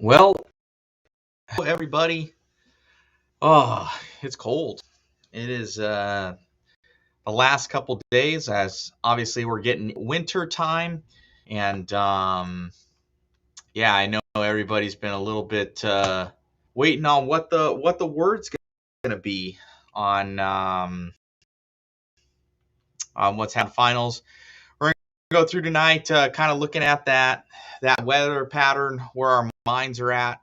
Well, hello everybody. Oh, it's cold. It is the last couple days as obviously we're getting winter time and yeah, I know everybody's been a little bit waiting on what the word's going to be on what's happening finals. We're going to go through tonight kind of looking at that weather pattern where our minds are at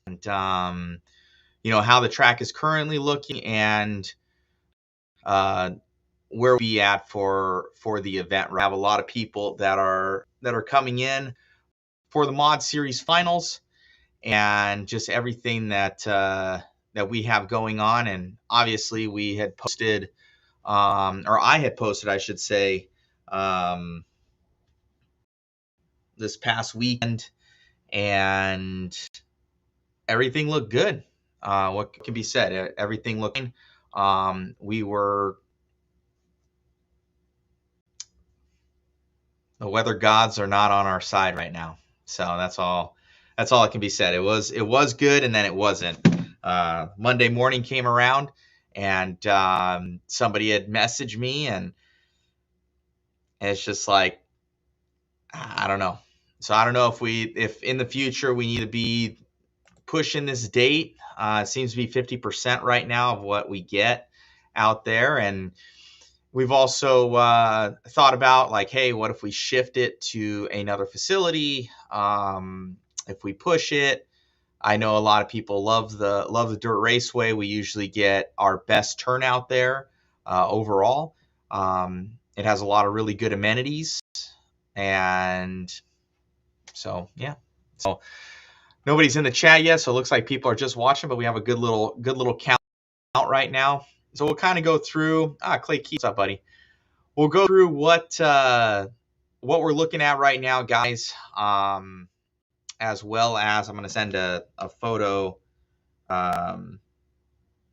and how the track is currently looking and uh, where we be at for the event. We have a lot of people that are coming in for the Mod Series finals and just everything that we have going on. And obviously, we had posted, or I had posted, I should say, um, this past weekend, and everything looked good. What can be said? Everything looking. We were The weather gods are not on our side right now. So that's all. That's all that can be said. It was good, and then it wasn't. Monday morning came around, and somebody had messaged me, and it's just like I don't know. So I don't know if in the future we need to be pushing this date. It seems to be 50% right now of what we get out there, and we've also thought about like, hey, what if we shift it to another facility? If we push it, I know a lot of people love the dirt raceway. We usually get our best turnout there overall. It has a lot of really good amenities, and so yeah. So nobody's in the chat yet, so it looks like people are just watching, but we have a good little count right now. So we'll kind of go through. Clay Keith, what's up, buddy? We'll go through what we're looking at right now, guys, as well as I'm going to send a photo on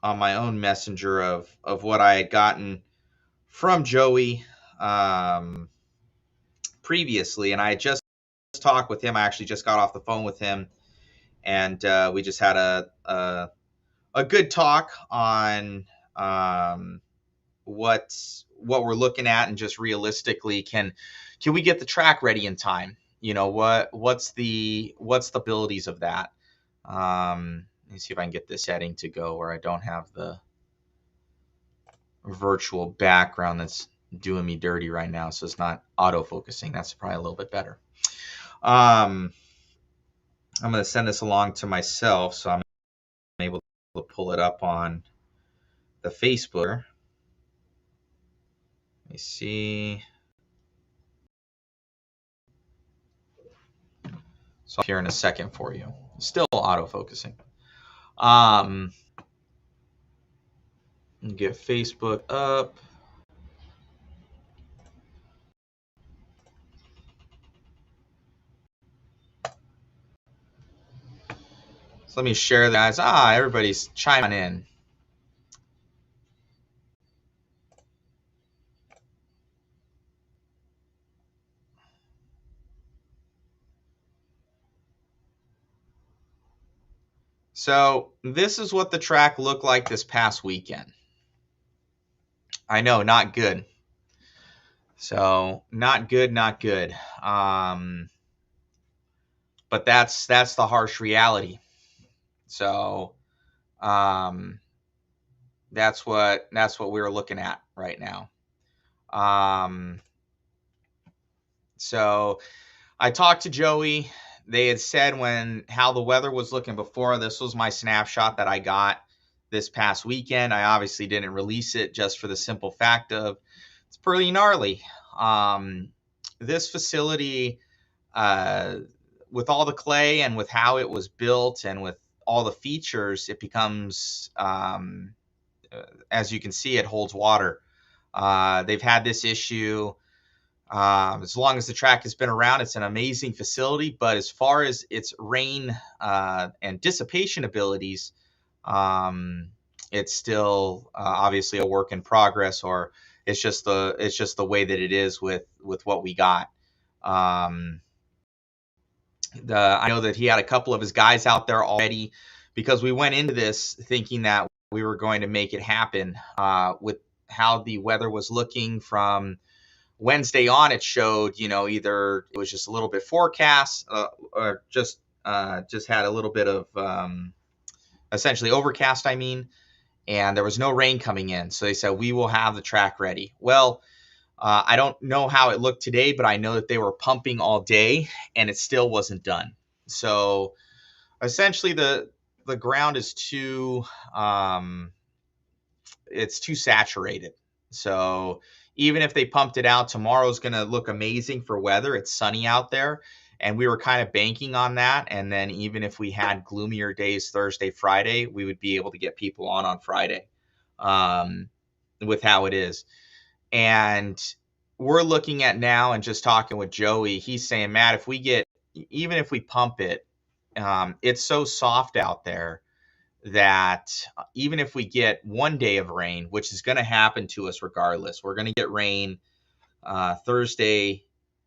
my own messenger of what I had gotten from Joey previously, and I had just talked with him. I actually just got off the phone with him, and we just had a good talk on what we're looking at, and just realistically, can we get the track ready in time? What's the abilities of that? Let me see if I can get this setting to go where I don't have the virtual background that's doing me dirty right now, so it's not auto focusing. That's probably a little bit better. I'm going to send this along to myself, so I'm able to pull it up on the Facebook. Let me see. So here in a second for you. Still auto-focusing. Get Facebook up. So let me share that, guys. Everybody's chiming in. So this is what the track looked like this past weekend. I know, not good. So not good. But that's the harsh reality. So that's what we're looking at right now. So I talked to Joey. They had said how the weather was looking before. This was my snapshot that I got this past weekend. I obviously didn't release it just for the simple fact of it's pretty gnarly. This facility, with all the clay and with how it was built and with all the features, it becomes, as you can see, it holds water. They've had this issue as long as the track has been around. It's an amazing facility, but as far as its rain and dissipation abilities, it's still obviously a work in progress, or it's just the way that it is with what we got. I know that he had a couple of his guys out there already, because we went into this thinking that we were going to make it happen. With how the weather was looking from Wednesday on, it showed, either it was just a little bit forecast, or just had a little bit of essentially overcast, I mean, and there was no rain coming in. So they said, we will have the track ready. Well, I don't know how it looked today, but I know that they were pumping all day and it still wasn't done. So essentially the ground is it's too saturated. So even if they pumped it out, tomorrow's going to look amazing for weather. It's sunny out there, and we were kind of banking on that. And then even if we had gloomier days Thursday, Friday, we would be able to get people on Friday, with how it is. And we're looking at now, and just talking with Joey, he's saying, Matt, even if we pump it, it's so soft out there that even if we get one day of rain, which is going to happen to us regardless, we're going to get rain Thursday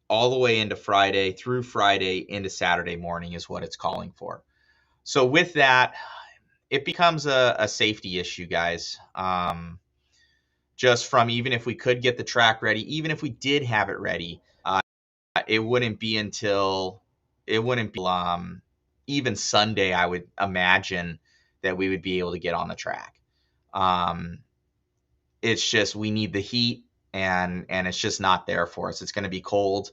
all the way into Friday, through Friday into Saturday morning is what it's calling for. So with that, it becomes a safety issue, guys. Just from, even if we could get the track ready, even if we did have it ready, it wouldn't be even Sunday, I would imagine, that we would be able to get on the track. It's just, we need the heat, and it's just not there for us. It's going to be cold,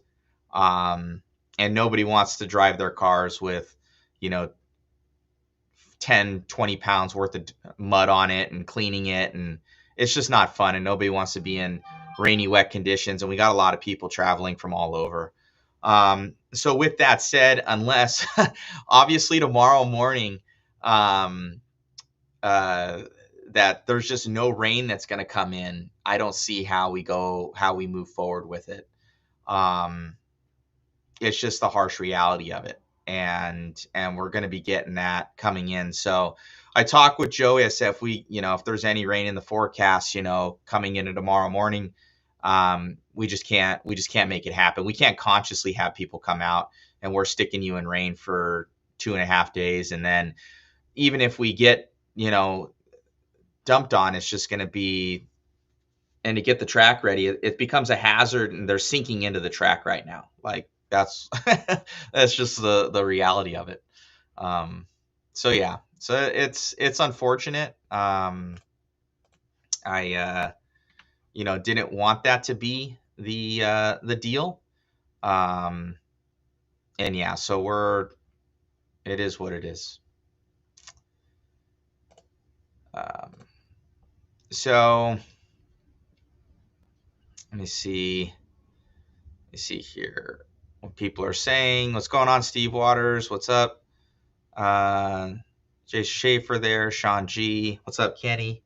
and nobody wants to drive their cars with 10, 20 pounds worth of mud on it and cleaning it, and it's just not fun, and nobody wants to be in rainy, wet conditions, and we got a lot of people traveling from all over. So with that said, unless obviously tomorrow morning, that there's just no rain that's going to come in, I don't see how we move forward with it. It's just the harsh reality of it, and we're going to be getting that coming in. So I talked with Joey. I said, if there's any rain in the forecast, coming into tomorrow morning, we just can't make it happen. We can't consciously have people come out and we're sticking you in rain for 2.5 days, and then even if we get dumped on, it's just going to be, and to get the track ready, it becomes a hazard, and they're sinking into the track right now. Like, that's that's just the reality of it. So yeah, so it's unfortunate. I didn't want that to be the deal. And yeah, so it is what it is. So let me see here what people are saying. What's going on, Steve Waters? What's up? Jay Schaefer there. Sean G. What's up, Kenny?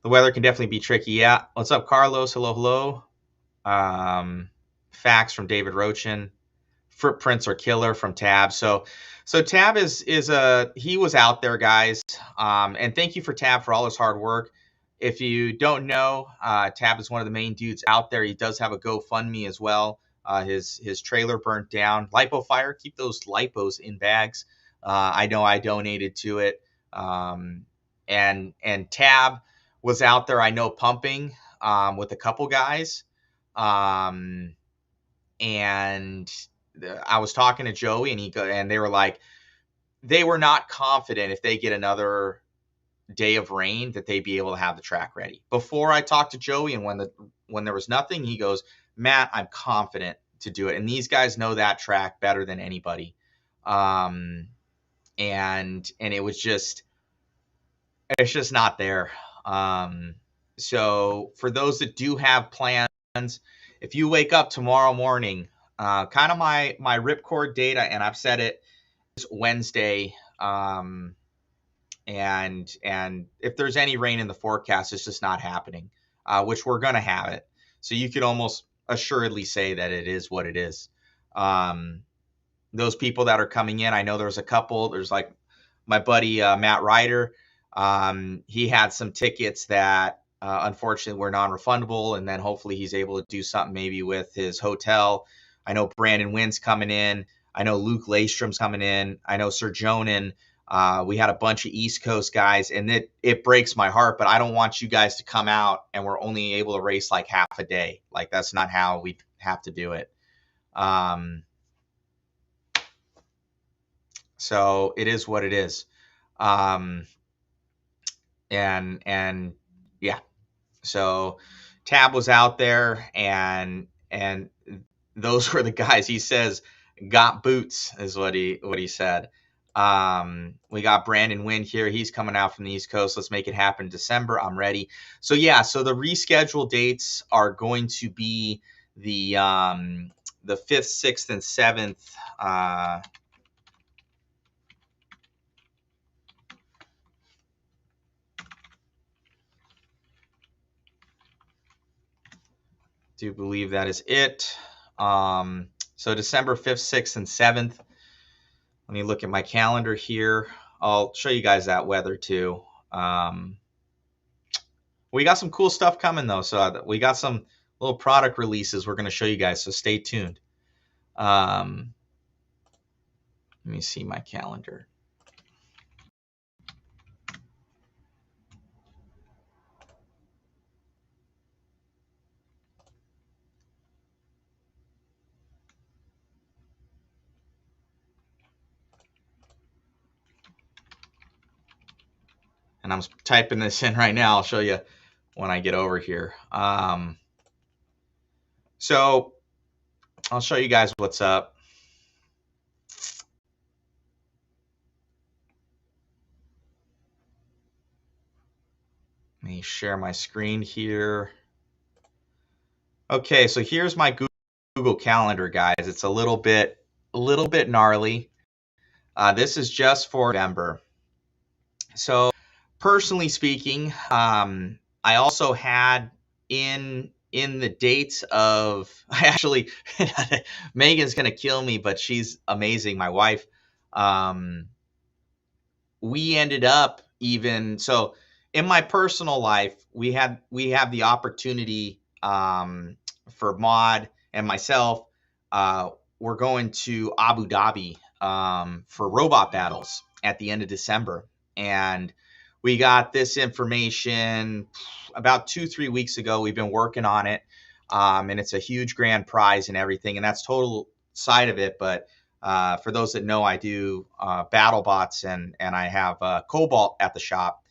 The weather can definitely be tricky. Yeah. What's up, Carlos? Hello. Facts from David Rochin. Footprints are killer from Tab. So Tab he was out there, guys. And thank you for Tab for all his hard work. If you don't know, Tab is one of the main dudes out there. He does have a GoFundMe as well. His trailer burnt down. Lipo fire. Keep those lipos in bags. I know I donated to it. And Tab was out there, I know, pumping with a couple guys. And I was talking to Joey, and they were like, they were not confident if they get another day of rain that they'd be able to have the track ready. Before I talked to Joey, and when there was nothing, he goes, Matt, I'm confident to do it. And these guys know that track better than anybody. And it's just not there. So for those that do have plans, if you wake up tomorrow morning, kind of my ripcord data, and I've said it, is Wednesday. And if there's any rain in the forecast, it's just not happening, which we're going to have it. So you could almost assuredly say that it is what it is. Those people that are coming in, I know there's a couple. There's like my buddy Matt Ryder. He had some tickets that unfortunately were non-refundable, and then hopefully he's able to do something maybe with his hotel. I know Brandon Wynn's coming in. I know Luke Laystrom's coming in. I know Sir Jonan. We had a bunch of East Coast guys, and it breaks my heart, but I don't want you guys to come out and we're only able to race like half a day. Like, that's not how we have to do it. So it is what it is. And yeah, so Tab was out there, and those were the guys. He says, got boots is what he said. We got Brandon Wynn here. He's coming out from the East Coast. Let's make it happen in December. I'm ready. So yeah, so the rescheduled dates are going to be the 5th, 6th, and 7th. Do believe that is it. So December 5th, 6th, and 7th. Let me look at my calendar here. I'll show you guys that weather too. We got some cool stuff coming though. So we got some little product releases we're going to show you guys. So stay tuned. Let me see my calendar. And I'm typing this in right now. I'll show you when I get over here. So I'll show you guys what's up. Let me share my screen here. Okay, so here's my Google Calendar, guys. It's a little bit gnarly. This is just for November. So personally speaking, I also had in the dates of, actually, Megan's going to kill me, but she's amazing, my wife. We ended up even, so in my personal life, we have the opportunity for Maud and myself. We're going to Abu Dhabi for robot battles at the end of December. And we got this information about 2-3 weeks ago. We've been working on it, and it's a huge grand prize and everything. And that's total side of it. But for those that know, I do battle bots, and I have Cobalt at the shop.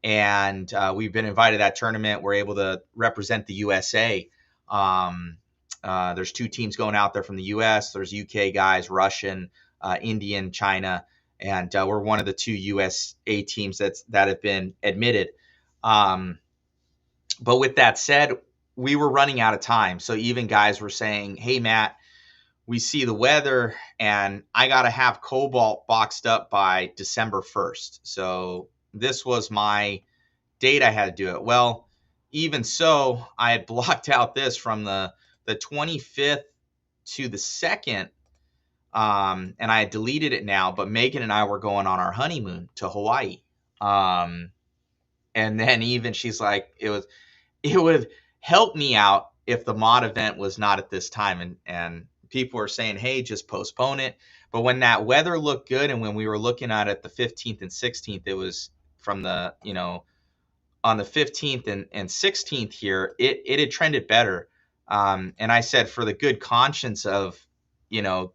And we've been invited to that tournament. We're able to represent the USA. There's 2 teams going out there from the US. There's UK guys, Russian, Indian, China. And we're one of the 2 USA teams that have been admitted. But with that said, we were running out of time. So even guys were saying, hey, Matt, we see the weather, and I got to have Cobalt boxed up by December 1st. So this was my date I had to do it. Well, even so, I had blocked out this from the 25th to the 2nd. And I had deleted it now, but Megan and I were going on our honeymoon to Hawaii. And then even she's like, it would help me out if the mod event was not at this time. And people were saying, hey, just postpone it. But when that weather looked good, and when we were looking at it the 15th and 16th, it was from the, on the 15th and 16th here, it had trended better. And I said, for the good conscience of,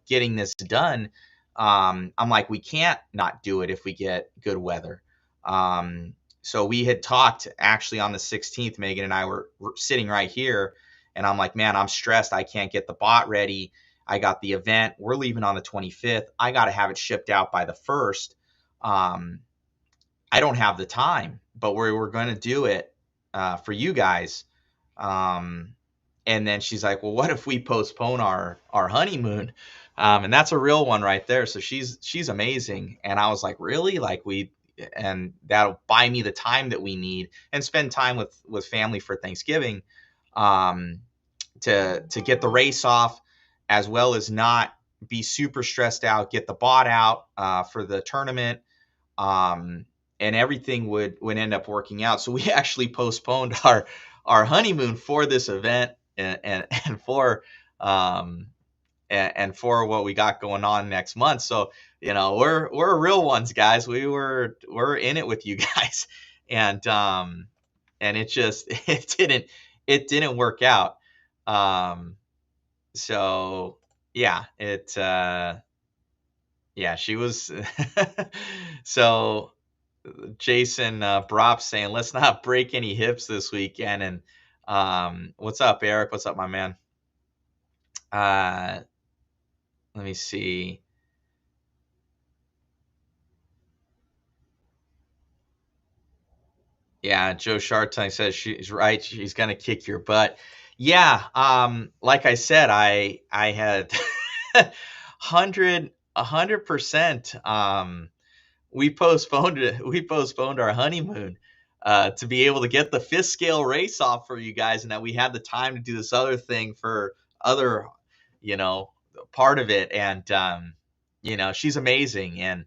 getting this done, I'm like, we can't not do it if we get good weather. So we had talked actually on the 16th, Megan and I were sitting right here, and I'm like, man, I'm stressed. I can't get the bot ready. I got the event. We're leaving on the 25th. I got to have it shipped out by the 1st. I don't have the time, but we're going to do it for you guys. And then she's like, well, what if we postpone our honeymoon? And that's a real one right there. So she's amazing. And I was like, really? And that'll buy me the time that we need and spend time with family for Thanksgiving, to get the race off, as well as not be super stressed out, get the bot out for the tournament. And everything would end up working out. So we actually postponed our honeymoon for this event, and for and for what we got going on next month. So, we're real ones, guys. We're in it with you guys. And it just it didn't work out. So yeah, she was so Jason Brop saying, let's not break any hips this weekend. And what's up, Eric? What's up, my man? Let me see. Yeah, Joe Shartung says she's right. She's gonna kick your butt. Yeah, like I said, I had 100%. We postponed our honeymoon to be able to get the fifth scale race off for you guys, and that we had the time to do this other thing for other, you know, part of it. And she's amazing, and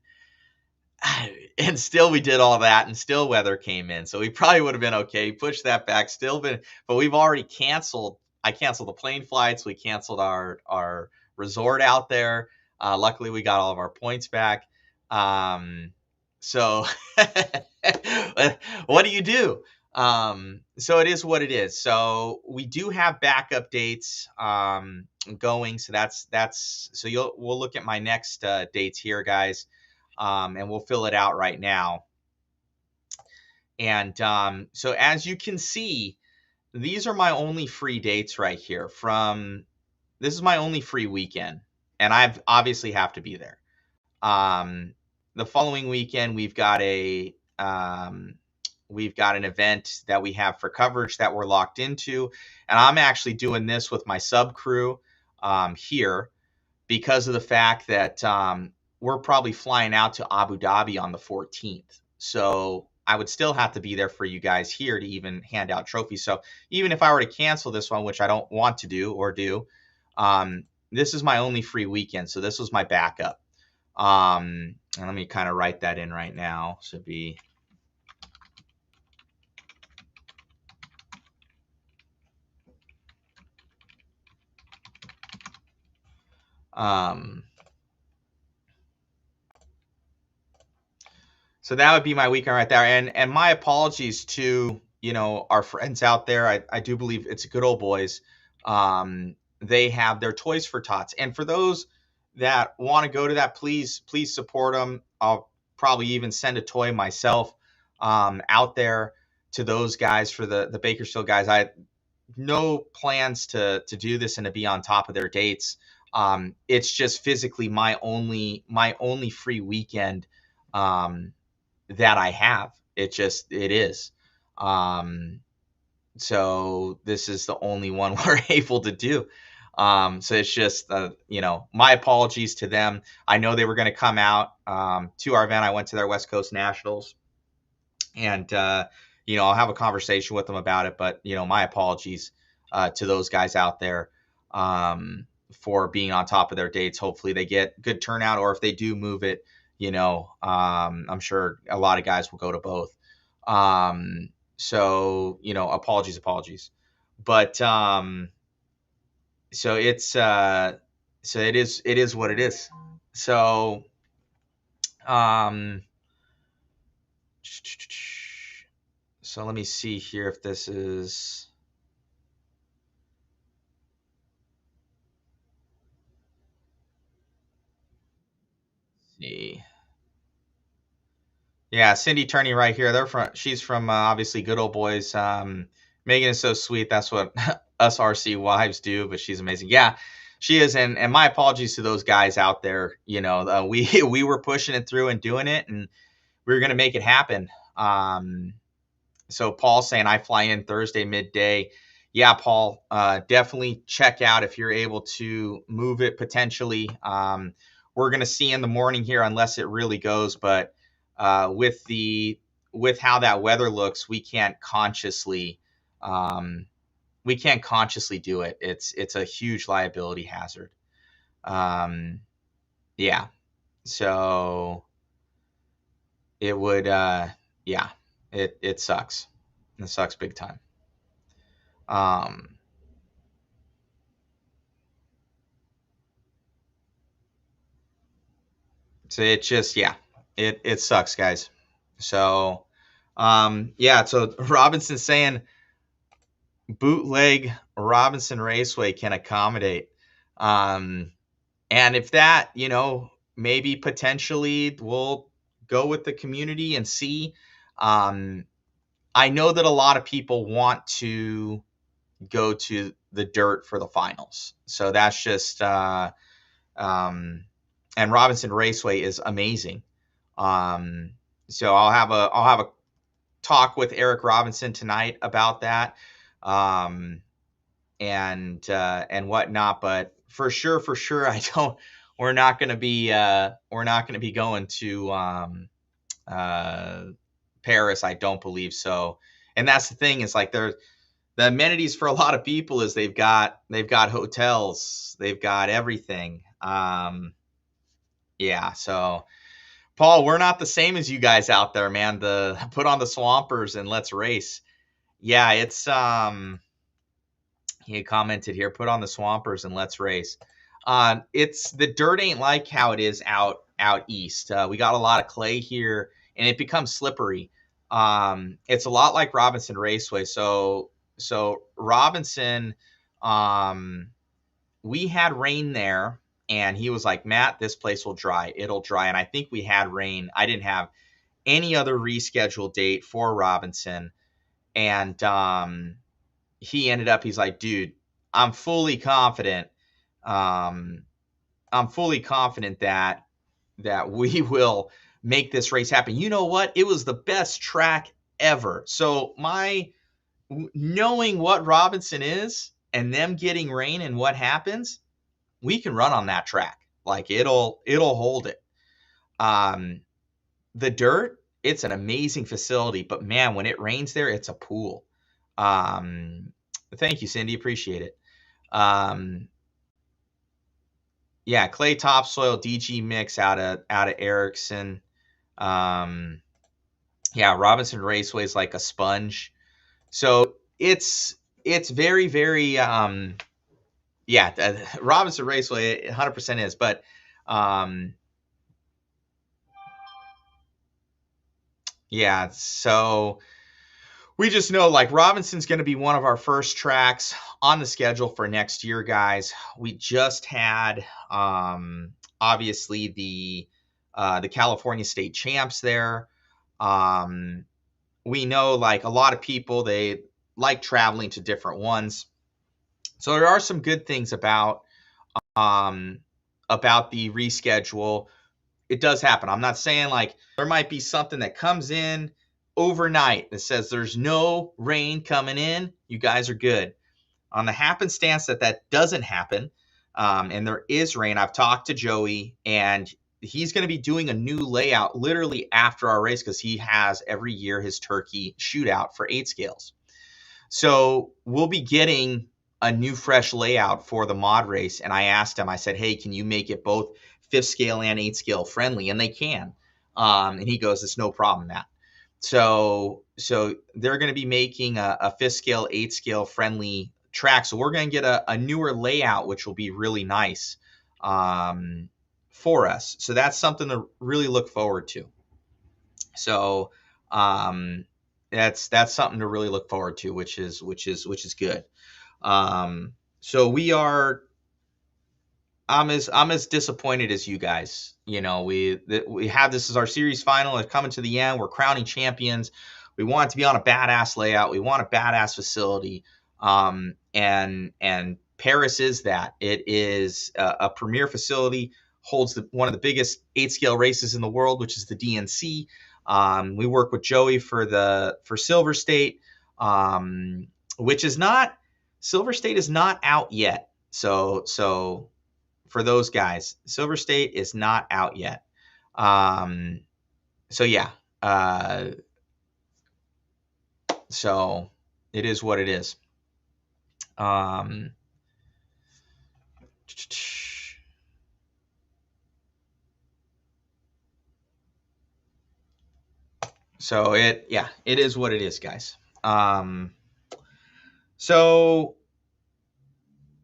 still we did all that, and still weather came in, so we probably would have been okay. Pushed that back, but we've already canceled. I canceled the plane flights. We canceled our resort out there. Luckily, we got all of our points back. So what do you do? So it is what it is. So we do have backup dates going. So we'll look at my next dates here, guys. And we'll fill it out right now. And so as you can see, these are my only free dates right here. This is my only free weekend, and I obviously have to be there. The following weekend, we've got an event that we have for coverage that we're locked into, and I'm actually doing this with my sub crew here because of the fact that we're probably flying out to Abu Dhabi on the 14th. So I would still have to be there for you guys here to even hand out trophies. So even if I were to cancel this one, which I don't want to do, this is my only free weekend. So this was my backup. And let me kind of write that in right now. Should be so that would be my weekend right there. And my apologies to, our friends out there. I do believe it's Good Old Boys. They have their Toys for Tots. And for those that want to go to that, please support them. I'll probably even send a toy myself out there to those guys, for the Bakersfield guys. I have no plans to do this and to be on top of their dates. It's just physically my only free weekend that I have. It is. So this is the only one we're able to do. So it's just, my apologies to them. I know they were going to come out to our event. I went to their West Coast Nationals, and I'll have a conversation with them about it. But my apologies to those guys out there for being on top of their dates. Hopefully they get good turnout, or if they do move it, I'm sure a lot of guys will go to both. So apologies. But so it's so it is what it is. So so let me see here if this is. See. Yeah, Cindy Turney right here. She's from obviously Good Old Boys. Megan is so sweet. That's what us RC wives do, but she's amazing. Yeah, she is. And my apologies to those guys out there. We were pushing it through and doing it, and we were going to make it happen. So Paul's saying I fly in Thursday midday. Yeah, Paul, definitely check out if you're able to move it potentially. We're going to see in the morning here, unless it really goes, but with how that weather looks, we can't consciously do it. It's a huge liability hazard. Yeah. So it would, it sucks. It sucks big time. So it just, yeah, it sucks, guys. So, yeah. So Robinson's saying bootleg Robinson Raceway can accommodate. Um, and if that, maybe potentially we'll go with the community and see. I know that a lot of people want to go to the dirt for the finals. So that's just, and Robinson Raceway is amazing. So I'll have a talk with Eric Robinson tonight about that, and whatnot. But for sure, I don't. We're not going to be going to uh, Paris. I don't believe so. And that's the thing, is like the amenities for a lot of people is they've got hotels, they've got everything. Yeah, so Paul, we're not the same as you guys out there, man. The put on the Swampers and let's race. Yeah, it's he commented here, put on the Swampers and let's race. It's the dirt ain't like how it is out east. We got a lot of clay here and it becomes slippery. It's a lot like Robinson Raceway. So Robinson, we had rain there, and he was like, Matt, this place will dry. It'll dry. And I think we had rain. I didn't have any other rescheduled date for Robinson. And he's like, dude, I'm fully confident. I'm fully confident that we will make this race happen. You know what? It was the best track ever. So knowing what Robinson is and them getting rain and what happens, we can run on that track. Like it'll hold it. The dirt, it's an amazing facility, but man, when it rains there, it's a pool. Thank you, Cindy. Appreciate it. Yeah, clay topsoil DG mix out of Erickson. Yeah, Robinson Raceway is like a sponge. So it's very, very yeah, Robinson Raceway 100% is, but yeah, so we just know like Robinson's going to be one of our first tracks on the schedule for next year, guys. We just had obviously the California State Champs there. We know like a lot of people, they like traveling to different ones. So there are some good things about the reschedule. It does happen. I'm not saying like there might be something that comes in overnight that says there's no rain coming in. You guys are good. On the happenstance that doesn't happen, and there is rain, I've talked to Joey, and he's going to be doing a new layout literally after our race because he has every year his turkey shootout for 8 scales. So we'll be getting a new fresh layout for the mod race. And I asked him, I said, hey, can you make it both 5th scale and 8 scale friendly? And they can. And he goes, it's no problem, Matt. So they're going to be making a 5th scale, 8 scale friendly track. So we're going to get a newer layout, which will be really nice for us. So that's something to really look forward to. So that's something to really look forward to, which is good. So I'm as disappointed as you guys. We have this as our series final. It's coming to the end. We're crowning champions. We want it to be on a badass layout. We want a badass facility. And Paris is that. It is a premier facility, holds one of the biggest 8 scale races in the world, which is the DNC. We work with Joey for Silver State, which is not, Silver State is not out yet. So for those guys, Silver State is not out yet. So yeah, so it is what it is. So it is what it is, guys. So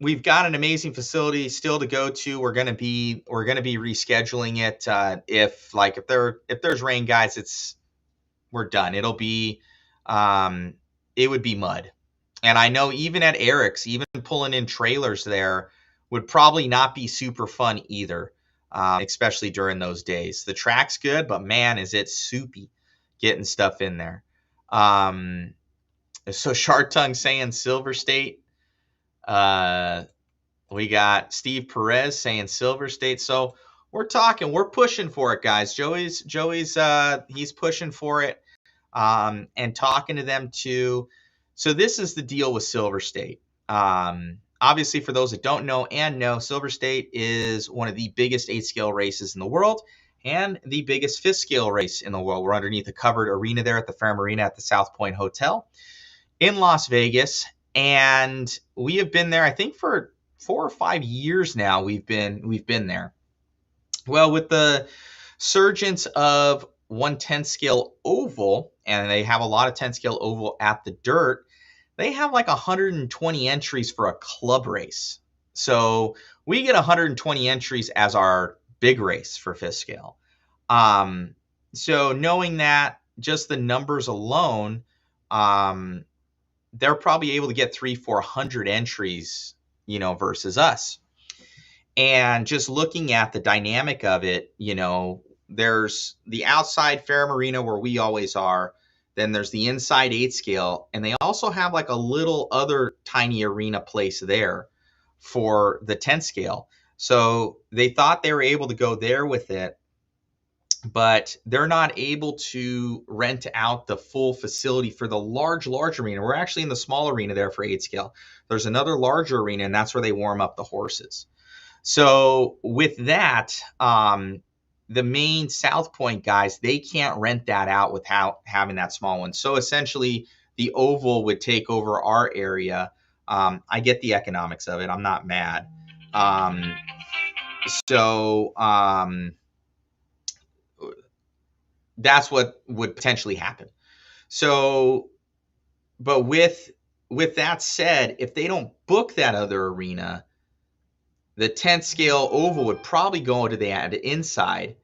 we've got an amazing facility still to go to. We're gonna be rescheduling it. If there's rain, guys, we're done. It would be mud. And I know even at Eric's, even pulling in trailers there would probably not be super fun either, especially during those days. The track's good, but man, is it soupy getting stuff in there. So Shark Tongue saying Silver State. We got Steve Perez saying Silver State. So we're pushing for it, guys. Joey's he's pushing for it, and talking to them too. So this is the deal with Silver State. Obviously, for those that don't know, Silver State is one of the biggest 8-scale races in the world and the biggest 5th-scale race in the world. We're underneath a covered arena there at the Fair Marina at the South Point Hotel in Las Vegas. And we have been there, I think, for 4 or 5 years now. We've been there. Well, with the surgence of 1/10 scale oval, and they have a lot of 10 scale oval at the dirt, they have like 120 entries for a club race. So we get 120 entries as our big race for 5th scale. So knowing that, just the numbers alone, they're probably able to get 300-400 entries, versus us. And just looking at the dynamic of it, there's the outside Fair Marina where we always are. Then there's the inside 8 scale, and they also have like a little other tiny arena place there for the 10 scale. So they thought they were able to go there with it, but they're not able to rent out the full facility for the large arena. We're actually in the small arena there for 8 scale. There's another larger arena, and that's where they warm up the horses. So with that, the main South Point guys, they can't rent that out without having that small one. So essentially, the oval would take over our area. I get the economics of it. I'm not mad. That's what would potentially happen. So, but with that said, if they don't book that other arena, the 10th scale oval would probably go to the inside,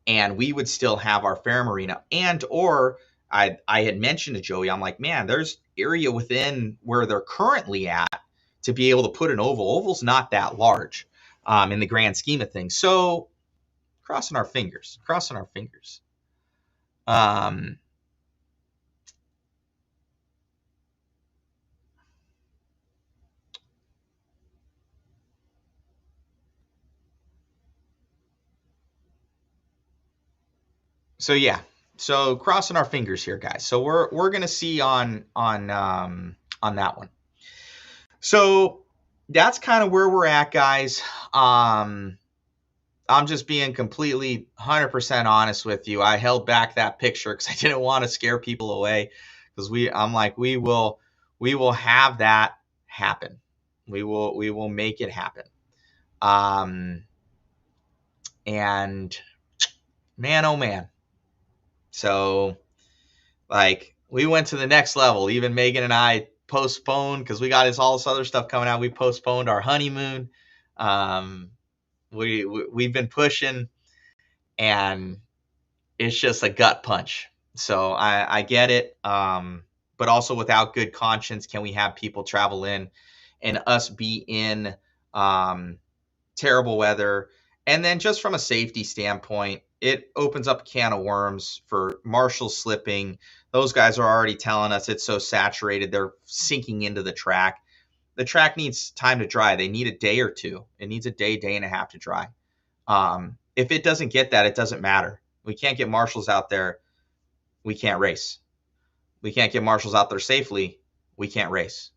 and we would still have our Fair Marina. Or I had mentioned to Joey, I'm like, man, there's area within where they're currently at to be able to put an oval. Oval's not that large in the grand scheme of things. So crossing our fingers. So yeah, so crossing our fingers here, guys. So we're gonna see on that one. So that's kind of where we're at, guys. I'm just being completely 100% honest with you. I held back that picture because I didn't want to scare people away. Because we will have that happen. We will make it happen. And man, oh man. So, like, we went to the next level. Even Megan and I postponed because we got all this other stuff coming out. We postponed our honeymoon. We've been pushing, and it's just a gut punch. So I get it. But also, without good conscience, can we have people travel in and us be in terrible weather? And then just from a safety standpoint, it opens up a can of worms for marshals slipping. Those guys are already telling us it's so saturated, they're sinking into the track. The track needs time to dry. They need a day or two. It needs a day and a half to dry. If it doesn't get that, it doesn't matter. We can't get marshals out there. We can't race. We can't get marshals out there safely. We can't race.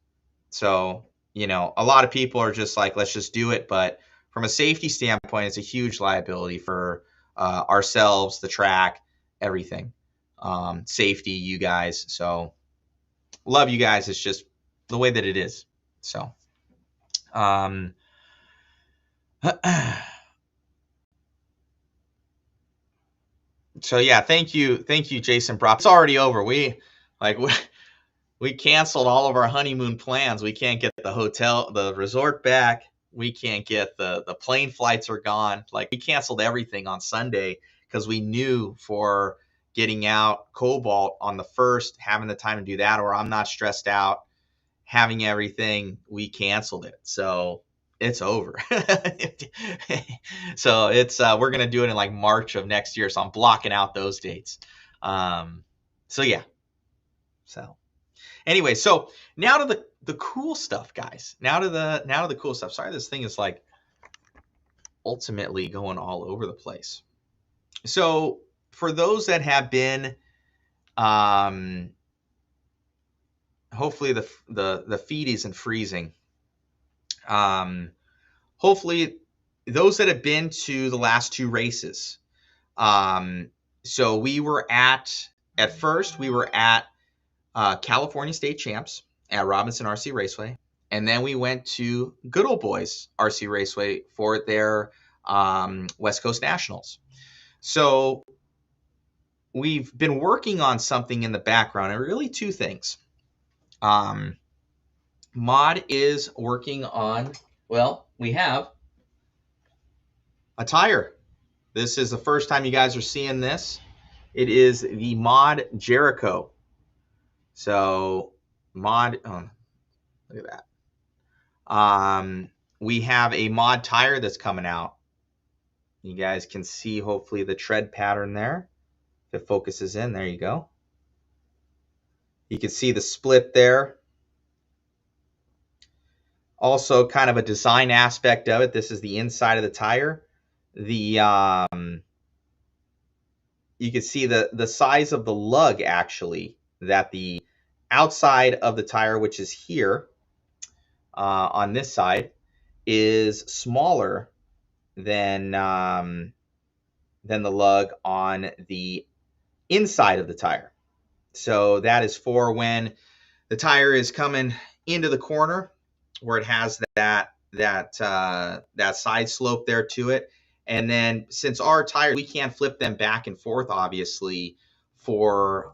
So, a lot of people are just like, let's just do it. But from a safety standpoint, it's a huge liability for ourselves, the track, everything. Safety, you guys. So love you guys. It's just the way that it is. So, so yeah, thank you, Jason Prop. It's already over. We canceled all of our honeymoon plans. We can't get the resort back. We can't get the plane flights are gone. Like, we canceled everything on Sunday because we knew for getting out Cobalt on the 1st, having the time to do that, or I'm not stressed out, having everything, we canceled it. So it's over. So it's we're gonna do it in like March of next year. So I'm blocking out those dates. So yeah. So anyway, so now to the cool stuff, guys. Now to the cool stuff. Sorry, this thing is like ultimately going all over the place. So for those that have been hopefully the feed isn't freezing. Hopefully those that have been to the last 2 races. So we were at first we were at California State Champs at Robinson RC Raceway, and then we went to Good Old Boys RC Raceway for their West Coast Nationals. So we've been working on something in the background, and really 2 things. Mod is working on, well, we have a tire. This is the first time you guys are seeing this. It is the Mod Jericho. So Mod, look at that. We have a Mod tire that's coming out. You guys can see hopefully the tread pattern there. If it focuses in, there you go. You can see the split there. Also kind of a design aspect of it. This is the inside of the tire. You can see the size of the lug, actually, that the outside of the tire, which is here on this side, is smaller than the lug on the inside of the tire. So that is for when the tire is coming into the corner, where it has that side slope there to it. And then since our tires, we can't flip them back and forth, obviously, for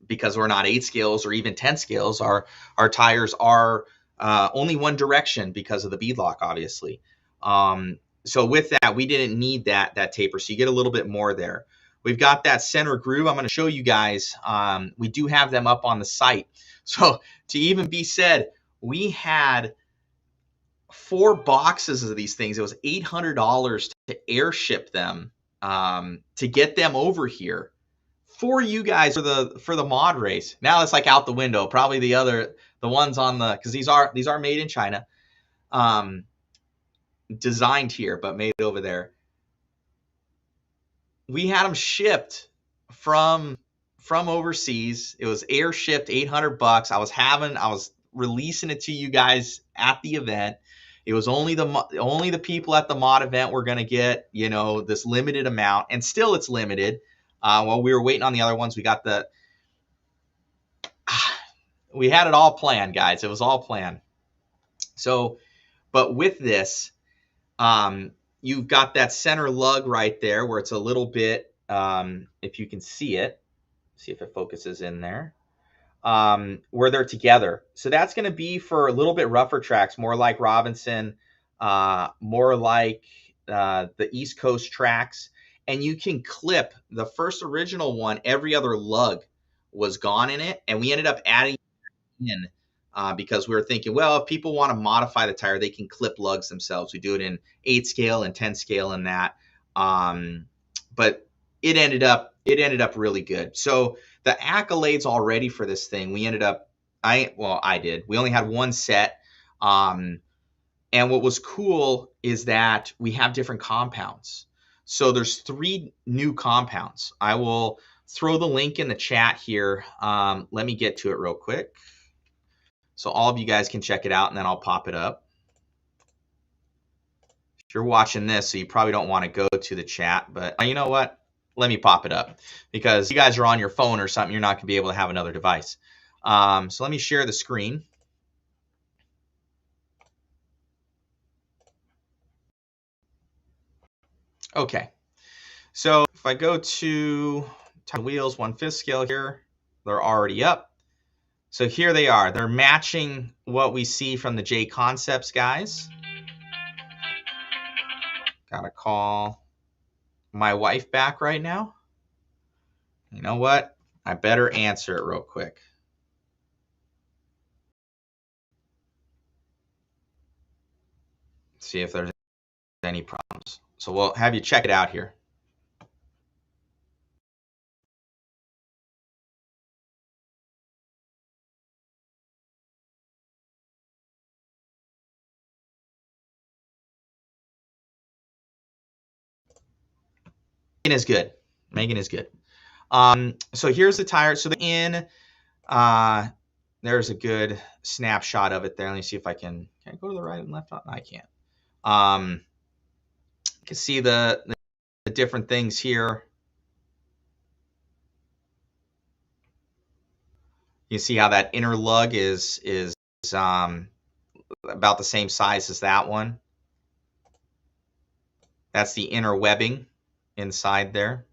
because we're not 8 scales or even 10 scales. Our tires are only one direction because of the beadlock, obviously. So with that, we didn't need that taper. So you get a little bit more there. We've got that center groove. I'm going to show you guys. We do have them up on the site. So to even be said, we had 4 boxes of these things. It was $800 to airship them, to get them over here for you guys for the mod race. Now it's like out the window. Probably the ones on the, because these are made in China, designed here but made over there. We had them shipped from overseas. It was air shipped, $800. I was releasing it to you guys at the event. It was only the people at the mod event were going to get, this limited amount, and still it's limited. While we were waiting on the other ones, we had it all planned, guys. It was all planned. So, but with this, you've got that center lug right there where it's a little bit, if you can see it, see if it focuses in there, where they're together. So that's going to be for a little bit rougher tracks, more like Robinson, more like the East Coast tracks. And you can clip the first original one. Every other lug was gone in it, and we ended up adding in because we were thinking, well, if people want to modify the tire, they can clip lugs themselves. We do it in 8 scale and 10 scale and that. But it ended up really good. So the accolades already for this thing, I did. We only had 1 set. And what was cool is that we have different compounds. So there's 3 new compounds. I will throw the link in the chat here. Let me get to it real quick, so all of you guys can check it out, and then I'll pop it up. If you're watching this, so you probably don't want to go to the chat, but you know what? Let me pop it up, because you guys are on your phone or something. You're not going to be able to have another device. So let me share the screen. Okay. So if I go to wheels 1/5 scale here, They're already up. So here they are. They're matching what we see from the J Concepts guys. Gotta call my wife back right now. You know what? I better answer it real quick. See if there's any problems. So we'll have you check it out here. Megan is good. Megan is good. So here's the tire. So the in, there's a good snapshot of it there. Let me see if I can I go to the right and left? I can't. You can see the different things here. You see how that inner lug is about the same size as that one. That's the inner webbing inside there.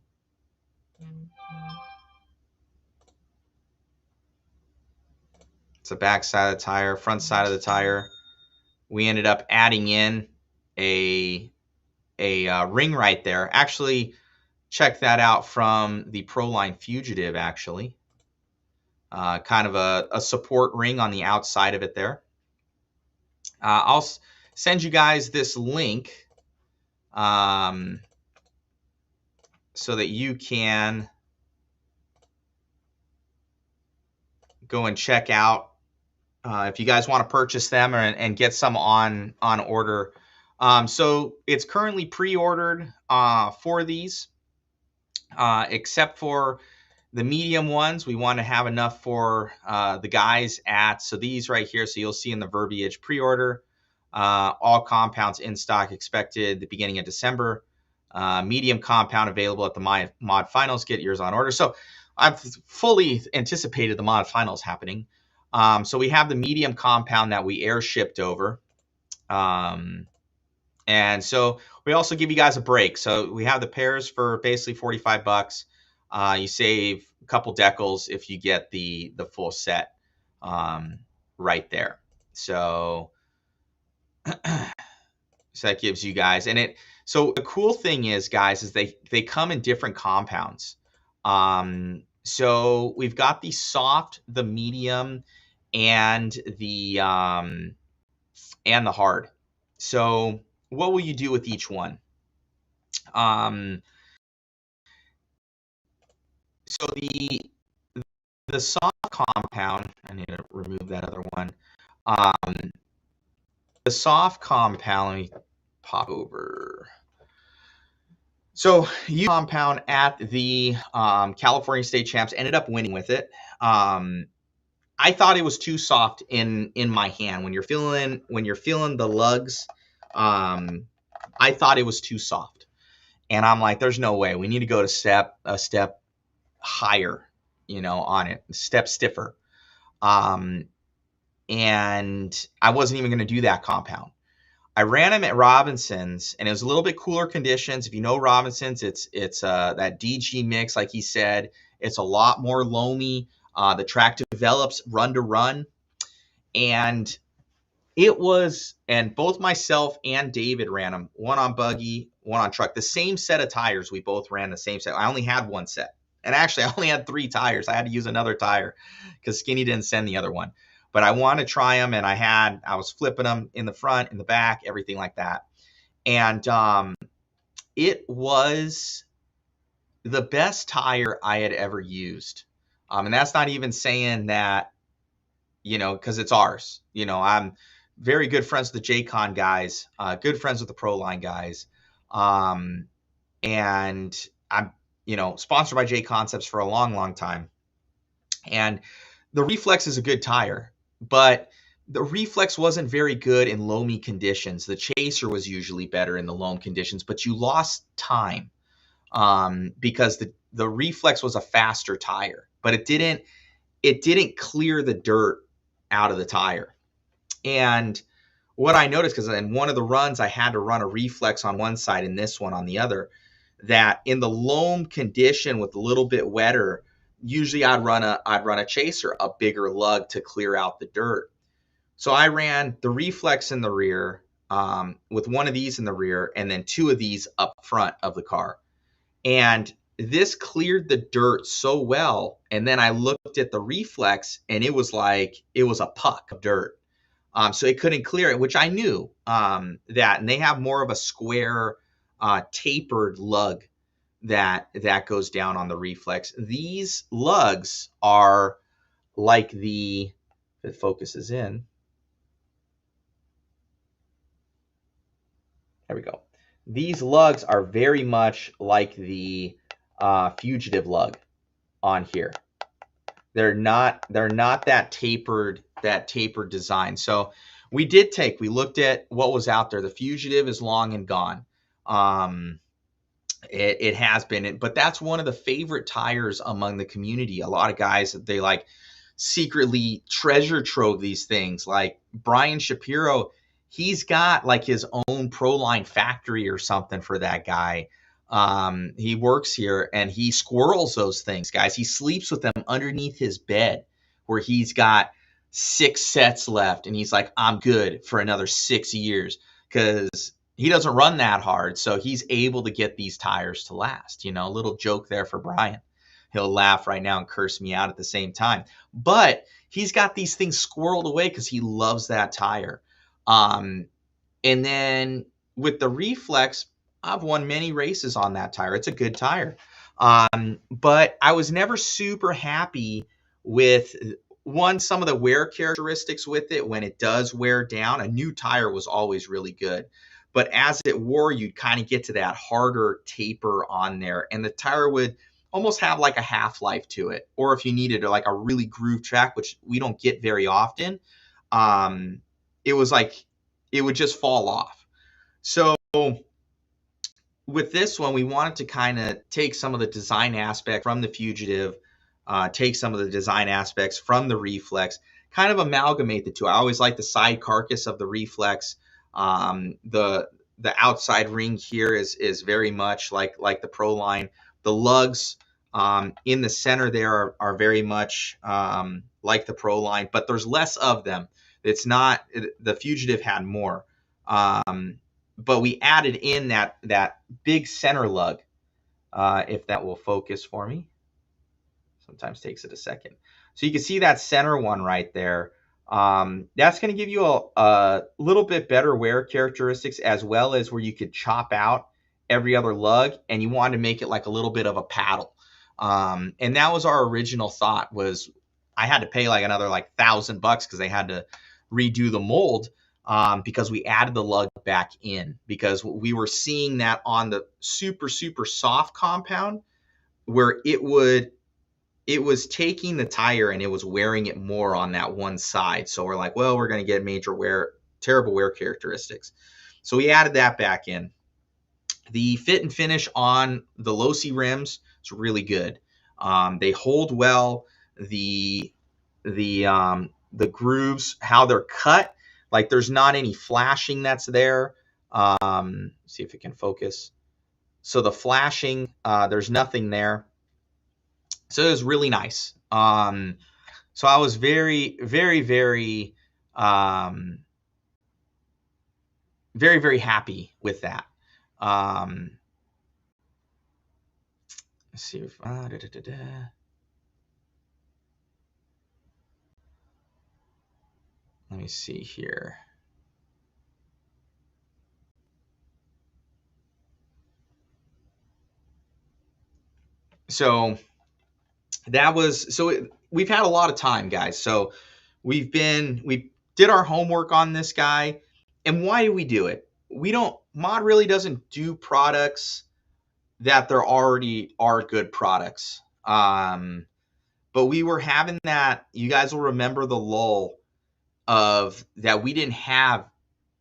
It's the back side of the tire, front side of the tire. We ended up adding in a ring right there. Actually, check that out from the Proline Fugitive, actually. Kind of a support ring on the outside of it there. I'll send you guys this link so that you can go and check out if you guys want to purchase them and get some on order. So it's currently pre-ordered for these, except for the medium ones. We want to have enough for the guys so these right here. So you'll see in the verbiage pre-order, all compounds in stock expected the beginning of December. Medium compound available at the mod finals. Get yours on order. So I've fully anticipated the mod finals happening. So we have the medium compound that we air shipped over. And so we also give you guys a break. So we have the pairs for basically $45. You save a couple decals if you get the full set right there. So that gives you guys, and so the cool thing is, guys, is they come in different compounds. So we've got the soft, the medium, and the hard. So what will you do with each one? So the soft compound, I need to remove that other one. The soft compound, let me pop over. So you compound at the California State Champs, ended up winning with it. I thought it was too soft in my hand. When you're feeling the lugs, I thought it was too soft. And I'm like, there's no way. We need to go to a step higher, on it, a step stiffer. And I wasn't even going to do that compound. I ran them at Robinson's, and it was a little bit cooler conditions. If you know Robinson's, it's that DG mix, like he said. It's a lot more loamy. The track develops run to run, and it was. And both myself and David ran them, one on buggy, one on truck. The same set of tires. We both ran the same set. I only had one set, and actually, I only had 3 tires. I had to use another tire because Skinny didn't send the other one. But I want to try them, and I was flipping them in the front, in the back, everything like that. And it was the best tire I had ever used. And that's not even saying that, because it's ours. I'm very good friends with the JCon guys, good friends with the Proline guys. And I'm, sponsored by J Concepts for a long, long time. And the Reflex is a good tire. But the Reflex wasn't very good in loamy conditions. The Chaser was usually better in the loam conditions, but you lost time because the Reflex was a faster tire, but it didn't clear the dirt out of the tire. And what I noticed, because in one of the runs I had to run a Reflex on one side and this one on the other, that in the loam condition with a little bit wetter, usually I'd run a chaser, a bigger lug to clear out the dirt. So I ran the reflex in the rear, with one of these in the rear and then two of these up front of the car. And this cleared the dirt so well. And then I looked at the reflex and it was like it was a puck of dirt. So it couldn't clear it, which I knew that. And they have more of a square, tapered lug that goes down on the reflex. These lugs are like the, if it focuses in, there we go. These lugs are very much like the Fugitive lug on here. They're not that tapered design. So we looked at what was out there. The Fugitive is long and gone. It has been, but that's one of the favorite tires among the community. A lot of guys, they like secretly treasure trove these things. Like Brian Shapiro, he's got like his own Proline factory or something for that guy. He works here and he squirrels those things, guys. He sleeps with them underneath his bed where he's got 6 sets left and he's like, I'm good for another 6 years because he doesn't run that hard. So he's able to get these tires to last. You know, a little joke there for Brian. He'll laugh right now and curse me out at the same time. But he's got these things squirreled away because he loves that tire. And then with the Reflex, I've won many races on that tire. It's a good tire. But I was never super happy with, some of the wear characteristics with it. When it does wear down, a new tire was always really good. But as it wore, you'd kind of get to that harder taper on there. And the tire would almost have like a half-life to it. Or if you needed like a really groove track, which we don't get very often, it was like it would just fall off. So with this one, we wanted to kind of take some of the design aspect from the Fugitive, take some of the design aspects from the Reflex, kind of amalgamate the two. I always like the side carcass of the Reflex. The outside ring here is very much like the Proline. The lugs in the center there are very much like the Proline, but there's less of them. It's not, the Fugitive had more. But we added in that big center lug, if that will focus for me. Sometimes takes it a second. So you can see that center one right there. That's going to give you a little bit better wear characteristics, as well as where you could chop out every other lug and you wanted to make it like a little bit of a paddle. And that was our original thought. Was I had to pay like another like $1,000 because they had to redo the mold, because we added the lug back in, because we were seeing that on the super soft compound where it was taking the tire and it was wearing it more on that one side. So we're like, well, we're going to get terrible wear characteristics. So we added that back in. The fit and finish on the Losi rims is really good. They hold well. The grooves, how they're cut, like there's not any flashing that's there. See if it can focus. So the flashing, there's nothing there. So it was really nice. So I was very, very, very, very, very happy with that. Let's see if let me see here. So we've had a lot of time, guys. So we did our homework on this guy. And why do we do it? Mod really doesn't do products that there already are good products. But we were having that, you guys will remember the lull of that we didn't have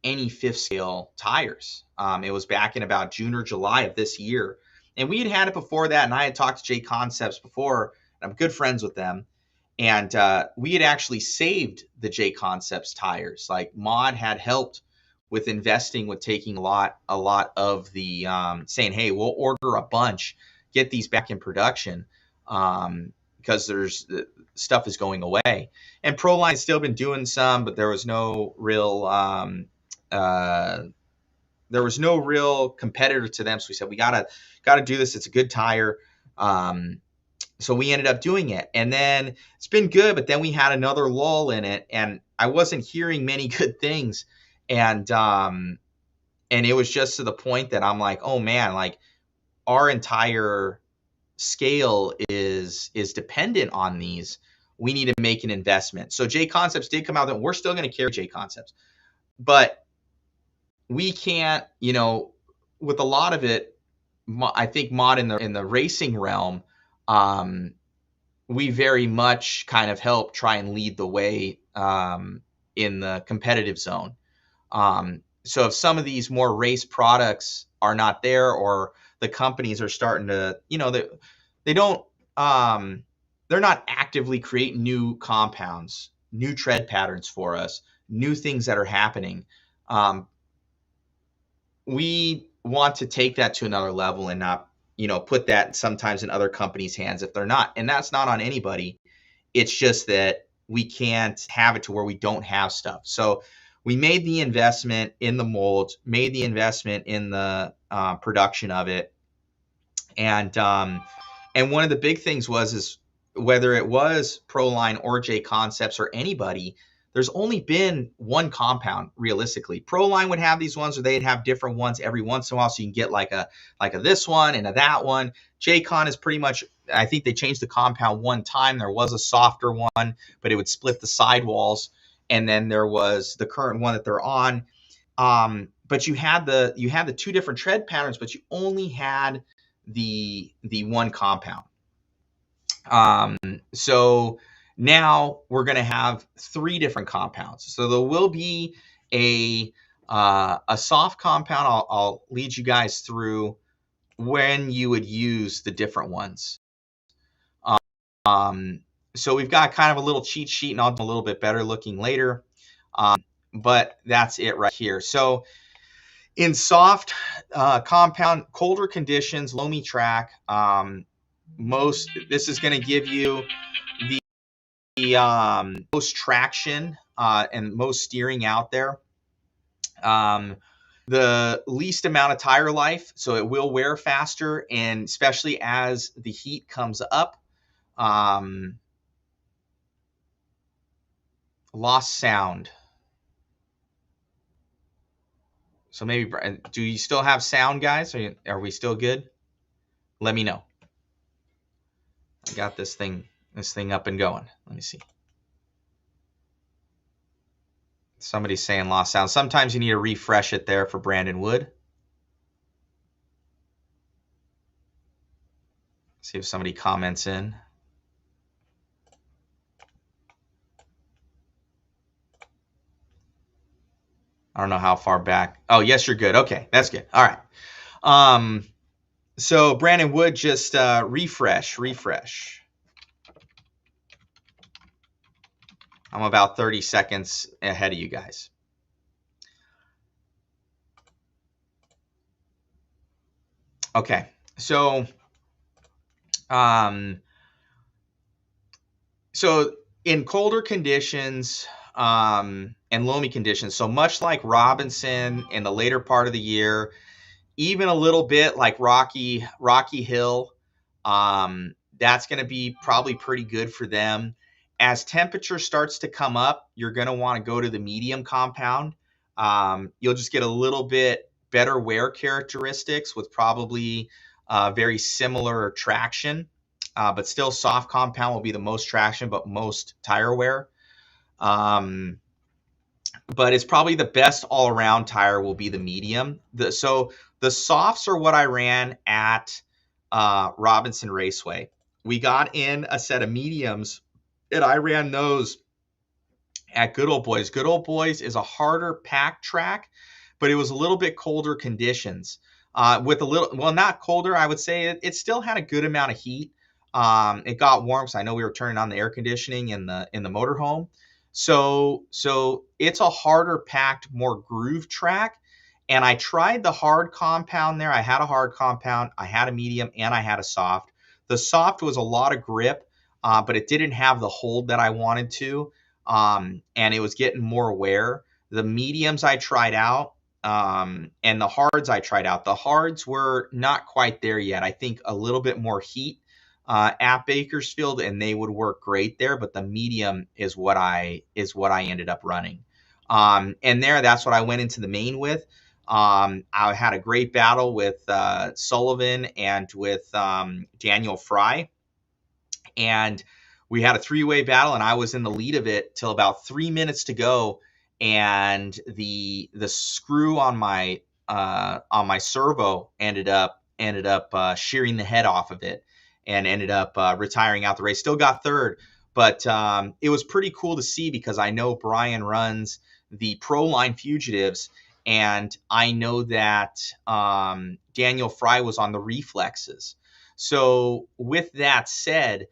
any 5th scale tires. It was back in about June or July of this year. And we had it before that, and I had talked to J Concepts before, and I'm good friends with them. And we had actually saved the J Concepts tires. Like Mod had helped with investing, with taking a lot of the saying, hey, we'll order a bunch, get these back in production. because there's stuff is going away. And Proline has still been doing some, but there was no real competitor to them. So we said we gotta do this. It's a good tire. So we ended up doing it, and then it's been good. But then we had another lull in it, and I wasn't hearing many good things, and it was just to the point that I'm like, oh man, like our entire scale is dependent on these. We need to make an investment. So J Concepts did come out, and we're still going to carry J Concepts, but we can't, with a lot of it, I think mod in the racing realm, we very much kind of help try and lead the way in the competitive zone. So if some of these more race products are not there, or the companies are starting to, they don't, they're not actively creating new compounds, new tread patterns for us, new things that are happening. We want to take that to another level and not, put that sometimes in other companies' hands if they're not. And that's not on anybody. It's just that we can't have it to where we don't have stuff. So we made the investment in the molds, made the investment in the production of it. And one of the big things is whether it was Proline or J Concepts or anybody, there's only been one compound realistically. Proline would have these ones, or they'd have different ones every once in a while, so you can get like a this one and a that one. J-Con is pretty much, I think they changed the compound one time. There was a softer one, but it would split the sidewalls, and then there was the current one that they're on. But you had the two different tread patterns, but you only had the one compound. So now we're going to have 3 different compounds. So there will be a soft compound. I'll lead you guys through when you would use the different ones. So we've got kind of a little cheat sheet, and I'll do a little bit better looking later. But that's it right here. So in soft compound, colder conditions, loamy track, this is going to give you the most traction and most steering out there. The least amount of tire life, so it will wear faster, and especially as the heat comes up. Lost sound. So maybe, do you still have sound, guys? Are we still good? Let me know. I got this thing up and going. Let me see. Somebody's saying lost sound. Sometimes you need to refresh it there for Brandon Wood. See if somebody comments in. I don't know how far back. Oh, yes, you're good. Okay, that's good. All right. So Brandon Wood, just refresh. I'm about 30 seconds ahead of you guys. Okay, so in colder conditions and loamy conditions, so much like Robinson in the later part of the year, even a little bit like Rocky Hill, that's going to be probably pretty good for them. As temperature starts to come up, you're going to want to go to the medium compound. You'll just get a little bit better wear characteristics with probably very similar traction, but still soft compound will be the most traction, but most tire wear. But it's probably the best all-around tire will be the medium. So the softs are what I ran at Robinson Raceway. We got in a set of mediums, and I ran those at Good Old Boys. Good Old Boys is a harder pack track, but it was a little bit colder conditions. With a little, well, not colder, I would say it still had a good amount of heat. It got warm, so I know we were turning on the air conditioning in the motorhome. So it's a harder packed, more groove track. And I tried the hard compound there. I had a hard compound, I had a medium, and I had a soft. The soft was a lot of grip. but it didn't have the hold that I wanted to, and it was getting more wear. The mediums I tried out, and the hards I tried out. The hards were not quite there yet. I think a little bit more heat at Bakersfield, and they would work great there. But the medium is what I ended up running. And that's what I went into the main with. I had a great battle with Sullivan and with Daniel Fry, and we had a three-way battle, and I was in the lead of it till about 3 minutes to go, and the screw on my servo ended up shearing the head off of it, and ended up retiring out the race. Still got third, but it was pretty cool to see, because I know Brian runs the Proline Fugitives, and I know that Daniel Fry was on the Reflexes. So with that said,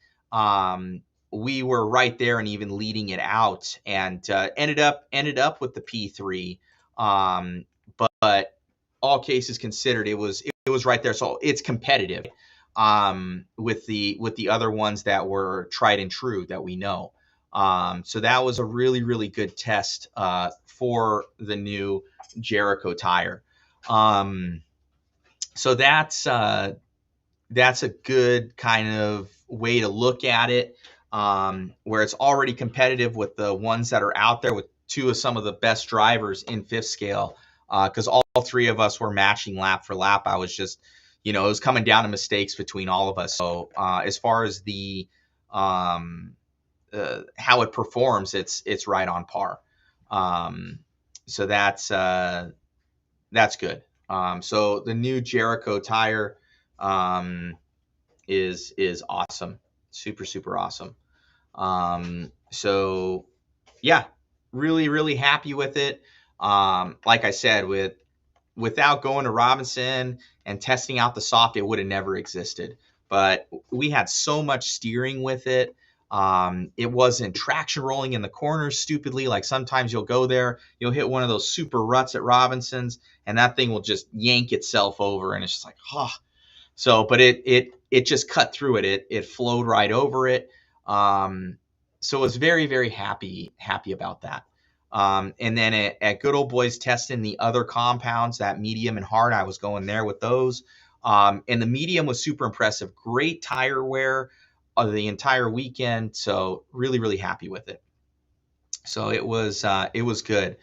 we were right there and even leading it out, and ended up with the P3. But all cases considered, it was right there. So it's competitive with the other ones that were tried and true that we know. So that was a really, really good test for the new Jericho tire. So that's a good kind of way to look at it, where it's already competitive with the ones that are out there, with two of some of the best drivers in fifth scale, because all three of us were matching lap for lap. I was just, it was coming down to mistakes between all of us. So as far as the how it performs, it's right on par. So that's good. So the new Jericho tire is awesome, super, super awesome. So yeah, really, really happy with it. Like I said, without going to Robinson and testing out the soft, it would have never existed. But we had so much steering with it. It wasn't traction rolling in the corners stupidly. Like sometimes you'll go there, you'll hit one of those super ruts at Robinson's, and that thing will just yank itself over, and it's just like, So, but it just cut through it. It flowed right over it. So I was very, very happy about that. And then at Good Old Boys testing the other compounds, that medium and hard, I was going there with those. And the medium was super impressive. Great tire wear the entire weekend. So really, really happy with it. So it was good.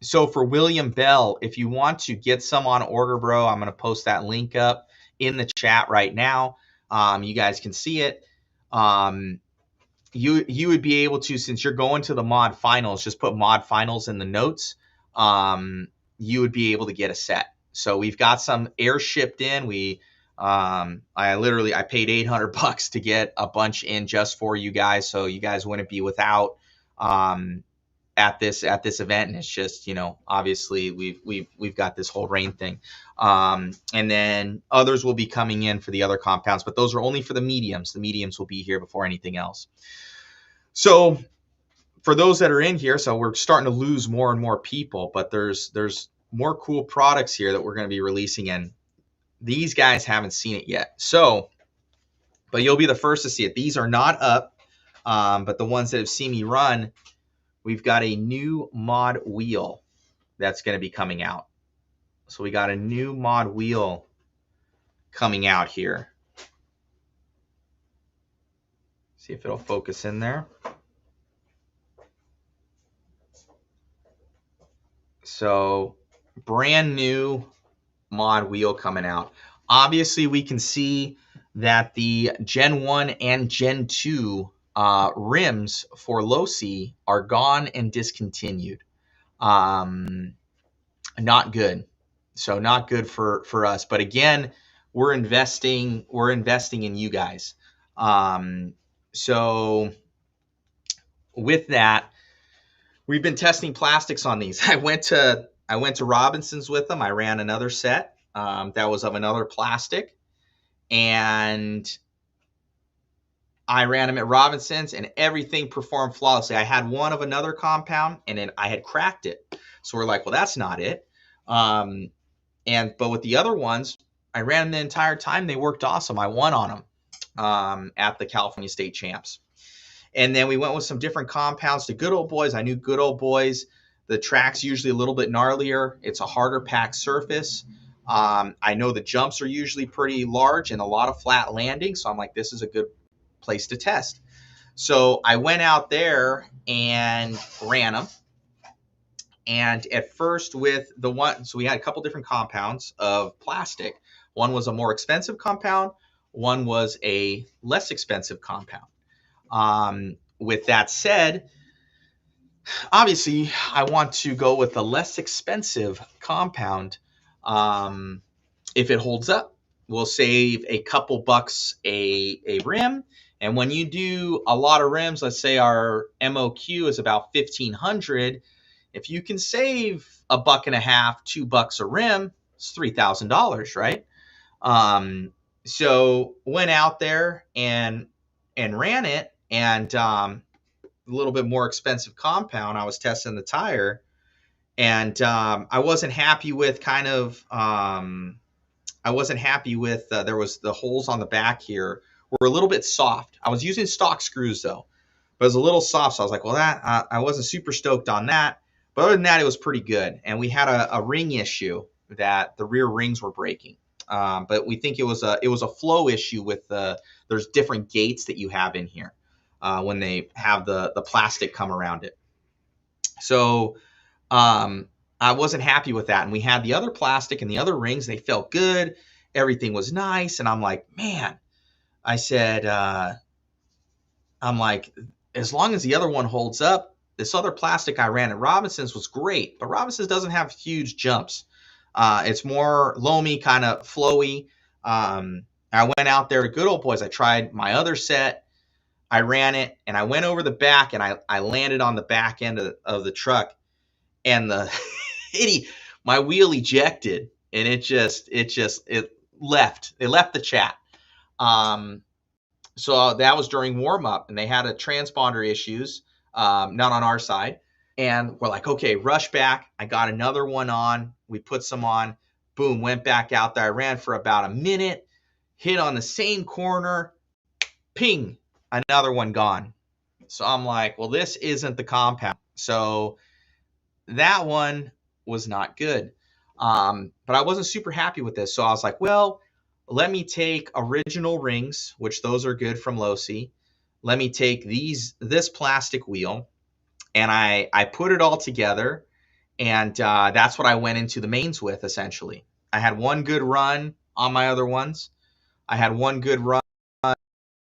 So for William Bell, if you want to get some on order, bro, I'm going to post that link up in the chat right now. You guys can see it. You would be able to, since you're going to the mod finals, just put mod finals in the notes. You would be able to get a set. So we've got some air shipped in. I paid $800 to get a bunch in just for you guys, so you guys wouldn't be without at this event. And it's just, obviously we've got this whole rain thing, and then others will be coming in for the other compounds, but those are only for the mediums. The mediums will be here before anything else. So for those that are in here, so we're starting to lose more and more people, but there's more cool products here that we're going to be releasing, and these guys haven't seen it yet. So, but you'll be the first to see it. These are not up, but the ones that have seen me run, we've got a new mod wheel that's going to be coming out. So we got a new mod wheel coming out here. See if it'll focus in there. So brand new mod wheel coming out. Obviously, we can see that the Gen 1 and Gen 2 rims for Losi are gone and discontinued. Not good. So not good for us. But again, we're investing in you guys. So with that, we've been testing plastics on these. I went to Robinson's with them. I ran another set that was of another plastic, and I ran them at Robinson's, and everything performed flawlessly. I had one of another compound, and then I had cracked it. So we're like, well, that's not it. But with the other ones, I ran them the entire time. They worked awesome. I won on them. at the California State Champs. And then we went with some different compounds to Good Old Boys. I knew Good Old Boys, the track's usually a little bit gnarlier. It's a harder packed surface. I know the jumps are usually pretty large and a lot of flat landing. So I'm like, this is a good place to test. So I went out there and ran them. And at first with the one, so we had a couple different compounds of plastic. One was a more expensive compound. One was a less expensive compound. With that said, obviously I want to go with the less expensive compound. If it holds up, we'll save a couple bucks a rim. And when you do a lot of rims, let's say our MOQ is about 1,500. If you can save $1.50, $2 a rim, it's $3,000, right? So went out there and ran it, and a little bit more expensive compound. I was testing the tire, and I wasn't happy with there was the holes on the back here were a little bit soft. I was using stock screws though, but it was a little soft. So I was like, well, that I wasn't super stoked on that. But other than that, it was pretty good. And we had a ring issue that the rear rings were breaking. But we think it was a flow issue with there's different gates that you have in here when they have the plastic come around it. So I wasn't happy with that. And we had the other plastic and the other rings. They felt good. Everything was nice. And I'm like, man, I said, I'm like, as long as the other one holds up, this other plastic I ran at Robinson's was great, but Robinson's doesn't have huge jumps. It's more loamy, kind of flowy. I went out there to Good Old Boys. I tried my other set. I ran it, and I went over the back, and I landed on the back end of the truck, and my wheel ejected, and it left. It left the chat. So that was during warm up, and they had a transponder issues. Not on our side. And we're like, okay, rush back. I got another one on. We put some on. Boom, went back out there. I ran for about a minute, hit on the same corner, ping, another one gone. So I'm like, well, this isn't the compound. So that one was not good. But I wasn't super happy with this. So I was like, well, let me take original rings, which those are good from Losi. Let me take this plastic wheel, and I put it all together, and that's what I went into the mains with, essentially. I had one good run on my other ones. I had one good run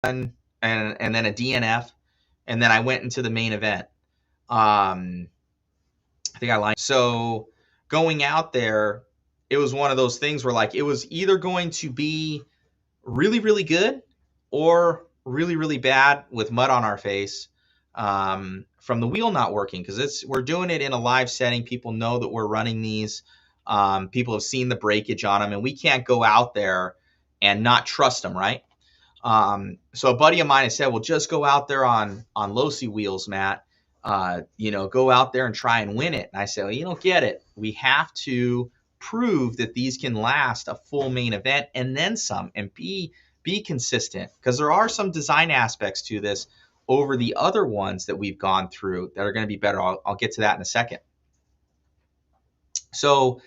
and then a DNF, and then I went into the main event. I think I lied. So going out there, it was one of those things where like it was either going to be really, really good or really, really bad with mud on our face from the wheel not working, because we're doing it in a live setting. People know that we're running these. People have seen the breakage on them, and we can't go out there and not trust them, right? So a buddy of mine has said, well, just go out there on Losi wheels, Matt. Go out there and try and win it. And I say, well, you don't get it. We have to prove that these can last a full main event and then some, and be consistent, because there are some design aspects to this over the other ones that we've gone through that are going to be better. I'll get to that in a second. So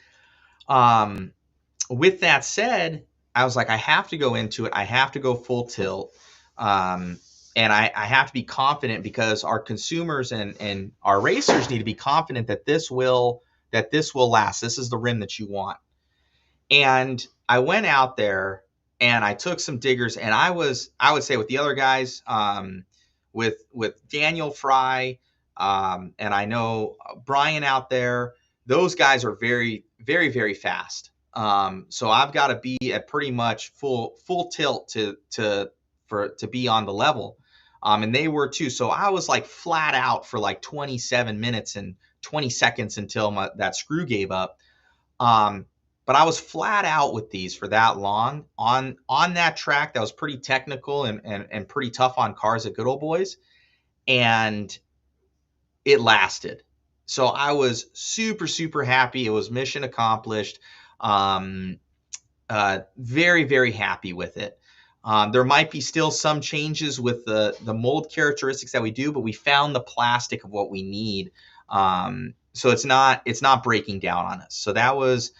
with that said, I was like, I have to go into it. I have to go full tilt. And I have to be confident, because our consumers and our racers need to be confident that this will last. This is the rim that you want. And I went out there and I took some diggers, and I would say with the other guys, with Daniel Fry, and I know Brian out there, those guys are very, very, very fast. So I've got to be at pretty much full tilt to be on the level. And they were too. So I was like flat out for like 27 minutes and 20 seconds until that screw gave up. But I was flat out with these for that long on that track that was pretty technical and pretty tough on cars at Good Old Boys. And it lasted. So I was super, super happy. It was mission accomplished. Very, very happy with it. There might be still some changes with the mold characteristics that we do, but we found the plastic of what we need. So it's not breaking down on us. So that was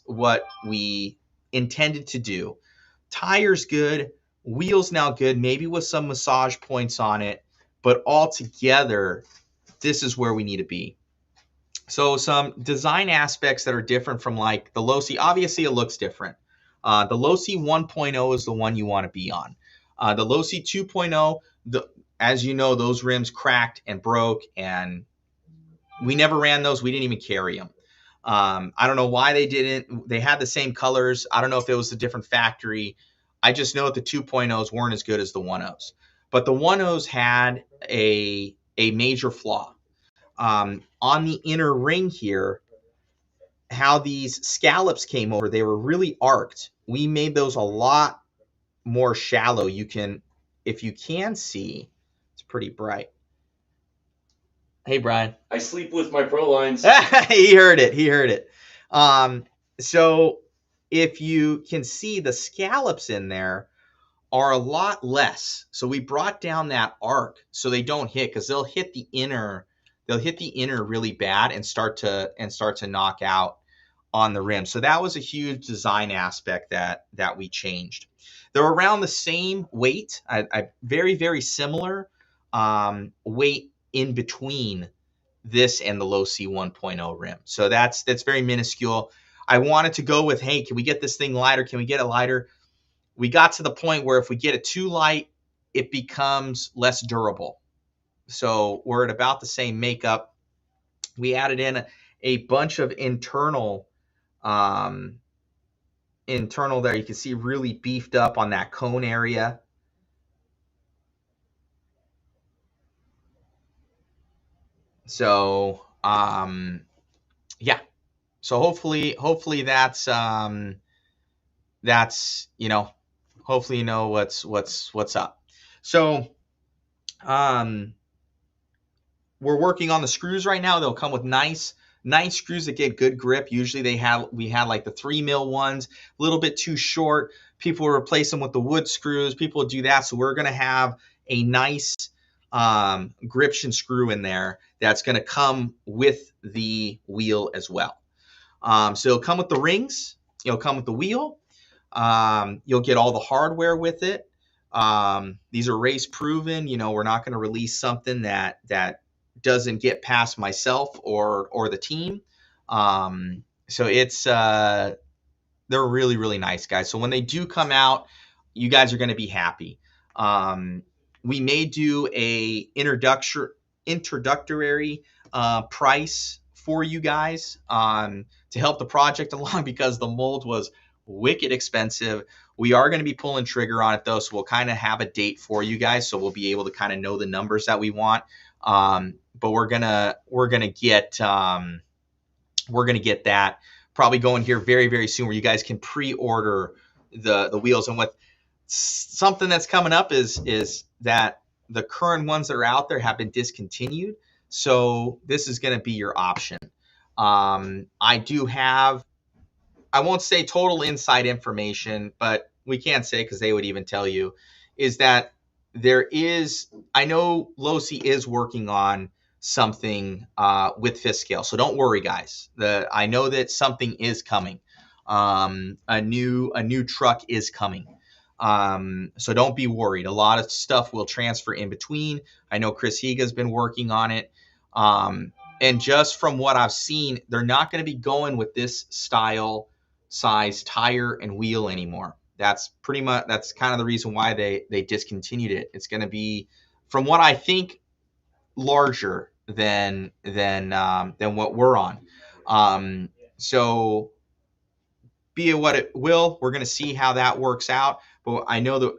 what we intended to do. Tires good, wheels now good, maybe with some massage points on it, but altogether, this is where we need to be. So some design aspects that are different from like the Losi. Obviously, it looks different. The Losi 1.0 is the one you want to be on. The Losi 2.0, as you know, those rims cracked and broke, and we never ran those. We didn't even carry them. I don't know why they didn't. They had the same colors. I don't know if it was a different factory. I just know that the 2.0s weren't as good as the 1.0s. But the 1.0s had a major flaw. On the inner ring here, how these scallops came over, they were really arced. We made those a lot more shallow. You can, if you can see, it's pretty bright. Hey, Brian. I sleep with my Pro lines. He heard it. So if you can see, the scallops in there are a lot less. So we brought down that arc so they don't hit, because they'll hit the inner really bad and start to knock out on the rim. So that was a huge design aspect that we changed. They're around the same weight, very, very similar weight in between this and the Losi 1.0 rim. So that's very minuscule. I wanted to go with, hey, can we get this thing lighter? Can we get it lighter? We got to the point where if we get it too light, it becomes less durable. So we're at about the same makeup. We added in a bunch of internal there. You can see really beefed up on that cone area. So yeah. So hopefully that's hopefully you know what's up. So we're working on the screws right now. They'll come with nice screws that get good grip. Usually we had like the 3 mil ones, a little bit too short. People will replace them with the wood screws. People will do that. So we're going to have a nice gription screw in there that's going to come with the wheel as well. So it'll come with the rings. It'll come with the wheel. You'll get all the hardware with it. These are race proven. We're not going to release something that doesn't get past myself or the team. So it's they're really, really nice, guys. So when they do come out, you guys are going to be happy. We may do a introductory price for you guys to help the project along, because the mold was wicked expensive. We are going to be pulling trigger on it though, so we'll kind of have a date for you guys, so we'll be able to kind of know the numbers that we want. But we're gonna get that probably going here very, very soon, where you guys can pre-order the wheels. And with something that's coming up is that the current ones that are out there have been discontinued. So this is going to be your option. I do have, I won't say total inside information, but we can't say, because they would even tell you, is that I know Losi is working on something with Fiskale. So don't worry, guys. I know that something is coming. A new truck is coming. So don't be worried. A lot of stuff will transfer in between. I know Chris Higa's been working on it. And just from what I've seen, they're not going to be going with this style, size, tire, and wheel anymore. That's kind of the reason why they discontinued it. It's going to be, from what I think, larger than what we're on. So be it what it will, we're going to see how that works out. But I know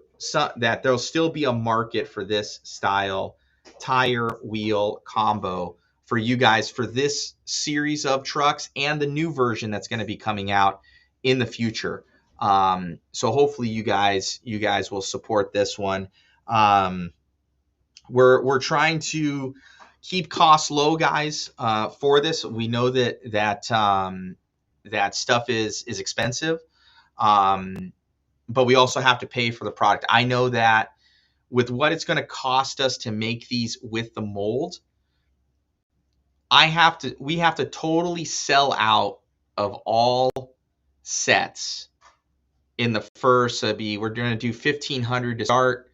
that there'll still be a market for this style tire wheel combo for you guys for this series of trucks and the new version that's going to be coming out in the future. So hopefully you guys will support this one. We're trying to keep costs low, guys, for this. We know that stuff is expensive. but we also have to pay for the product. I know that with what it's going to cost us to make these with the mold, we have to totally sell out of all sets in the first. We're going to do 1,500 to start.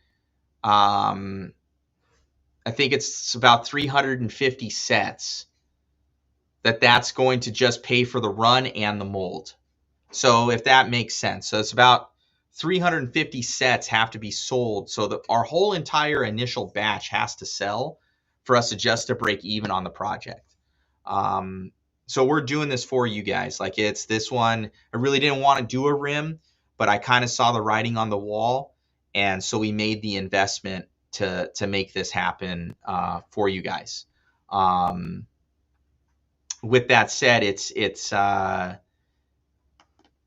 I think it's about 350 sets that's going to just pay for the run and the mold. So if that makes sense. So it's about 350 sets have to be sold. So that our whole entire initial batch has to sell for us to break even on the project. So we're doing this for you guys. Like, it's this one. I really didn't want to do a rim, but I kind of saw the writing on the wall. And so we made the investment to make this happen for you guys. With that said, it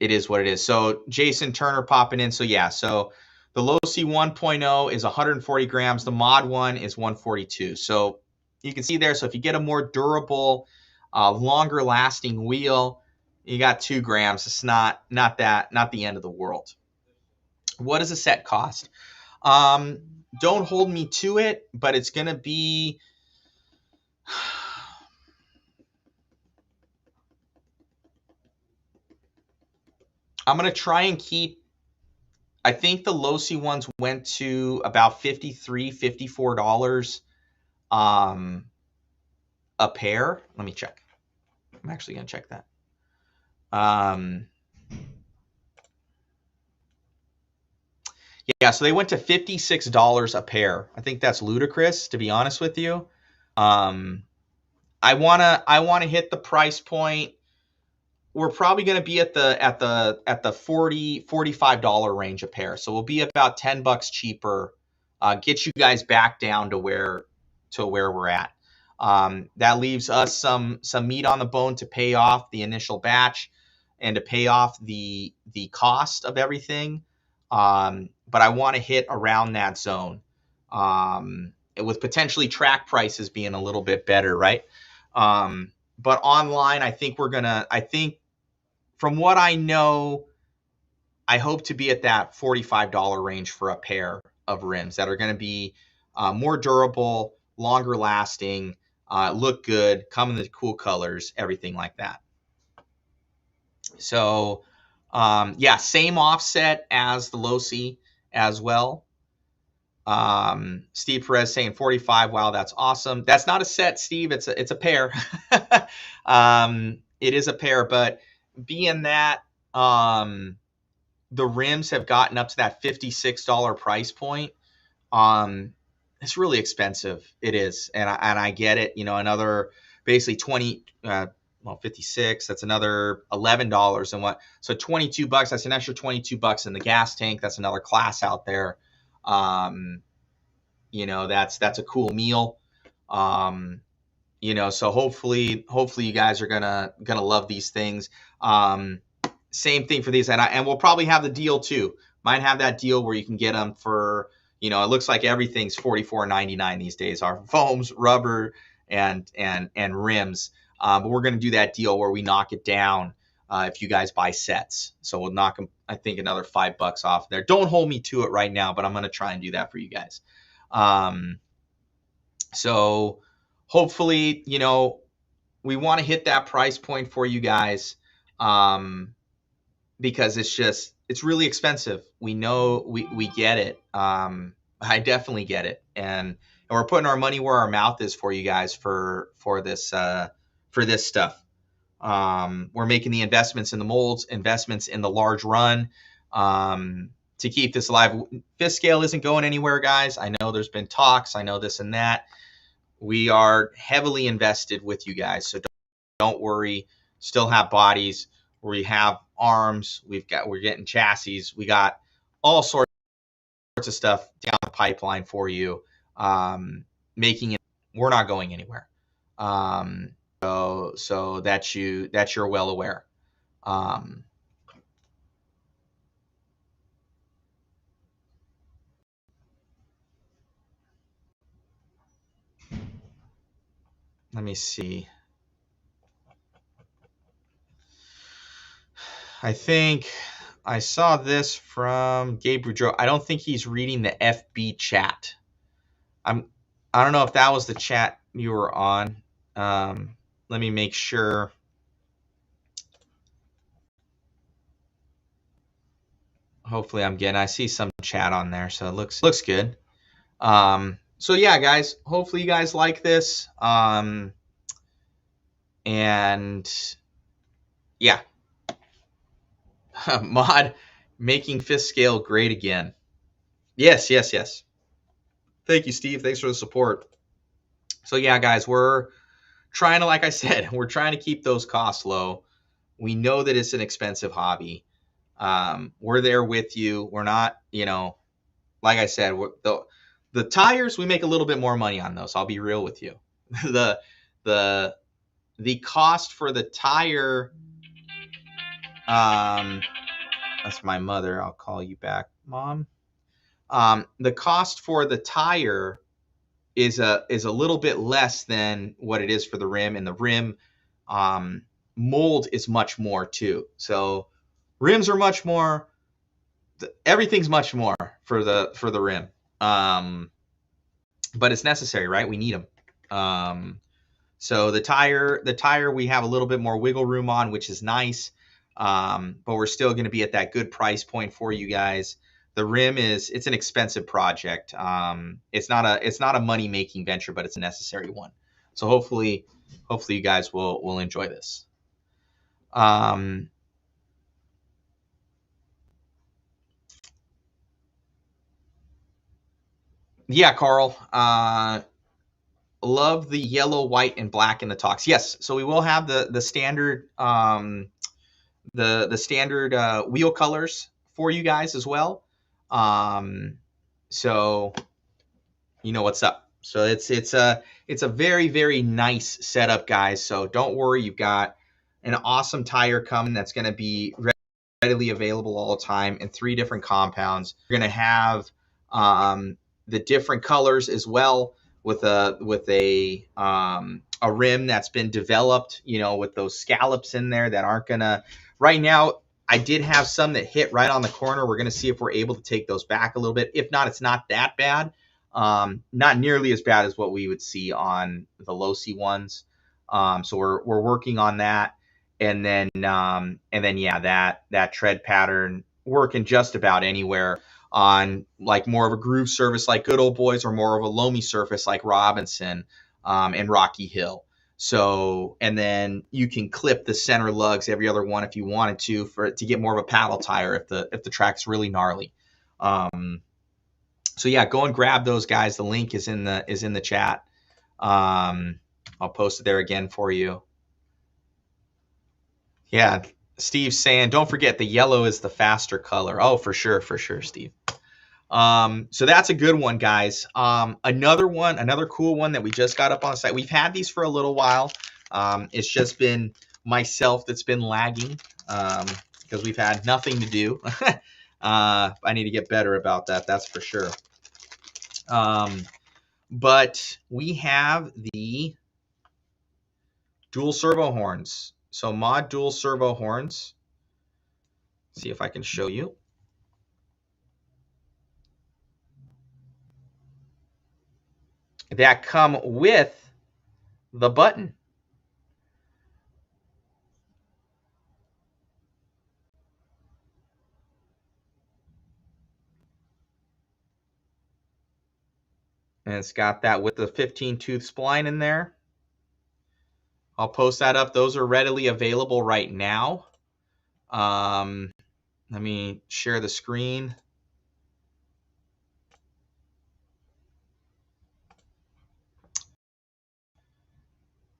is what it is. So Jason Turner popping in. So yeah, so the Losi 1.0 is 140 grams. The Mod 1 is 142. So you can see there. So if you get a more durable, longer lasting wheel, you got 2 grams. It's not the end of the world. What does a set cost? Don't hold me to it, but it's going to be... I'm going to try and keep... I think the Losi ones went to about $53, $54 a pair. Let me check. I'm actually going to check that. Yeah, so they went to $56 a pair. I think that's ludicrous, to be honest with you. I wanna hit the price point. We're probably going to be at the $40, $45 range a pair. So we'll be about $10 cheaper. Get you guys back down to where we're at. That leaves us some meat on the bone to pay off the initial batch and to pay off the cost of everything. But I want to hit around that zone, with potentially track prices being a little bit better, right? But online, I think from what I know, I hope to be at that $45 range for a pair of rims that are going to be more durable, longer lasting, look good, come in the cool colors, everything like that. So yeah, same offset as the Losi as well. Steve Perez saying 45. Wow, that's awesome. That's not a set, Steve. It's a pair. It is a pair, but being that the rims have gotten up to that $56 price point, it's really expensive. It is, and I get it. You know, another basically 20. 56. That's another $11 and what? So $22. That's an extra $22 in the gas tank. That's another class out there. You know, that's a cool meal. You know, so hopefully you guys are gonna love these things. Same thing for these, and we'll probably have the deal too. Might have that deal where you can get them for, you know, it looks like everything's $44.99 these days. Our foams, rubber, and rims. But we're going to do that deal where we knock it down if you guys buy sets. So we'll knock them, I think, another $5 off there. Don't hold me to it right now, but I'm going to try and do that for you guys. So hopefully, you know, we want to hit that price point for you guys, because it's really expensive. We know, we get it. I definitely get it. And we're putting our money where our mouth is for you guys for this stuff. We're making the investments in the molds, investments in the large run, to keep this alive. Fifth scale isn't going anywhere, guys. I know there's been talks. I know this and that. We are heavily invested with you guys, so don't worry. Still have bodies. We have arms. We're getting chassis. We got all sorts of stuff down the pipeline for you. Making it. We're not going anywhere. So that you're well aware. Let me see. I think I saw this from Gabe Boudreau. I don't think he's reading the FB chat. I don't know if that was the chat you were on. Let me make sure. Hopefully I'm getting, I see some chat on there, so it looks good. So yeah, guys, hopefully you guys like this. And yeah, Mod making fifth scale great again. Yes. Thank you, Steve. Thanks for the support. So yeah, guys, we're trying to, like I said, we're trying to keep those costs low. We know that it's an expensive hobby. We're there with you. We're not, like I said, the tires, we make a little bit more money on those. I'll be real with you. the cost for the tire, that's my mother. I'll call you back, Mom. The cost for the tire is a little bit less than what it is for the rim, and the rim mold is much more too. So rims are much more. Everything's much more for the rim, but it's necessary, right? We need them. So the tire, we have a little bit more wiggle room on, which is nice, but we're still going to be at that good price point for you guys. The rim it's an expensive project. It's not a money making venture, but it's a necessary one. So hopefully you guys will enjoy this. Yeah, Carl. Love the yellow, white, and black in the Tox. Yes, so we will have the standard the standard wheel colors for you guys as well. So you know what's up. So it's a very, very nice setup, guys. So don't worry, you've got an awesome tire coming that's going to be readily available all the time in 3 different compounds. You're going to have the different colors as well, with a rim that's been developed, with those scallops in there that aren't gonna. Right now, I did have some that hit right on the corner. We're gonna see if we're able to take those back a little bit. If not, it's not that bad. Not nearly as bad as what we would see on the Losi ones. So we're working on that, and then yeah, that tread pattern working just about anywhere on like more of a groove surface like Good Old Boys, or more of a loamy surface like Robinson and Rocky Hill. So, and then you can clip the center lugs every other one if you wanted to get more of a paddle tire if the track's really gnarly. So yeah, go and grab those, guys. The link is in the chat. I'll post it there again for you. Yeah, Steve's saying, don't forget the yellow is the faster color. Oh, for sure, Steve. So that's a good one, guys. Another cool one that we just got up on the site. We've had these for a little while. It's just been myself that's been lagging because we've had nothing to do. I need to get better about that. That's for sure. But we have the dual servo horns. So Mod dual servo horns. See if I can show you. That come with the button. And it's got that with the 15-tooth spline in there. I'll post that up. Those are readily available right now. Let me share the screen.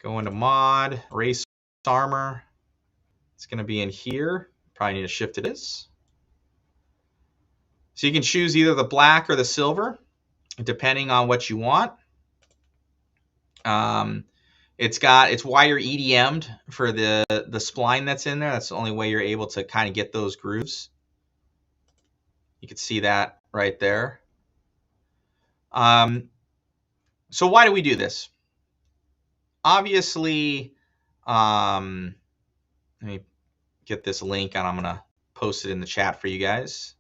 Go into Mod, Race Armor. It's going to be in here. Probably need to shift it. So you can choose either the black or the silver, depending on what you want. It's wire EDM'd for the spline that's in there. That's the only way you're able to kind of get those grooves. You can see that right there. So why do we do this? Obviously, let me get this link and I'm going to post it in the chat for you guys.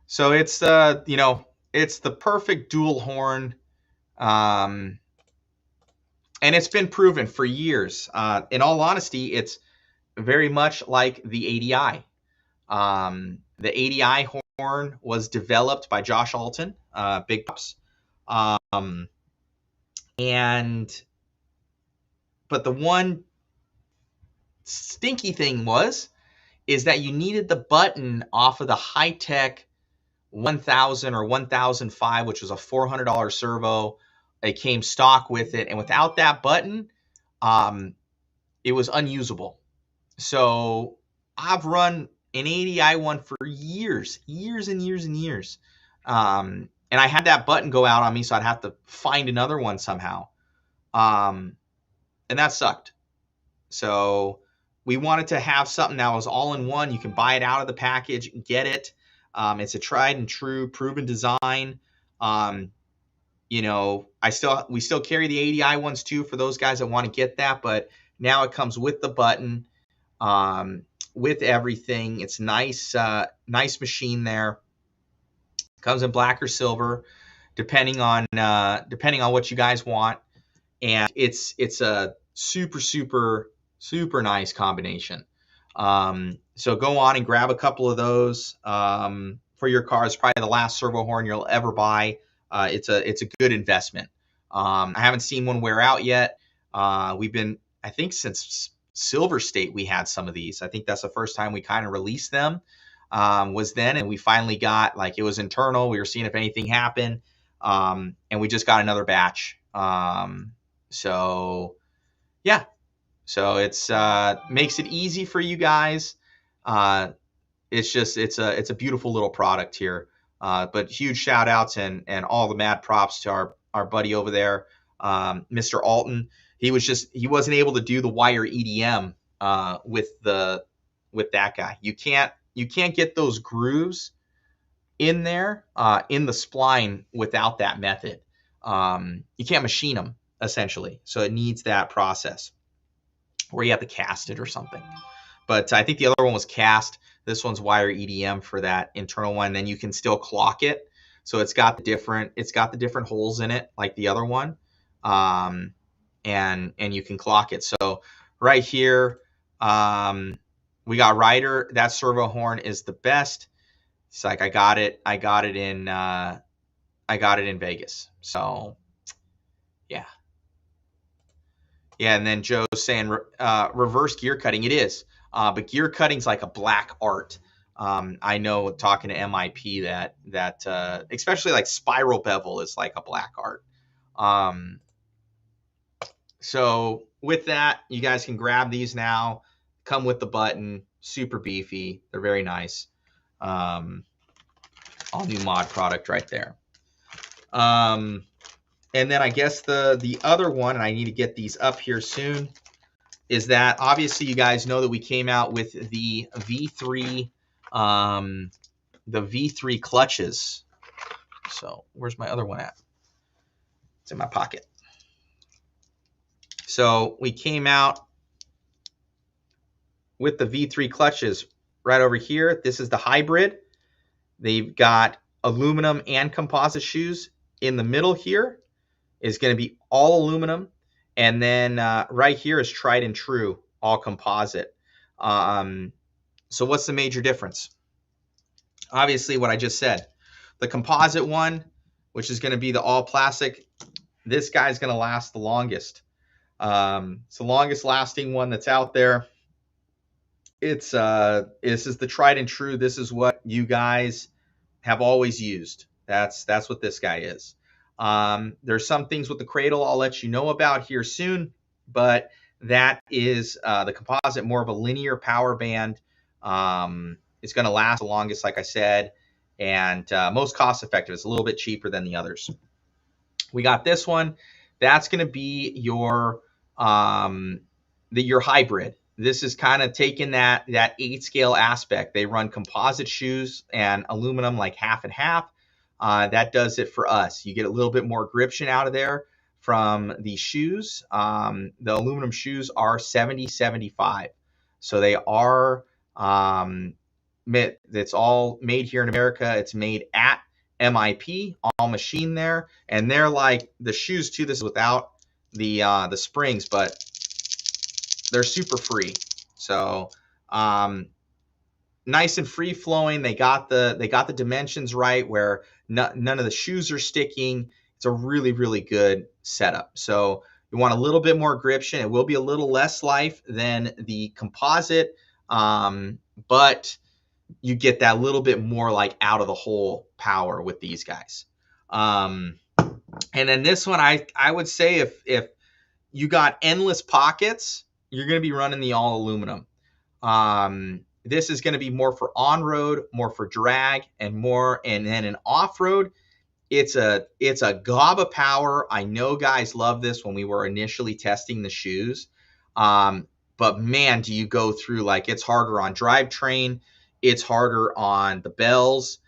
So it's it's the perfect dual horn, and it's been proven for years. In all honesty, it's very much like the ADI. The ADI horn was developed by Josh Alton, big props. But the one stinky thing is that you needed the button off of the Hi-Tech 1000 or 1005, which was a $400 servo. It came stock with it, and without that button, it was unusable. So I've run an ADI one for years and years. And I had that button go out on me, so I'd have to find another one somehow. And that sucked. So we wanted to have something that was all in one. You can buy it out of the package and get it. It's a tried and true, proven design. We still carry the ADI ones too for those guys that want to get that, but now it comes with the button, with everything. It's nice machine there. Comes in black or silver, depending on what you guys want, and it's a super nice combination. So go on and grab a couple of those for your car. It's probably the last servo horn you'll ever buy. It's a good investment. I haven't seen one wear out yet. We've been, I think, since Silver State we had some of these. I think that's the first time we kind of released them, was then, and we finally got, like, it was internal. We were seeing if anything happened, and we just got another batch. So yeah. So it's makes it easy for you guys. It's a beautiful little product here. But huge shout outs and all the mad props to our buddy over there, Mr. Alton. He wasn't able to do the wire EDM with that guy. You can't get those grooves in there in the spline without that method. You can't machine them, essentially. So it needs that process, or you have to cast it or something. But I think the other one was cast. This one's wire EDM for that internal one. Then you can still clock it. So it's got the different holes in it, like the other one. And you can clock it. So right here, we got Ryder. That servo horn is the best. It's like I got it in Vegas. So yeah. Yeah, and then Joe's saying reverse gear cutting. It is, but gear cutting's like a black art. I know, talking to MIP, that especially like spiral bevel is like a black art. So with that, you guys can grab these now. Come with the button. Super beefy. They're very nice. All new mod product right there. And then I guess the other one, and I need to get these up here soon, is that obviously you guys know that we came out with the V3 clutches. So where's my other one at? It's in my pocket. So we came out with the V3 clutches right over here. This is the hybrid. They've got aluminum and composite shoes. In the middle here is going to be all aluminum, and then right here is tried and true, all composite. So what's the major difference? Obviously what I just said. The composite one, which is going to be the all plastic, this guy's going to last the longest. It's the longest lasting one that's out there. It's this is the tried and true. This is what you guys have always used. That's what this guy is. There's some things with the cradle I'll let you know about here soon, but that is the composite, more of a linear power band. It's going to last the longest, like I said, and most cost effective. It's a little bit cheaper than the others. We got this one. That's going to be your hybrid. This is kind of taking that 8-scale aspect. They run composite shoes and aluminum like half and half. That does it for us. You get a little bit more gription out of there from the shoes. The aluminum shoes are 70-75. So they are, it's all made here in America. It's made at MIP, all machine there. And they're like, the shoes too, this is without the springs, but they're super free. So nice and free flowing. They got the dimensions right where none of the shoes are sticking. It's a really, really good setup. So you want a little bit more gription. It will be a little less life than the composite, but you get that little bit more like out of the hole power with these guys. And then this one, I would say if you got endless pockets, you're going to be running the all aluminum. This is going to be more for on-road, more for drag, and then in off-road, it's a gob of power. I know guys love this when we were initially testing the shoes. But man, do you go through, like, it's harder on drivetrain, it's harder on the bells,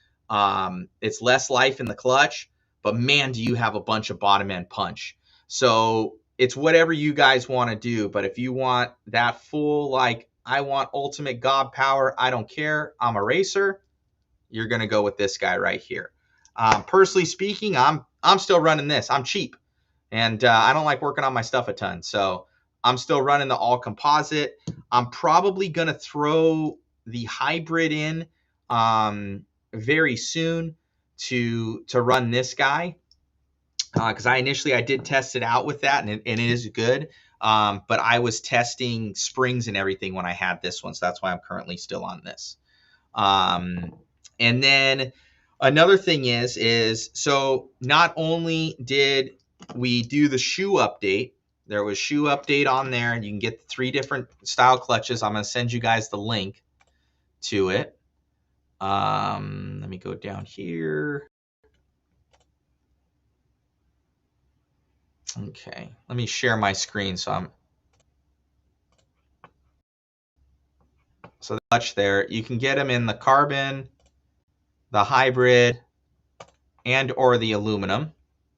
it's less life in the clutch, but man, do you have a bunch of bottom end punch. So it's whatever you guys want to do, but if you want that full, like, I want ultimate gob power, I don't care, I'm a racer, you're going to go with this guy right here. Personally speaking, I'm still running this. I'm cheap, and I don't like working on my stuff a ton, so I'm still running the all composite. I'm probably going to throw the hybrid in very soon to run this guy, because I did test it out with that, and it is good. But I was testing springs and everything when I had this one, so that's why I'm currently still on this. And then another thing is so not only did we do the shoe update, there was shoe update on there, and you can get 3 different style clutches. I'm going to send you guys the link to it. Let me go down here. Okay, let me share my screen. So the clutch there, you can get them in the carbon, the hybrid, and or the aluminum.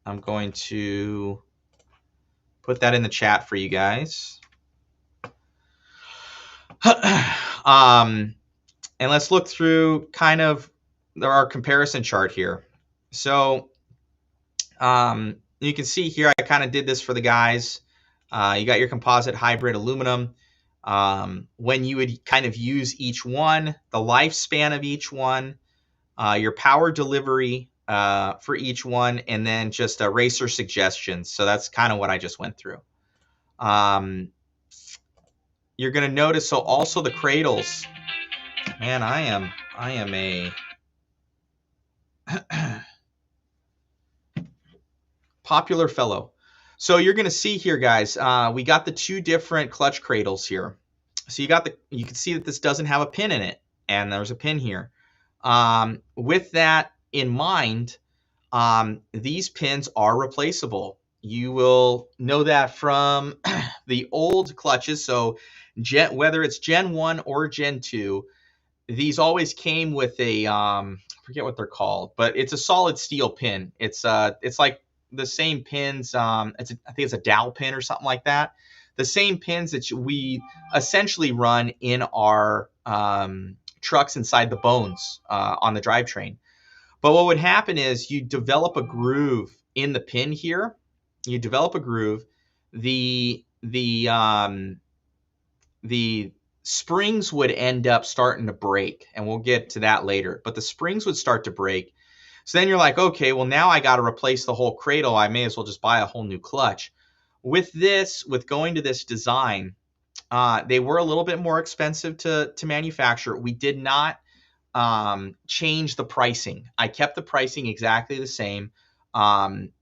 I'm going to put that in the chat for you guys. And let's look through kind of our comparison chart here. So you can see here, I kind of did this for the guys. You got your composite, hybrid, aluminum. When you would kind of use each one, the lifespan of each one, your power delivery for each one, and then just a racer suggestions. So that's kind of what I just went through. You're going to notice, so also the cradles. Man, I am a popular fellow. So you're going to see here, guys, we got the 2 different clutch cradles here. So you can see that this doesn't have a pin in it, and there's a pin here. With that in mind, these pins are replaceable. You will know that from the old clutches. So whether it's Gen 1 or Gen 2, these always came with a, I forget what they're called, but it's a solid steel pin. It's like the same pins. I think it's a dowel pin or something like that. The same pins that we essentially run in our trucks inside the bones on the drivetrain. But what would happen is you develop a groove in the pin here. You develop a groove. The springs would end up starting to break, and we'll get to that later. But the springs would start to break. So then you're like, okay, well, now I got to replace the whole cradle. I may as well just buy a whole new clutch. With going to this design, they were a little bit more expensive to manufacture. We did not change the pricing. I kept the pricing exactly the same.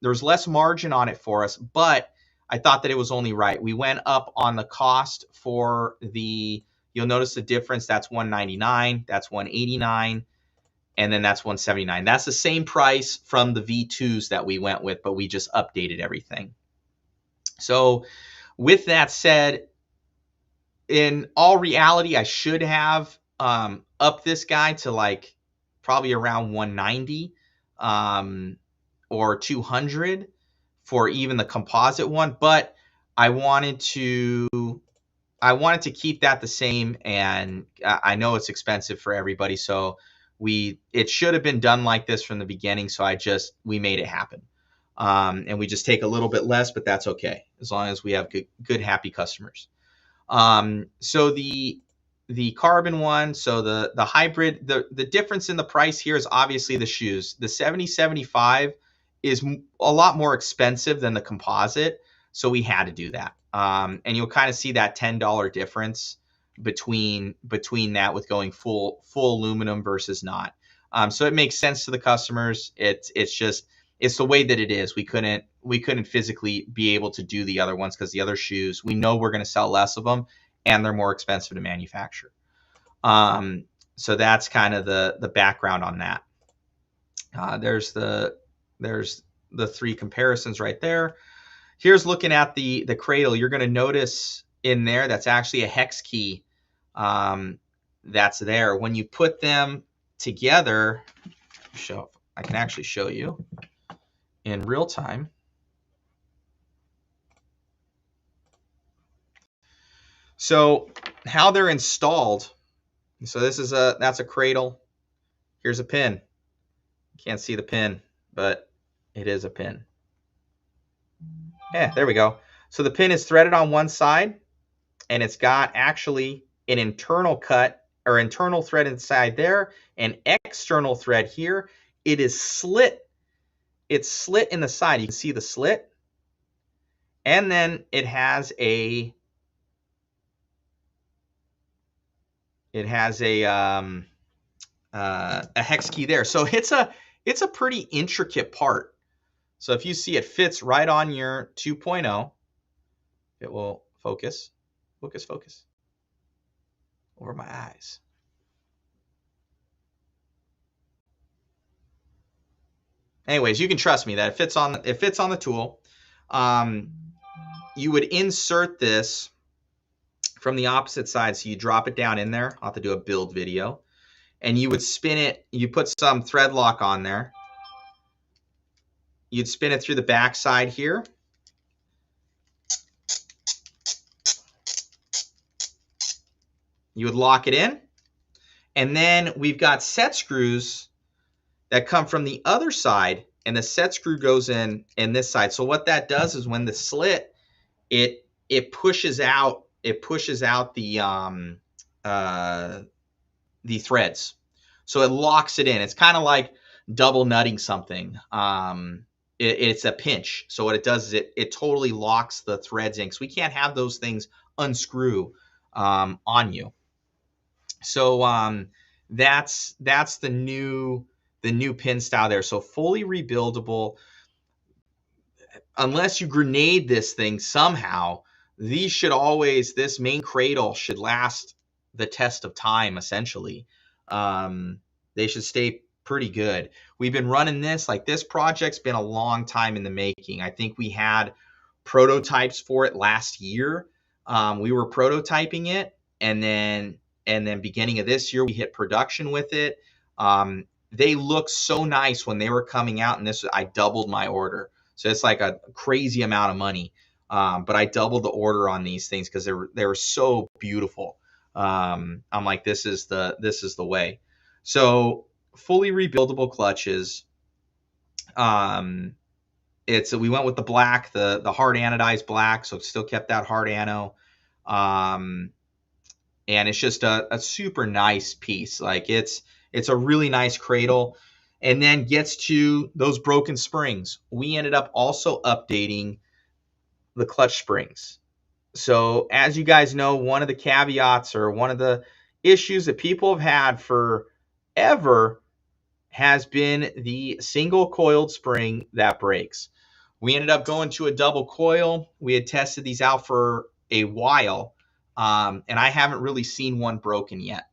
There's less margin on it for us, but I thought that it was only right. We went up on the cost for you'll notice the difference. That's $199, that's $189, and then that's $179. That's the same price from the V2s that we went with, but we just updated everything. So with that said, in all reality, I should have up this guy to like probably around 190 or 200 for even the composite one, but I wanted to keep that the same, and I know it's expensive for everybody, so it should have been done like this from the beginning, so we made it happen. And we just take a little bit less, but that's okay as long as we have good happy customers. So the carbon one, so the hybrid, the difference in the price here is obviously the shoes. The 7075 is a lot more expensive than the composite, so we had to do that. And you'll kind of see that $10 difference between that with going full aluminum versus not. So it makes sense to the customers. It's the way that it is. We couldn't physically be able to do the other ones because the other shoes, we know we're going to sell less of them and they're more expensive to manufacture. So that's kind of the background on that. There's the three comparisons right there. Here's looking at the cradle. You're going to notice in there that's actually a hex key that's there. When you put them together, I can actually show you in real time. So how they're installed. So that's a cradle. Here's a pin. You can't see the pin, but it is a pin. Yeah, there we go. So the pin is threaded on one side, and it's got actually an internal cut or internal thread inside there, an external thread here. It is slit. It's slit in the side. You can see the slit. And then it has a hex key there. So it's a pretty intricate part. So if you see, it fits right on your 2.0. It will focus over my eyes. Anyways, you can trust me that it fits on the tool. You would insert this from the opposite side, so you drop it down in there. I'll have to do a build video, and you would spin it. You put some thread lock on there. You'd spin it through the back side here. You would lock it in, and then we've got set screws that come from the other side, and the set screw goes in this side. So what that does is when the slit, it pushes out the threads. So it locks it in. It's kind of like double nutting something. It's a pinch. So what it does is it totally locks the threads in, because we can't have those things unscrew on you. So that's the new pin style there. So fully rebuildable. Unless you grenade this thing somehow, this main cradle should last the test of time, essentially. They should stay pretty good. We've been running this project's been a long time in the making. I think we had prototypes for it last year. We were prototyping it, and then beginning of this year we hit production with it. They look so nice when they were coming out, and I doubled my order. So it's like a crazy amount of money. But I doubled the order on these things because they were so beautiful. I'm like, this is the way. So fully rebuildable clutches. We went with the black, the hard anodized black, so it still kept that hard ano. And it's just a super nice piece. Like it's a really nice cradle. And then gets to those broken springs. We ended up also updating the clutch springs. So as you guys know, one of the caveats or one of the issues that people have had forever has been the single coiled spring that breaks. We ended up going to a double coil. We had tested these out for a while, and I haven't really seen one broken yet.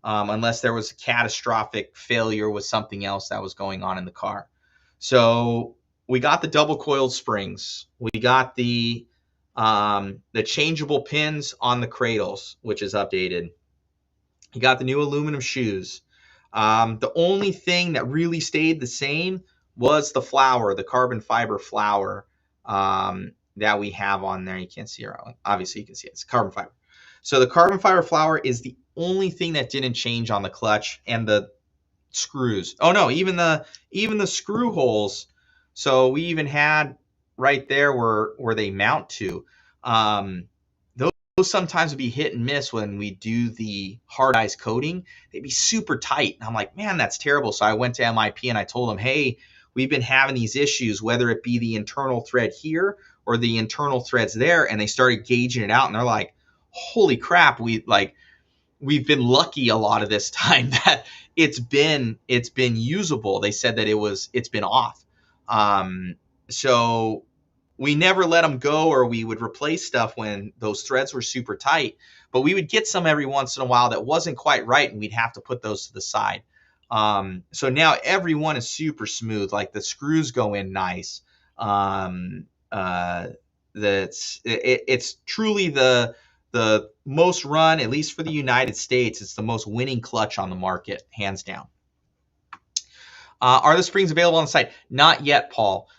Unless there was a catastrophic failure with something else that was going on in the car. So we got the double coiled springs. We got the changeable pins on the cradles, which is updated. You got the new aluminum shoes. The only thing that really stayed the same was the flower, the carbon fiber flower. that we have on there. You can't see it. Obviously, you can see it. It's carbon fiber. So the carbon fiber flower is the only thing that didn't change on the clutch and the screws. Oh no, even the screw holes. So we even had right there where they mount to. Those sometimes would be hit and miss when we do the hard ice coating. They'd be super tight. And I'm like, man, that's terrible. So I went to MIP and I told them, hey, we've been having these issues, whether it be the internal thread here or the internal threads there. And they started gauging it out and they're like, holy crap, we've been lucky a lot of this time that it's been usable. They said that it's been off. So we never let them go, or we would replace stuff when those threads were super tight, but we would get some every once in a while that wasn't quite right, and we'd have to put those to the side. So now every one is super smooth. Like the screws go in nice. It's truly the most run, at least for the United States. It's the most winning clutch on the market, hands down. Are the springs available on the site? Not yet, Paul.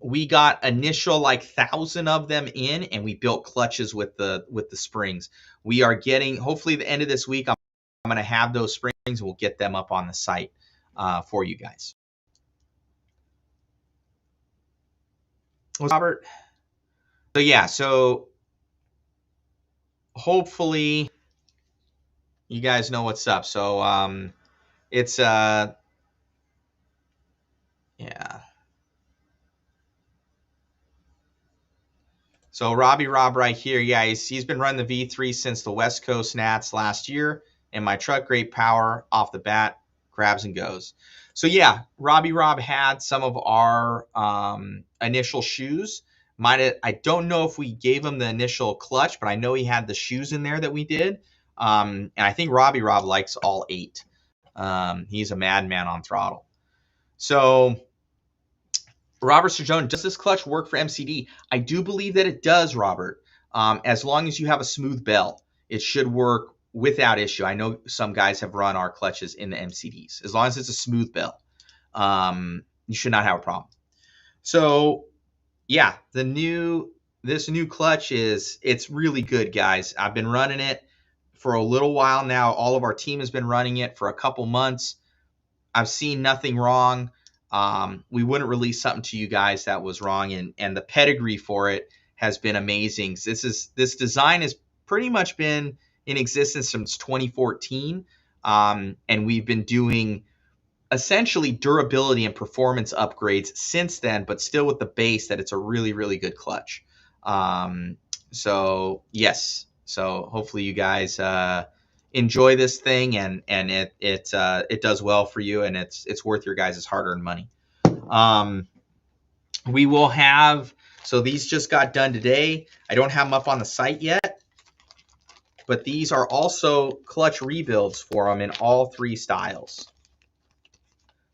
We got initial 1,000 of them in, and we built clutches with the springs. We are getting, hopefully the end of this week, I'm going to have those springs, and we'll get them up on the site for you guys. Robert. So yeah, so hopefully you guys know what's up. So it's yeah. So Robbie Rob right here, yeah, he's been running the V3 since the West Coast Nats last year, and my truck, great power off the bat, grabs and goes. So yeah, Robbie Rob had some of our initial shoes. I don't know if we gave him the initial clutch, but I know he had the shoes in there that we did. And I think Robbie Rob likes all 8. He's a madman on throttle. So Robert Sturgeon, does this clutch work for MCD? I do believe that it does, Robert. As long as you have a smooth bell, it should work without issue. I know some guys have run our clutches in the MCDs. As long as it's a smooth bell, you should not have a problem. So yeah, this new clutch it's really good, guys. I've been running it for a little while now. All of our team has been running it for a couple months. I've seen nothing wrong. We wouldn't release something to you guys that was wrong, and the pedigree for it has been amazing. This design has pretty much been in existence since 2014, and we've been doing essentially durability and performance upgrades since then, but still with the base that it's a really, really good clutch. So yes, so hopefully you guys enjoy this thing, and it does well for you, and it's worth your guys' hard-earned money. We will have, so these just got done today. I don't have them up on the site yet, but these are also clutch rebuilds for them in all 3 styles.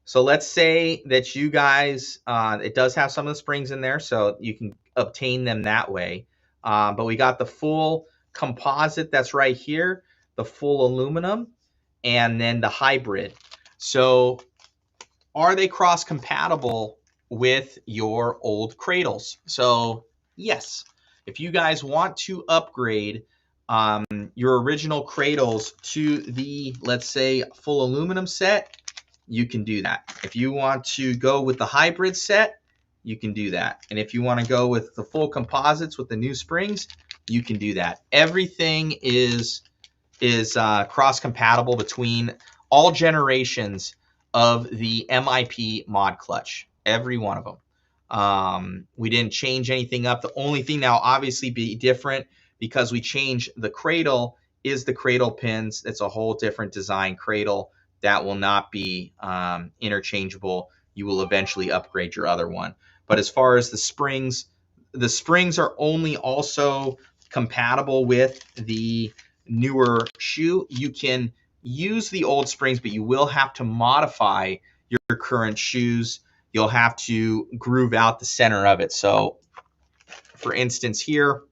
So let's say that you guys, it does have some of the springs in there, so you can obtain them that way. But we got the full composite that's right here, the full aluminum, and then the hybrid. So are they cross compatible with your old cradles? So yes, if you guys want to upgrade your original cradles to the, let's say, full aluminum set, you can do that. If you want to go with the hybrid set, you can do that. And if you want to go with the full composites with the new springs, you can do that. Everything is cross compatible between all generations of the MIP mod clutch, every one of them. We didn't change anything up. The only thing now obviously be different because we changed the cradle is the cradle pins. It's a whole different design cradle that will not be interchangeable. You will eventually upgrade your other one. But as far as the springs are only also compatible with the newer shoe. You can use the old springs, but you will have to modify your current shoes. You'll have to groove out the center of it. So for instance here,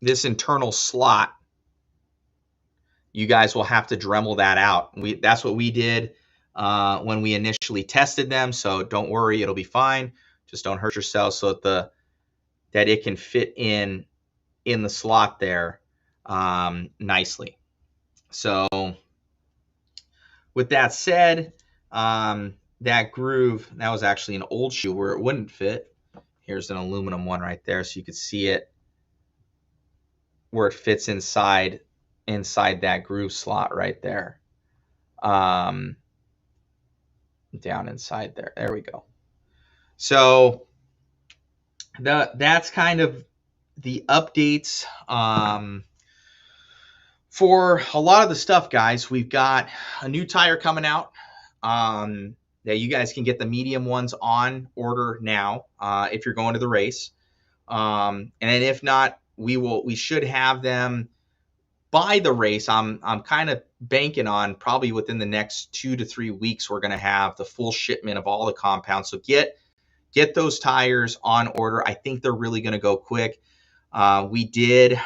this internal slot, you guys will have to Dremel that out. That's what we did. when we initially tested them. So don't worry, it'll be fine. Just don't hurt yourself, so that it can fit in the slot there nicely. So with that said, that groove, that was actually an old shoe where it wouldn't fit. Here's an aluminum one right there, so you could see it where it fits inside that groove slot right there. Down inside there. There we go. So that's kind of the updates for a lot of the stuff, guys. We've got a new tire coming out that you guys can get the medium ones on order now if you're going to the race. And if not, we should have them by the race. I'm kind of banking on probably within the next 2 to 3 weeks we're going to have the full shipment of all the compounds. So get those tires on order. I think they're really going to go quick. We did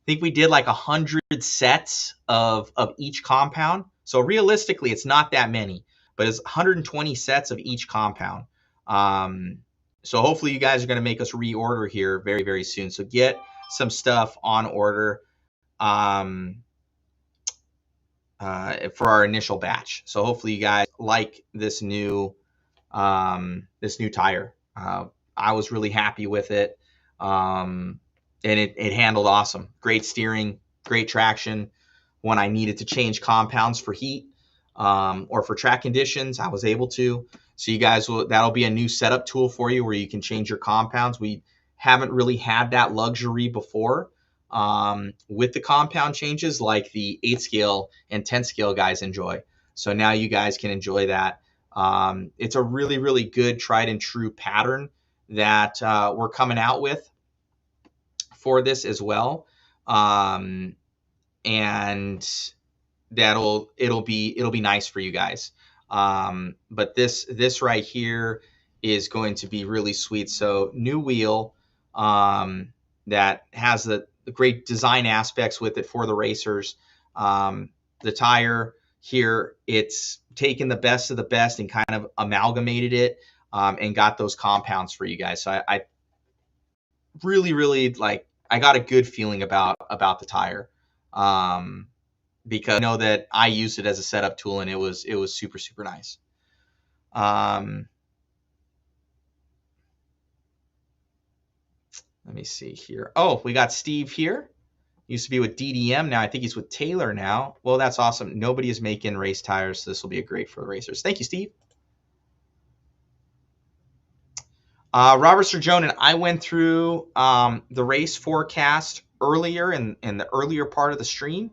like 100 sets of each compound. So realistically, it's not that many, but it's 120 sets of each compound. So hopefully you guys are going to make us reorder here very, very soon. So get some stuff on order for our initial batch. So hopefully you guys like this new tire. I was really happy with it. And it handled awesome. Great steering, great traction. When I needed to change compounds for heat or for track conditions, I was able to. So you guys that'll be a new setup tool for you where you can change your compounds. We haven't really had that luxury before with the compound changes like the 8 scale and 10 scale guys enjoy. So now you guys can enjoy that. It's a really, really good tried and true pattern that we're coming out with for this as well. And it'll be nice for you guys. But this right here is going to be really sweet. So new wheel that has the great design aspects with it for the racers. The tire here, it's taken the best of the best and kind of amalgamated it and got those compounds for you guys. So I really, really I got a good feeling about the tire because I know that I used it as a setup tool and it was super, super nice. Let me see here. Oh, we got Steve here. Used to be with DDM. Now I think he's with Taylor now. Well, that's awesome. Nobody is making race tires, so this will be great for the racers. Thank you, Steve. Robert Sturgeon, I went through the race forecast earlier in the earlier part of the stream.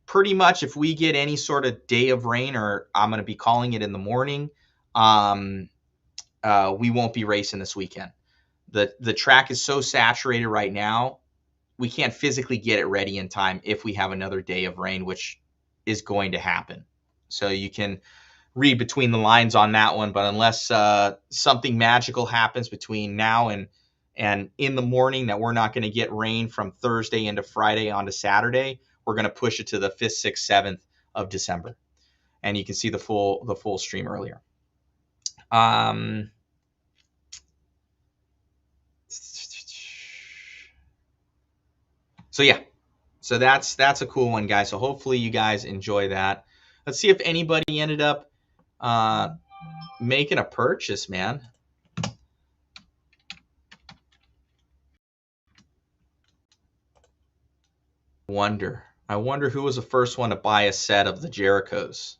Pretty much if we get any sort of day of rain, or I'm going to be calling it in the morning, we won't be racing this weekend. The track is so saturated right now, we can't physically get it ready in time if we have another day of rain, which is going to happen. So you can read between the lines on that one, but unless something magical happens between now and in the morning that we're not going to get rain from Thursday into Friday onto Saturday, we're going to push it to the 5th, 6th, 7th of December. And you can see the full stream earlier. So yeah, so that's a cool one, guys. So hopefully you guys enjoy that. Let's see if anybody ended up making a purchase, man. I wonder who was the first one to buy a set of the Jerichos.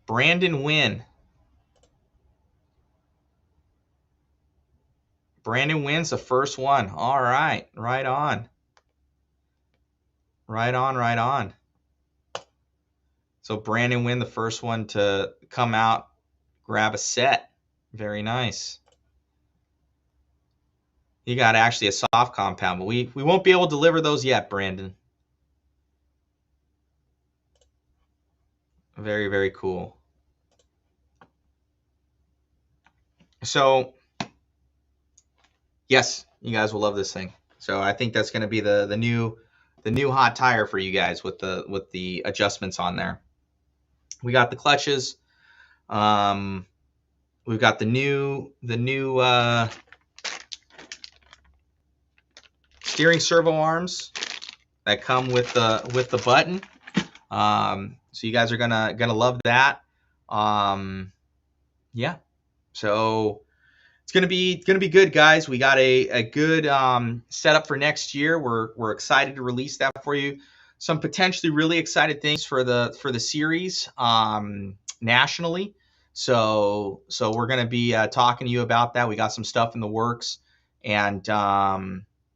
Brandon Wynn. Brandon Wynn's the first one. All right, right on. Right on, right on. So Brandon Wynn, the first one to come out, grab a set. Very nice. You got actually a soft compound, but we won't be able to deliver those yet, Brandon. Very, very cool. So Yes, you guys will love this thing. So I think that's going to be the new hot tire for you guys with the adjustments on there. We got the clutches. We've got the new steering servo arms that come with the button. So you guys are gonna love that. Yeah. So it's gonna be good, guys. We got a good setup for next year. We're excited to release that for you. Some potentially really excited things for the series nationally. So we're gonna be talking to you about that. We got some stuff in the works, and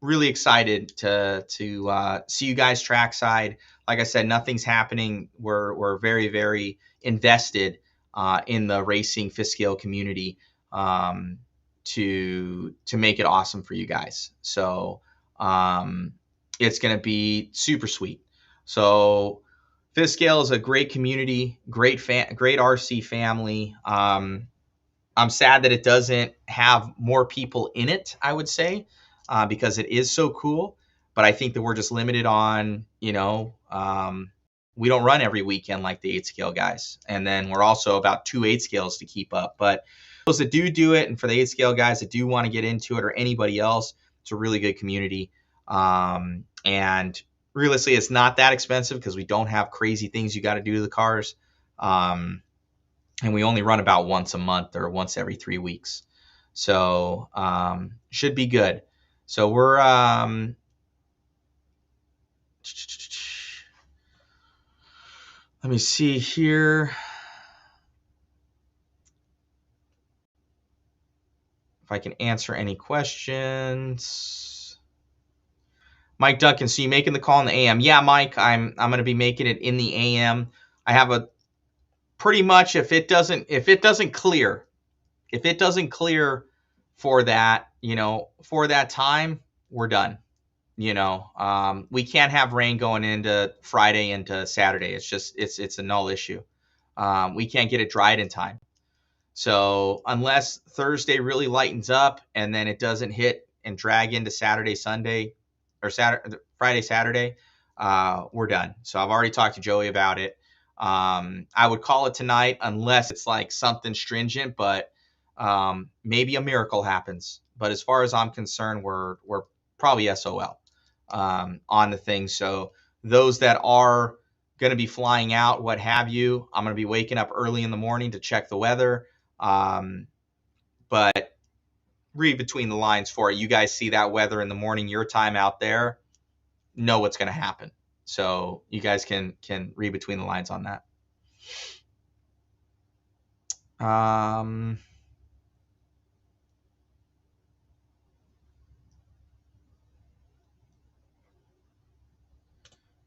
really excited to see you guys trackside. Like I said, nothing's happening. We're very, very invested in the racing fifth scale community to make it awesome for you guys. So it's going to be super sweet. So fifth scale is a great community, great RC family. I'm sad that it doesn't have more people in it, I would say, because it is so cool. But I think that we're just limited on, we don't run every weekend like the 8 scale guys. And then we're also about 2 8 scales to keep up. But those that do it, and for the 8 scale guys that do want to get into it, or anybody else, it's a really good community. And realistically, it's not that expensive because we don't have crazy things you got to do to the cars. And we only run about once a month or once every 3 weeks. So should be good. So we're let me see here. If I can answer any questions. Mike Duncan, so you making the call in the AM? Yeah, Mike, I'm going to be making it in the AM. I have a pretty much if it doesn't clear for that, for that time, we're done. We can't have rain going into Friday into Saturday. It's just it's a null issue. We can't get it dried in time. So unless Thursday really lightens up and then it doesn't hit and drag into Saturday, Sunday, or Friday, Saturday, we're done. So I've already talked to Joey about it. I would call it tonight unless it's like something stringent, but maybe a miracle happens. But as far as I'm concerned, we're probably SOL on the thing. So those that are going to be flying out, what have you, I'm going to be waking up early in the morning to check the weather. But read between the lines for it. You guys see that weather in the morning, your time out there, know what's going to happen. So you guys can read between the lines on that.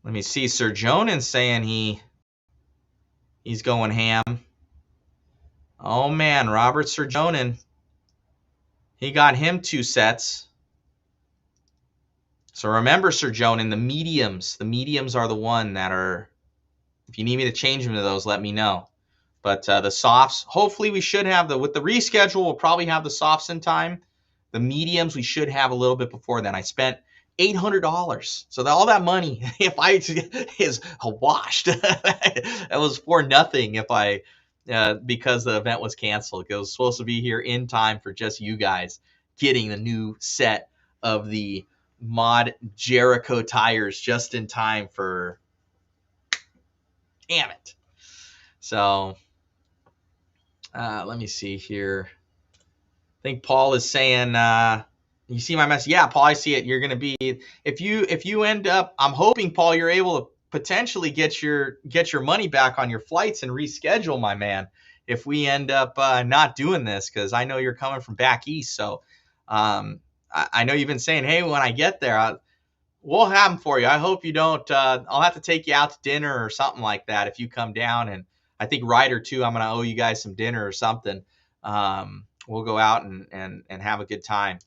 Let me see. Sir Jonan saying he's going ham. Oh man, Robert Sir Jonan. He got him 2 sets. So remember, Sir Jonan, the mediums are the one that are, if you need me to change them to those, let me know. But the softs, hopefully we should have with the reschedule, we'll probably have the softs in time. The mediums, we should have a little bit before then. I spent $800. So all that money, is washed. It was for nothing because the event was canceled. It was supposed to be here in time for just you guys getting the new set of the Mod Jericho tires just in time for, damn it. So let me see here. I think Paul is saying, you see my message? Yeah, Paul, I see it. You're going to be, if you end up, I'm hoping, Paul, you're able to potentially get your money back on your flights and reschedule, my man, if we end up not doing this, because I know you're coming from back east. So I know you've been saying, hey, when I get there, we'll have them for you. I hope you don't. I'll have to take you out to dinner or something like that if you come down. And I think Ryder too, I'm going to owe you guys some dinner or something. We'll go out and have a good time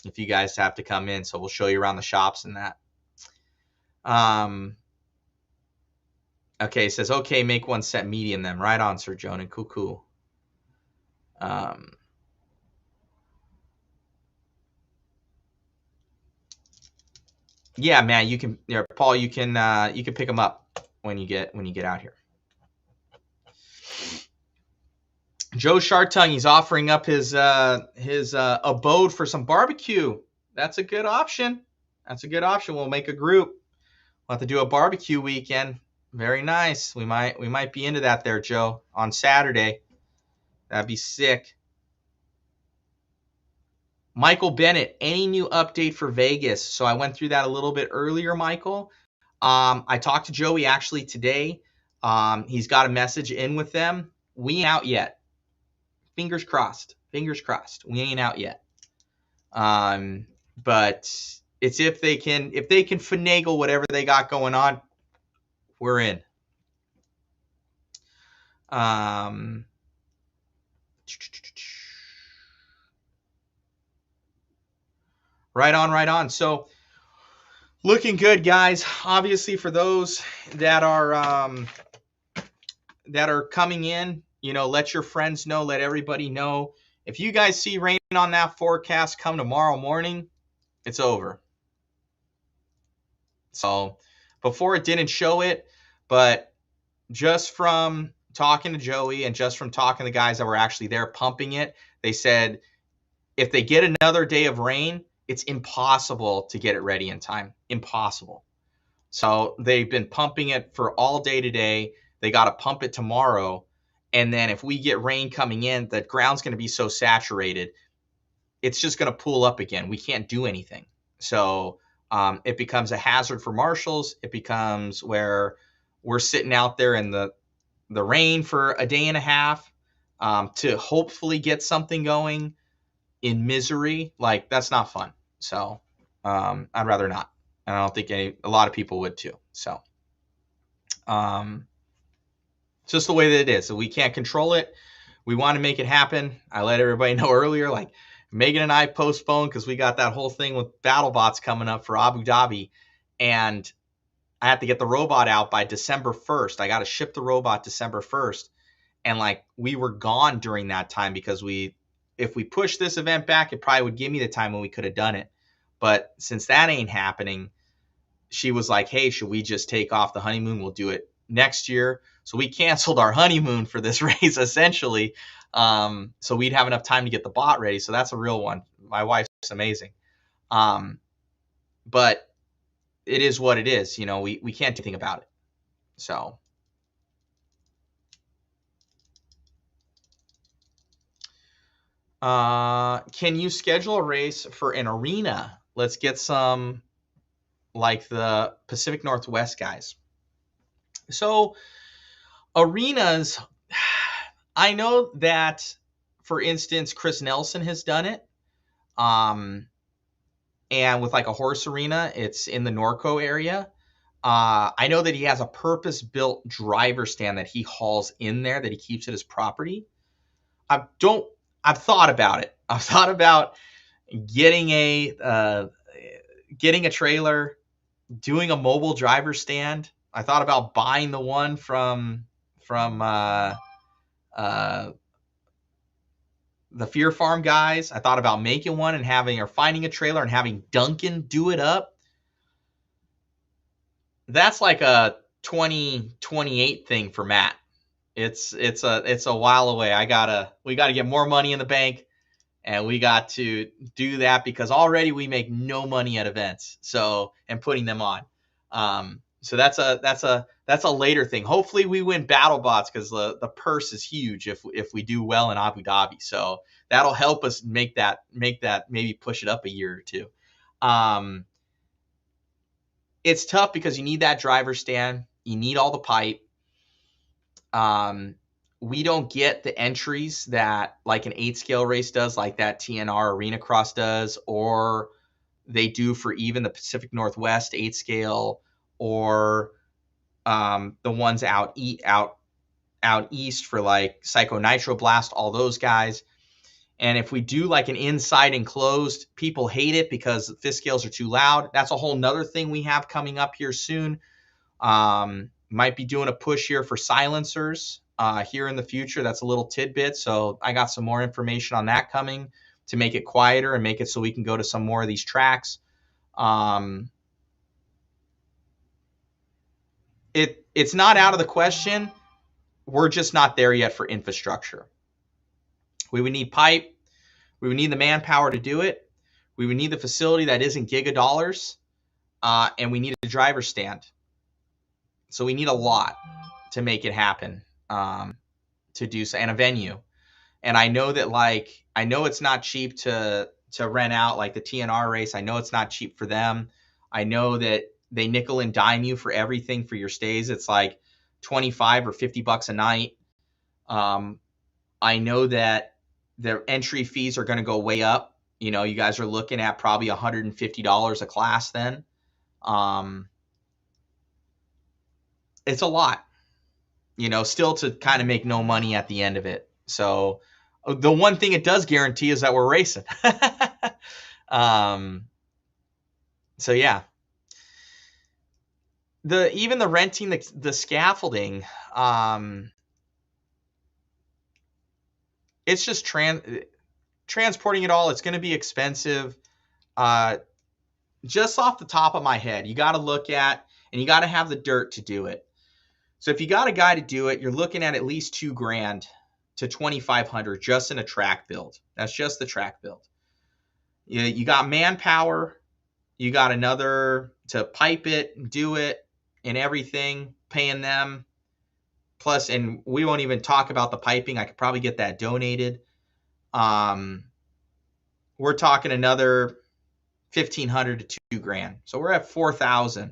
if you guys have to come in. So we'll show you around the shops and that. Okay, it says, okay, make 1 set medium then. Right on, Sir Jonan. Cool. Yeah, man, you can, Paul, you can pick them up when you get out here. Joe Shartung, he's offering up his abode for some barbecue. That's a good option. We'll make a group. We'll have to do a barbecue weekend. Very nice. We might be into that there, Joe, on Saturday. That'd be sick. Michael Bennett, any new update for Vegas? So I went through that a little bit earlier, Michael. I talked to Joey actually today. He's got a message in with them. We ain't out yet. Fingers crossed. We ain't out yet. But it's if they can finagle whatever they got going on, we're in. Right on. So looking good, guys. Obviously, for those that are coming in, let your friends know, let everybody know. If you guys see rain on that forecast come tomorrow morning, it's over. So before it didn't show it, but just from talking to Joey and just from talking to the guys that were actually there pumping it, they said if they get another day of rain, it's impossible to get it ready in time. Impossible. So they've been pumping it for all day today. They got to pump it tomorrow. And then if we get rain coming in, the ground's going to be so saturated, it's just going to pool up again. We can't do anything. So it becomes a hazard for marshals. It becomes where we're sitting out there in the rain for a day and a half to hopefully get something going in misery. Like, that's not fun. So I'd rather not. And I don't think a lot of people would too. So it's just the way that it is. So we can't control it. We want to make it happen. I let everybody know earlier, like Megan and I postponed because we got that whole thing with BattleBots coming up for Abu Dhabi. And I have to get the robot out by December 1st. I got to ship the robot December 1st. And like, we were gone during that time because if we pushed this event back, it probably would give me the time when we could have done it. But since that ain't happening, she was like, hey, should we just take off the honeymoon? We'll do it next year. So we canceled our honeymoon for this race essentially. So we'd have enough time to get the bot ready. So that's a real one. My wife's amazing. But it is what it is. We can't do anything about it. So can you schedule a race for an arena? Let's get some like the Pacific Northwest guys. So arenas, I know that, for instance, Chris Nelson has done it. And with like a horse arena, it's in the Norco area. I know that he has a purpose-built driver stand that he hauls in there, that he keeps at his property. I've thought about it. I've thought about getting a trailer, doing a mobile driver stand. I thought about buying the one from the Fear Farm guys. I thought about making one and finding a trailer and having Duncan do it up. That's like a 2028 thing for Matt. It's a while away. We gotta get more money in the bank, and we got to do that because already we make no money at events. So, and putting them on. So that's a later thing. Hopefully we win BattleBots because the purse is huge if we do well in Abu Dhabi. So that'll help us make that maybe push it up a year or two. It's tough because you need that driver stand. You need all the pipe. We don't get the entries that like an 8-scale race does, like that TNR Arena Cross does, or they do for even the Pacific Northwest 8-scale, or the ones out east for like Psycho Nitro Blast, all those guys. And if we do like an inside enclosed, people hate it because fifth scales are too loud. That's a whole nother thing we have coming up here soon. Might be doing a push here for silencers here in the future. That's a little tidbit. So I got some more information on that coming to make it quieter and make it so we can go to some more of these tracks. it's not out of the question. We're just not there yet for infrastructure. We would need pipe. We would need the manpower to do it. We would need the facility that isn't gigadollars, and we need a driver stand. So we need a lot to make it happen, to do so, and a venue. And I know that, like, I know it's not cheap to rent out, like the TNR race. I know it's not cheap for them. I know that they nickel and dime you for everything for your stays. It's like 25 or 50 bucks a night. I know that their entry fees are going to go way up. You know, you guys are looking at probably $150 a class then. It's a lot, you know, still to kind of make no money at the end of it. So the one thing it does guarantee is that we're racing. So yeah, even the renting the scaffolding, it's just transporting it all. It's going to be expensive. Just off the top of my head, you got to look at, and you got to have the dirt to do it. So if you got a guy to do it, you're looking at least $2,000 to $2,500 just in a track build. That's just the track build. You got manpower. You got another to pipe it, do it, and everything, paying them. Plus, and we won't even talk about the piping. I could probably get that donated. We're talking another $1,500 to $2,000. So we're at $4,000.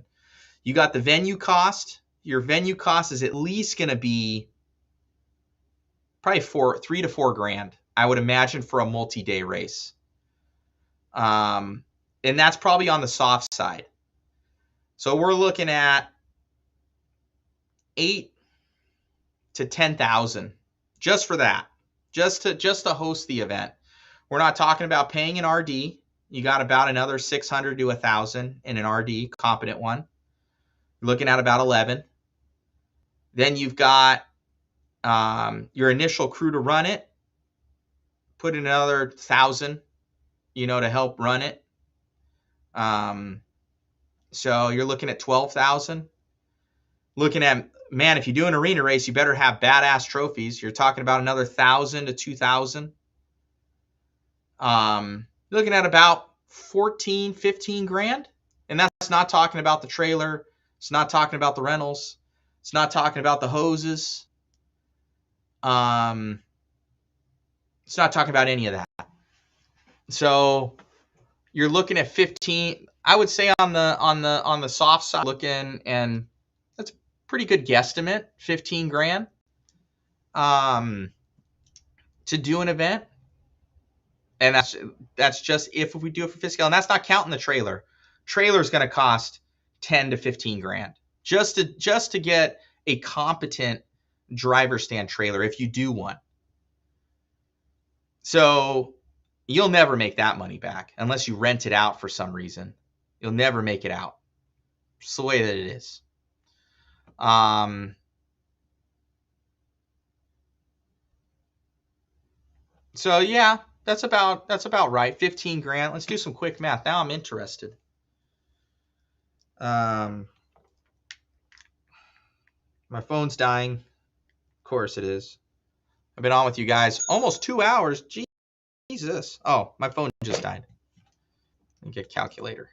You got the venue cost. Your venue cost is at least going to be probably $3,000 to $4,000, I would imagine, for a multi-day race. And that's probably on the soft side. So we're looking at $8,000 to $10,000 just for that, just to host the event. We're not talking about paying an RD. You got about another $600 to $1,000 in an RD, competent one. You're looking at about 11. Then you've got your initial crew to run it. Put in another 1,000, you know, to help run it. So you're looking at 12,000. Looking at, man, if you do an arena race, you better have badass trophies. You're talking about another 1,000 to 2,000. Looking at about 14, 15 grand. And that's not talking about the trailer. It's not talking about the rentals. It's not talking about the hoses. It's not talking about any of that. So you're looking at 15. I would say on the soft side, looking, and that's a pretty good guesstimate, 15 grand to do an event. And that's just if we do it for fiscal, and that's not counting the trailer. Trailer is going to cost 10 to 15 grand just to get a competent driver stand trailer if you do one. So you'll never make that money back unless you rent it out for some reason. You'll never make it out. It's the way that it is. So yeah, that's about right. 15 grand. Let's do some quick math. Now I'm interested. My phone's dying. Of course it is. I've been on with you guys almost 2 hours. Jesus. Oh, my phone just died. Let me get a calculator.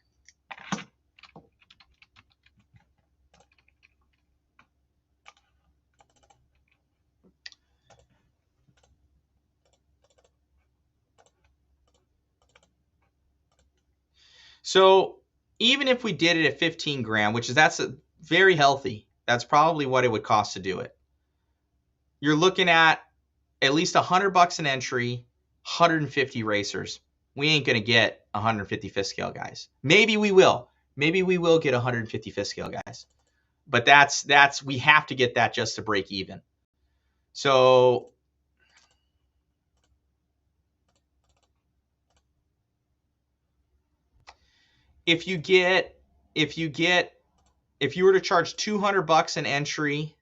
So even if we did it at 15 grand, that's very healthy. That's probably what it would cost to do it. You're looking at least $100 an entry, 150 racers. We ain't going to get 150 fifth scale guys. Maybe we will. Maybe we will get 150 fifth scale guys. But we have to get that just to break even. So if you were to charge $200 an entry,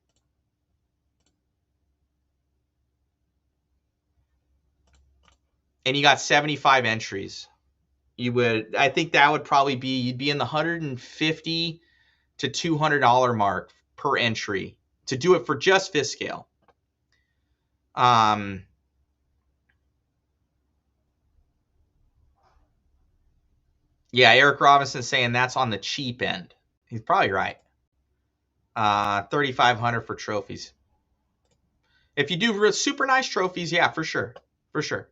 and you got 75 entries, I think that would probably be, you'd be in the $150 to $200 mark per entry to do it for just fifth scale. Yeah, Eric Robinson saying that's on the cheap end. He's probably right. 3,500 for trophies. If you do super nice trophies, yeah, for sure. For sure.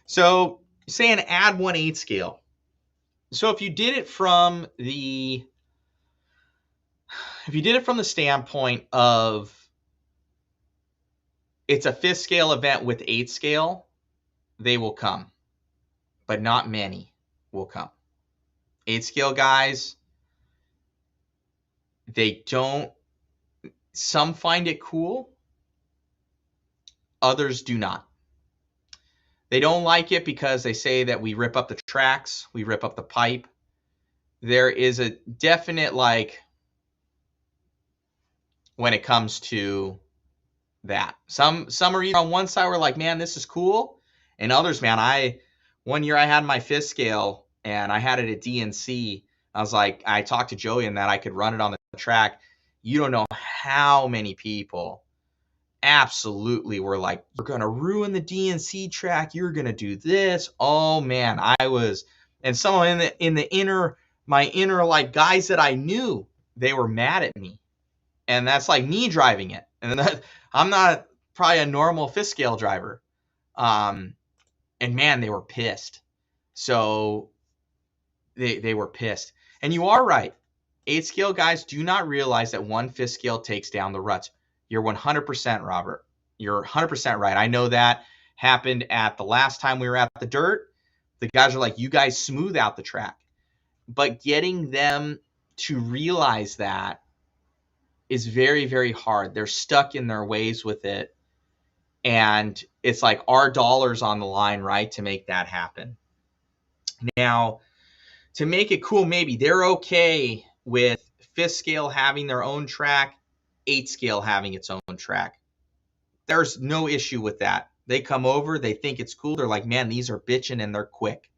So saying add 1/8 scale. So if you did it from the standpoint of it's a fifth scale event with 8 scale, they will come, but not many will come. 8 scale guys, they don't, some find it cool, others do not. They don't like it because they say that we rip up the tracks, we rip up the pipe. There is a definite, like, when it comes to that. Some are either on one side, we're like, man, this is cool. And others, man, one year I had my fifth scale and I had it at DNC. I was like, I talked to Joey and that I could run it on the track. You don't know how many people absolutely were like, you're going to ruin the DNC track. You're going to do this. Oh man, and someone in the inner, my inner, like, guys that I knew, they were mad at me. And that's like me driving it. And I'm not probably a normal fifth scale driver. And man, they were pissed. So they were pissed. And you are right. 8 scale guys do not realize that 1 fifth scale takes down the ruts. You're 100% Robert. You're 100% right. I know that happened at the last time we were at the dirt. The guys are like, you guys smooth out the track. But getting them to realize that is very, very hard. They're stuck in their ways with it. And it's like our dollars on the line, right, to make that happen. Now, to make it cool, maybe they're okay with fifth scale having their own track, 8 scale having its own track. There's no issue with that. They come over, they think it's cool. They're like, man, these are bitching and they're quick.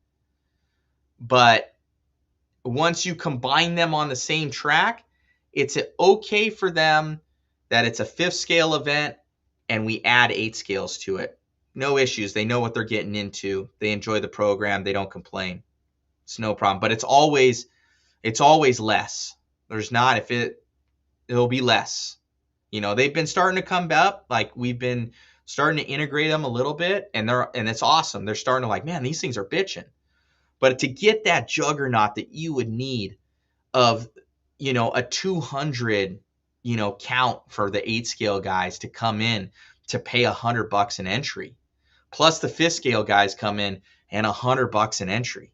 But once you combine them on the same track, it's okay for them that it's a fifth scale event and we add 8 scales to it. No issues. They know what they're getting into. They enjoy the program. They don't complain. It's no problem. But it's always less. There's not, it'll be less. You know, they've been starting to come up. Like, we've been starting to integrate them a little bit, and it's awesome. They're starting to like, man, these things are bitching. But to get that juggernaut that you would need of, you know, a 200, you know, count for the 8 scale guys to come in to pay $100 an entry, plus the 5th scale guys come in and $100 an entry,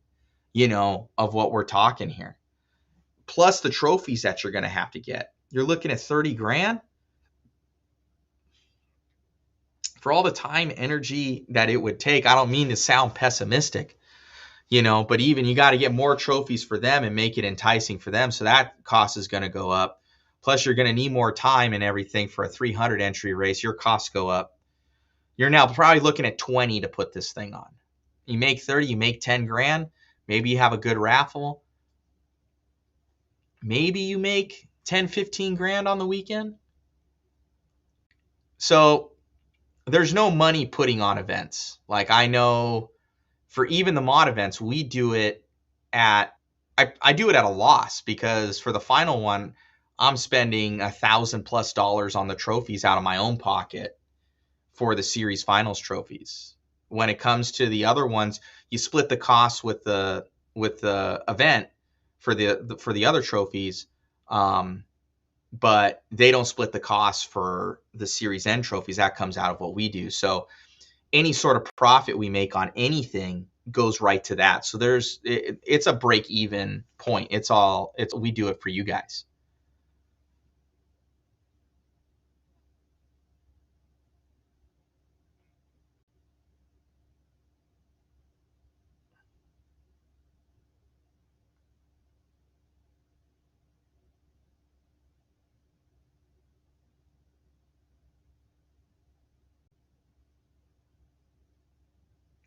you know, of what we're talking here, plus the trophies that you're going to have to get. You're looking at 30 grand for all the time, energy that it would take. I don't mean to sound pessimistic, you know, but even you got to get more trophies for them and make it enticing for them. So that cost is going to go up. Plus, you're going to need more time and everything for a 300 entry race. Your costs go up. You're now probably looking at 20 to put this thing on. You make 30, you make 10 grand. Maybe you have a good raffle. Maybe you make 10, 15 grand on the weekend. So there's no money putting on events. Like, I know for even the mod events, we do it at, I do it at a loss, because for the final one, I'm spending $1,000+ on the trophies out of my own pocket for the series finals trophies. When it comes to the other ones, you split the costs with the event for the other trophies, but they don't split the costs for the series end trophies. That comes out of what we do. So any sort of profit we make on anything goes right to that. So it's a break even point. We do it for you guys.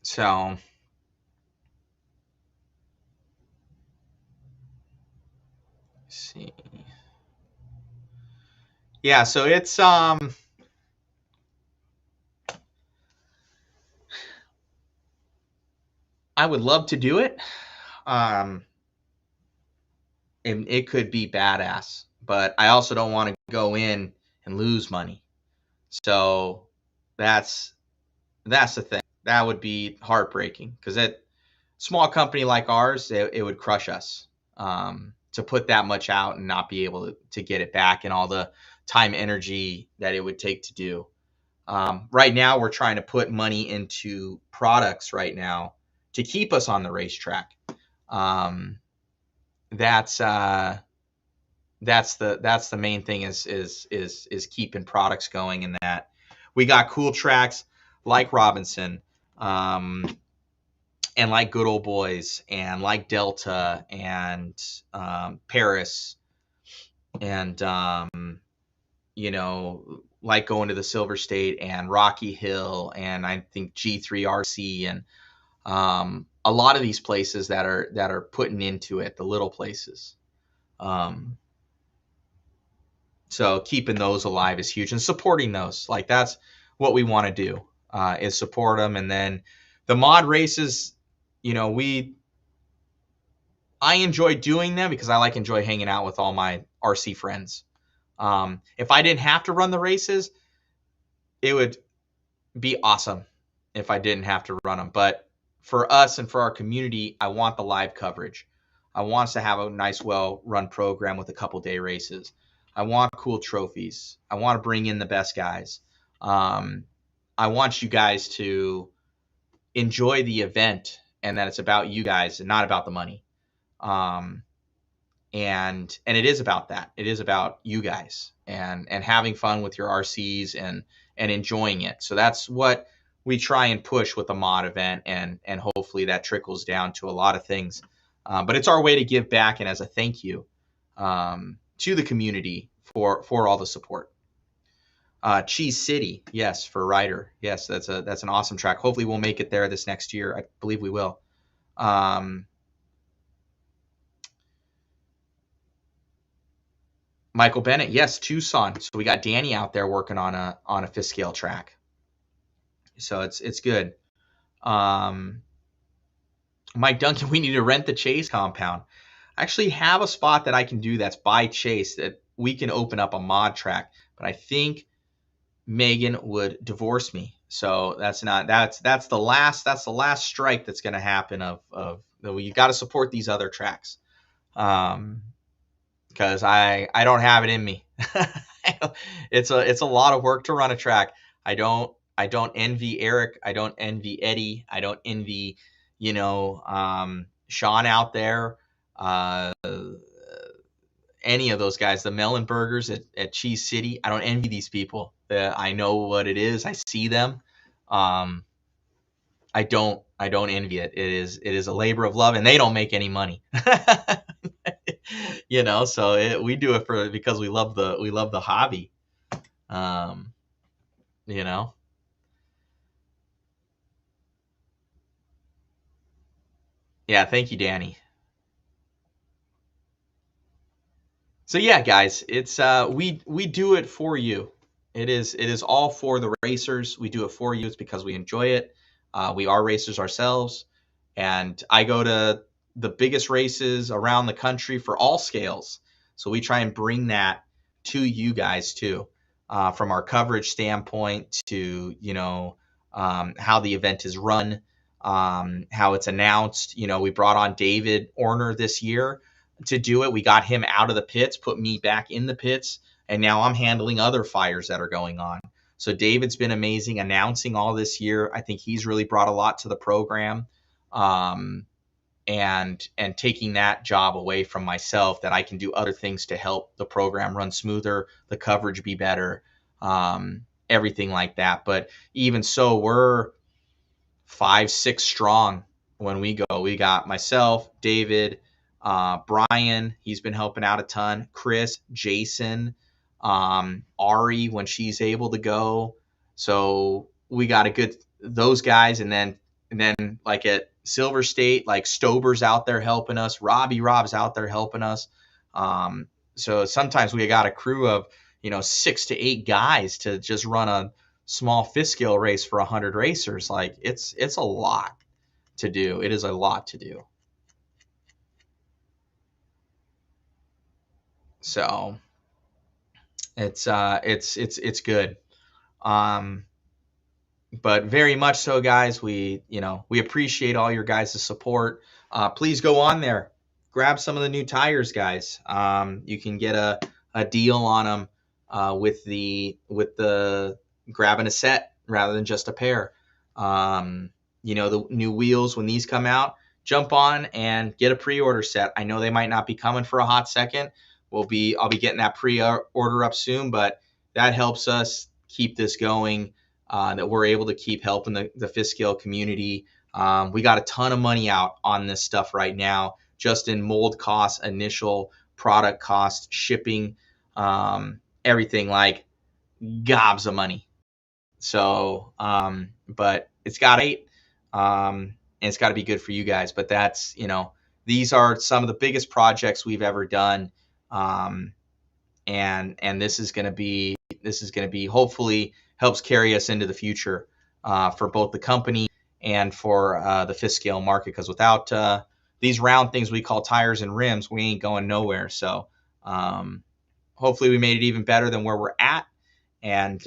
So let's see. Yeah, so it's I would love to do it. And it could be badass, but I also don't want to go in and lose money. So that's the thing. That would be heartbreaking because at small company like ours, it would crush us to put that much out and not be able to get it back and all the time, energy that it would take to do. Right now, we're trying to put money into products right now to keep us on the racetrack. Um, that's the main thing is keeping products going, and that we got cool tracks like Robinson, and like Good Old Boys, and like Delta, and Paris, and like going to the Silver State and Rocky Hill, and I think G3RC, and a lot of these places that are putting into it, the little places. So keeping those alive is huge, and supporting those, like that's what we want to do, is support them. And then the mod races, I enjoy doing them because I enjoy hanging out with all my RC friends. If I didn't have to run the races, it would be awesome if I didn't have to run them. But for us and for our community, I want the live coverage. I want us to have a nice, well-run program with a couple day races. I want cool trophies. I want to bring in the best guys. I want you guys to enjoy the event, and that it's about you guys and not about the money. And it is about that. It is about you guys and having fun with your RCs and enjoying it. So that's what we try and push with the mod event, and hopefully that trickles down to a lot of things. But it's our way to give back and as a thank you to the community for all the support. Cheese City, yes, for Ryder. Yes, that's an awesome track. Hopefully we'll make it there this next year. I believe we will. Michael Bennett, yes, Tucson. So we got Danny out there working on a fifth scale track. So it's good. Mike Duncan, we need to rent the Chase compound. I actually have a spot that I can do that's by Chase that we can open up a mod track, but I think Megan would divorce me. So that's the last strike that's going to happen of you got to support these other tracks. Because I don't have it in me. It's a lot of work to run a track. I don't envy Eric. I don't envy Eddie. I don't envy, Sean out there. Any of those guys, the Melon Burgers at Cheese City. I don't envy these people. I know what it is. I see them. I don't envy it. It is a labor of love, and they don't make any money. So we do it because we love the hobby. Yeah, thank you, Danny. So yeah, guys, it's we do it for you. It is all for the racers. We do it for you. It's because we enjoy it. We are racers ourselves, and I go to the biggest races around the country for all scales. So we try and bring that to you guys too, from our coverage standpoint to how the event is run, how it's announced. We brought on David Orner this year to do it. We got him out of the pits, put me back in the pits, and now I'm handling other fires that are going on. So David's been amazing announcing all this year. I think he's really brought a lot to the program, and taking that job away from myself, that I can do other things to help the program run smoother, the coverage be better, everything like that. But even so, we're 5-6 strong when we go. We got myself, David, Brian, he's been helping out a ton, Chris, Jason, Ari when she's able to go. So we got those guys, and then like at Silver State, like Stober's out there helping us, Rob's out there helping us. So sometimes we got a crew of 6 to 8 guys to just run a small fifth scale race for 100 racers. Like it's a lot to do. It is a lot to do. So it's good. But very much so, guys. We appreciate all your guys' support. Please go on there, grab some of the new tires, guys. You can get a deal on them with the grabbing a set rather than just a pair. The new wheels, when these come out, jump on and get a pre-order set. I know they might not be coming for a hot second. I'll be getting that pre-order up soon, but that helps us keep this going. That we're able to keep helping the fifth scale community. We got a ton of money out on this stuff right now, just in mold costs, initial product costs, shipping, everything, like gobs of money. So, but it's got and it's got to be good for you guys. But that's, these are some of the biggest projects we've ever done. And this is going to be hopefully helps carry us into the future for both the company and for the fifth scale market. Because without these round things we call tires and rims, we ain't going nowhere. So hopefully we made it even better than where we're at, and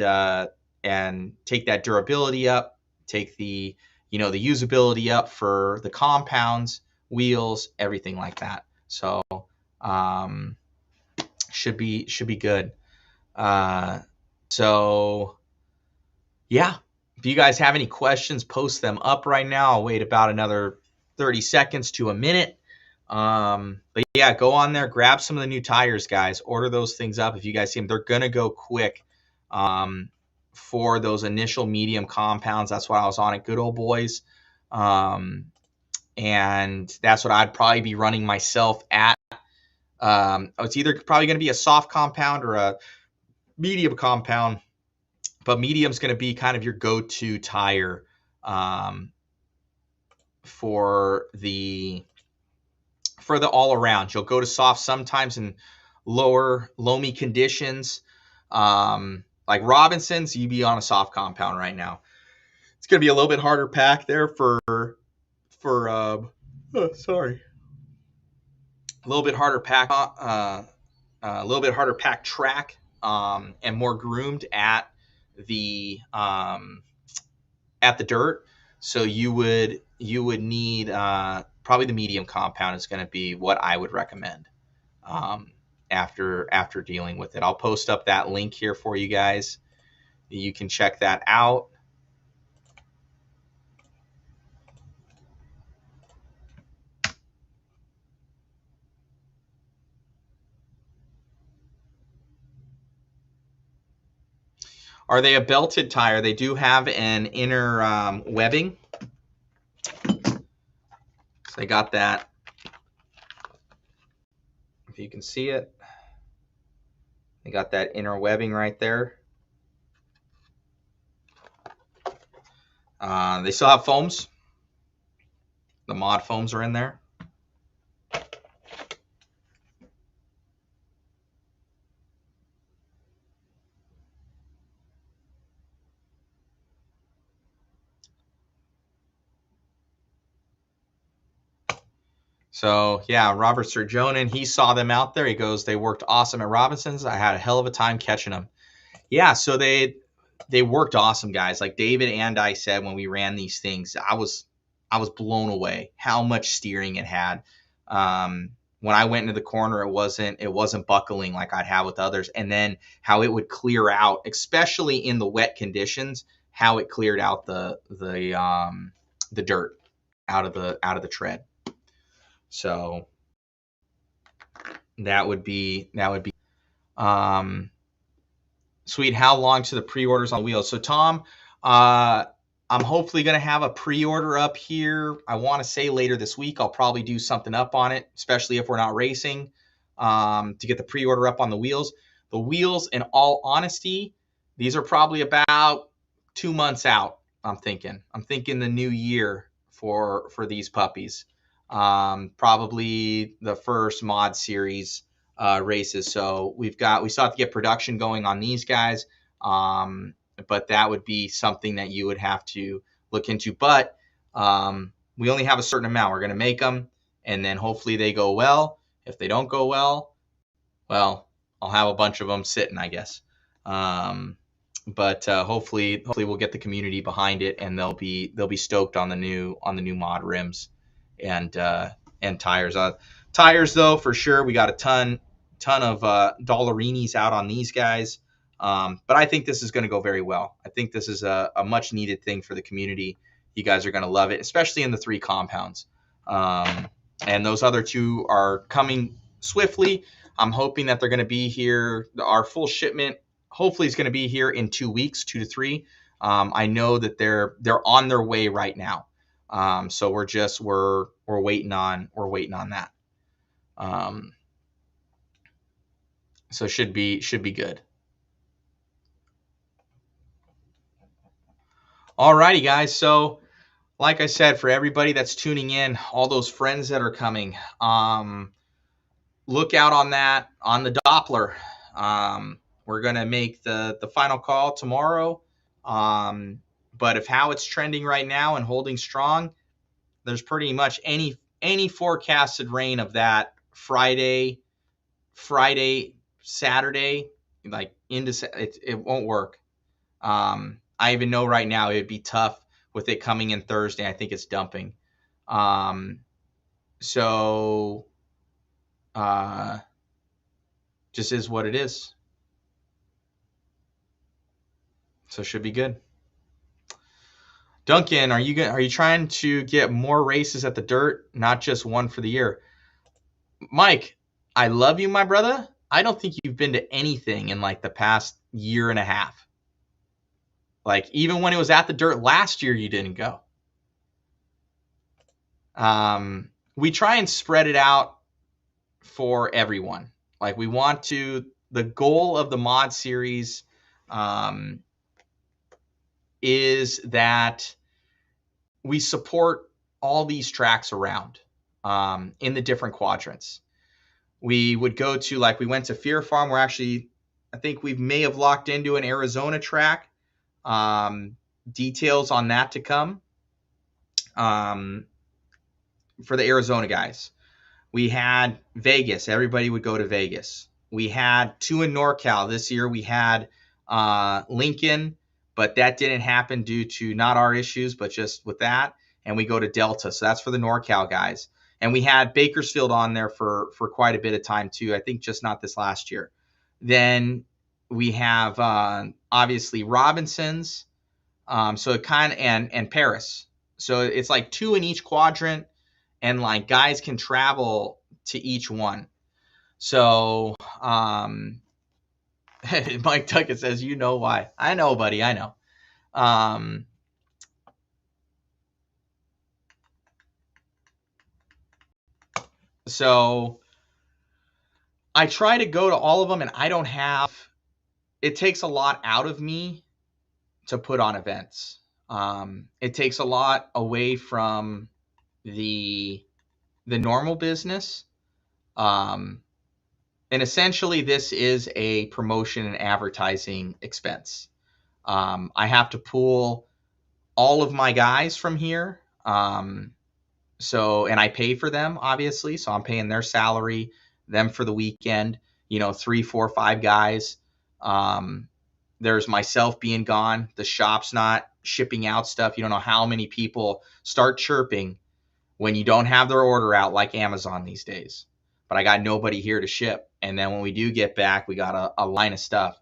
take that durability up, take the the usability up for the compounds, wheels, everything like that. So should be good. So yeah, if you guys have any questions, post them up right now. I'll wait about another 30 seconds to a minute. But yeah, go on there, grab some of the new tires, guys. Order those things up if you guys see them. They're gonna go quick for those initial medium compounds. That's what I was on at Good Old Boys. And that's what I'd probably be running myself at. It's either probably going to be a soft compound or a medium compound, but medium's going to be kind of your go-to tire for the all around. You'll go to soft sometimes in lower loamy conditions, like Robinson's. You'd be on a soft compound right now. It's going to be a little bit harder pack there a little bit harder pack, track, and more groomed at the dirt. So you would need probably the medium compound is going to be what I would recommend after dealing with it. I'll post up that link here for you guys. You can check that out. Are they a belted tire? They do have an inner webbing. So they got that. If you can see it, they got that inner webbing right there. They still have foams. The mod foams are in there. So yeah, Robert Surjonen, he saw them out there. He goes, they worked awesome at Robinson's. I had a hell of a time catching them. Yeah, so they worked awesome, guys. Like David and I said when we ran these things, I was blown away how much steering it had. When I went into the corner, it wasn't buckling like I'd have with others, and then how it would clear out, especially in the wet conditions, how it cleared out the dirt out of the tread. So that would be sweet. How long to the pre-orders on wheels? So Tom, I'm hopefully going to have a pre-order up here. I want to say later this week. I'll probably do something up on it, especially if we're not racing, to get the pre-order up on the wheels. The wheels, in all honesty, these are probably about 2 months out. I'm thinking the new year for these puppies. Probably the first mod series races. So we still have to get production going on these guys. But that would be something that you would have to look into. But we only have a certain amount. We're going to make them, and then hopefully they go well. If they don't go well, I'll have a bunch of them sitting, I guess. But hopefully we'll get the community behind it, and they'll be stoked on the new mod rims and tires. Tires though, for sure, we got a ton of Dollarinis out on these guys. But I think this is going to go very well. I think this is a much needed thing for the community. You guys are going to love it, especially in the 3 compounds. And those other 2 are coming swiftly. I'm hoping that they're going to be here. Our full shipment hopefully is going to be here in 2 weeks, 2 to 3. I know that they're on their way right now. So we're waiting on that. So should be good. Alrighty, guys. So like I said, for everybody that's tuning in, all those friends that are coming, look out on that, on the Doppler. We're going to make the final call tomorrow. But if how it's trending right now and holding strong, there's pretty much any forecasted rain of that Friday, Saturday, like it won't work. I even know right now it would be tough with it coming in Thursday. I think it's dumping. So just is what it is. So should be good. Duncan, are you trying to get more races at the dirt, not just one for the year? Mike, I love you, my brother. I don't think you've been to anything in like the past year and a half. Like even when it was at the dirt last year, you didn't go. We try and spread it out for everyone. Like we want to, the goal of the mod series is that we support all these tracks around in the different quadrants. We would go to, like we went to Fear Farm. We're actually, I think we may have locked into an Arizona track. Details on that to come for the Arizona guys. We had Vegas. Everybody would go to Vegas. We had 2 in NorCal. This year we had Lincoln, but that didn't happen due to not our issues, but just with that. And we go to Delta. So that's for the NorCal guys. And we had Bakersfield on there for quite a bit of time too. I think just not this last year. Then we have obviously Robinson's. So it kind of, and Paris. So it's like 2 in each quadrant, and like guys can travel to each one. So Mike Tuckett says, you know why. I know, buddy. I know. So I try to go to all of them, and I don't have, it takes a lot out of me to put on events. It takes a lot away from the normal business. And essentially this is a promotion and advertising expense. I have to pull all of my guys from here. So, and I pay for them, obviously. So I'm paying their salary, them for the weekend, 3, 4, 5 guys. There's myself being gone. The shop's not shipping out stuff. You don't know how many people start chirping when you don't have their order out, like Amazon these days. But I got nobody here to ship. And then when we do get back, we got a line of stuff.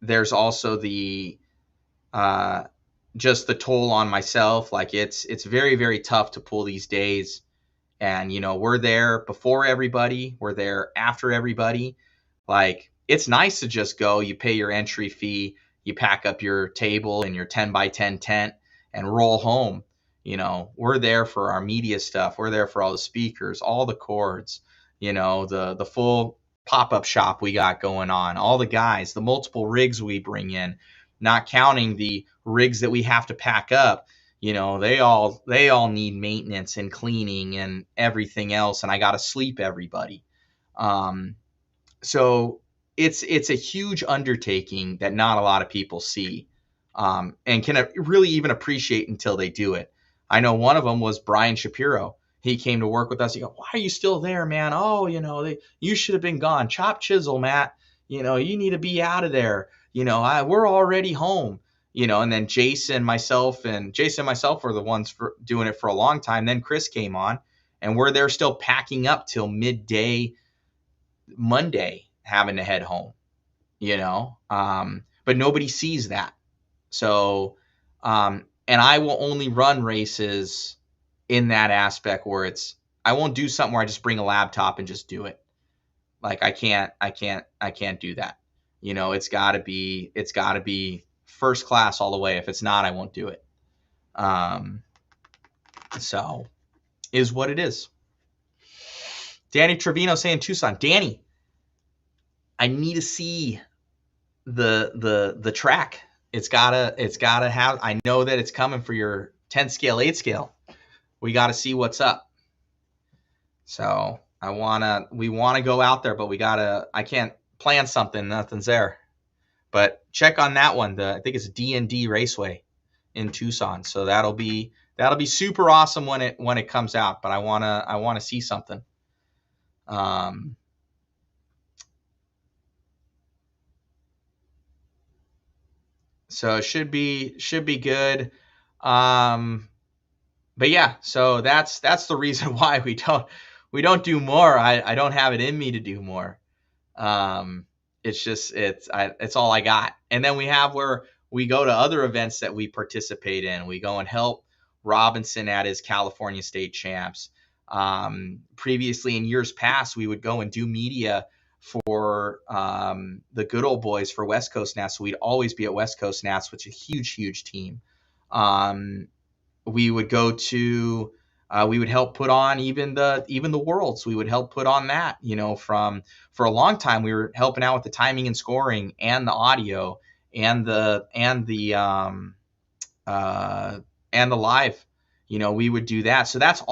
There's also the just the toll on myself. Like it's very, very tough to pull these days. And, we're there before everybody. We're there after everybody. Like, it's nice to just go. You pay your entry fee. You pack up your table and your 10 by 10 tent and roll home. We're there for our media stuff. We're there for all the speakers, all the cords, the full pop-up shop we got going on, all the guys, the multiple rigs we bring in, not counting the rigs that we have to pack up. They all need maintenance and cleaning and everything else. And I got to sleep everybody. So it's a huge undertaking that not a lot of people see, and can really even appreciate until they do it. I know one of them was Brian Shapiro. He came to work with us. He goes, "Why are you still there, man? Oh, you should have been gone. Chop chisel, Matt. You need to be out of there. We're already home." And then Jason, myself were the ones for doing it for a long time. Then Chris came on, and we're there still packing up till midday Monday, having to head home. But nobody sees that. So, and I will only run races in that aspect where I won't do something where I just bring a laptop and just do it. Like I can't do that. It's gotta be first class all the way. If it's not, I won't do it. So is what it is. Danny Trevino saying Tucson. Danny, I need to see the track. It's gotta have. I know that it's coming for your 10 scale, 8 scale. We got to see what's up. So we wanna go out there, but I can't plan something. Nothing's there. But check on that one. I think it's D&D Raceway in Tucson. So that'll be super awesome when it comes out. But I wanna see something. So it should be good. But yeah, so that's the reason why we don't do more. I don't have it in me to do more. It's all I got. And then we have where we go to other events that we participate in. We go and help Robinson at his California State Champs. Previously, in years past, we would go and do media for the good old boys for West Coast Nats. So we'd always be at West Coast Nats, which is a huge team. We would go to we would help put on even the Worlds. We would help put on that. For a long time we were helping out with the timing and scoring and the audio and the live. We would do that. So that's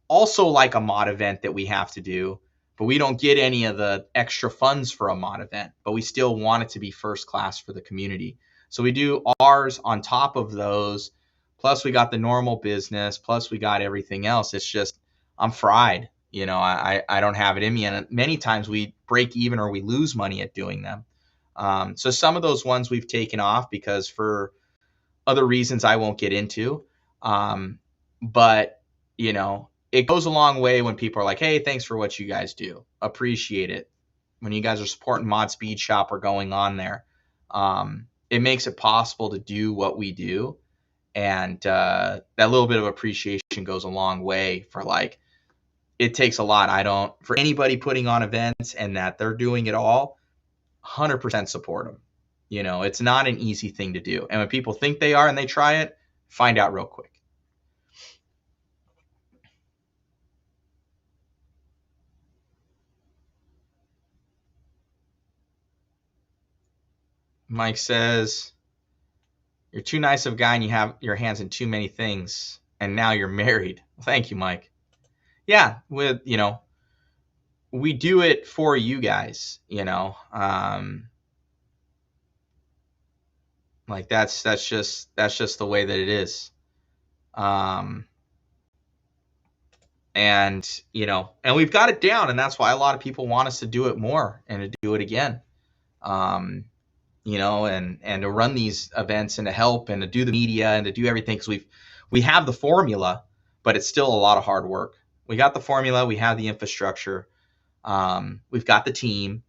also like a mod event that we have to do. But we don't get any of the extra funds for a mod event, but we still want it to be first class for the community. So we do ours on top of those. Plus we got the normal business. Plus we got everything else. It's just, I'm fried. I don't have it in me. And many times we break even or we lose money at doing them. So some of those ones we've taken off because for other reasons I won't get into. But it goes a long way when people are like, "Hey, thanks for what you guys do. Appreciate it." When you guys are supporting Mod Speed Shop or going on there, it makes it possible to do what we do. And that little bit of appreciation goes a long way for it takes a lot. For anybody putting on events and that they're doing it all, 100% support them. It's not an easy thing to do. And when people think they are and they try it, find out real quick. Mike says, "You're too nice of a guy and you have your hands in too many things. And now you're married." Thank you, Mike. Yeah, we do it for you guys, that's just the way that it is. And we've got it down, and that's why a lot of people want us to do it more and to do it again. And to run these events and to help and to do the media and to do everything, because we have the formula, but it's still a lot of hard work. We got the formula, we have the infrastructure, we've got the team,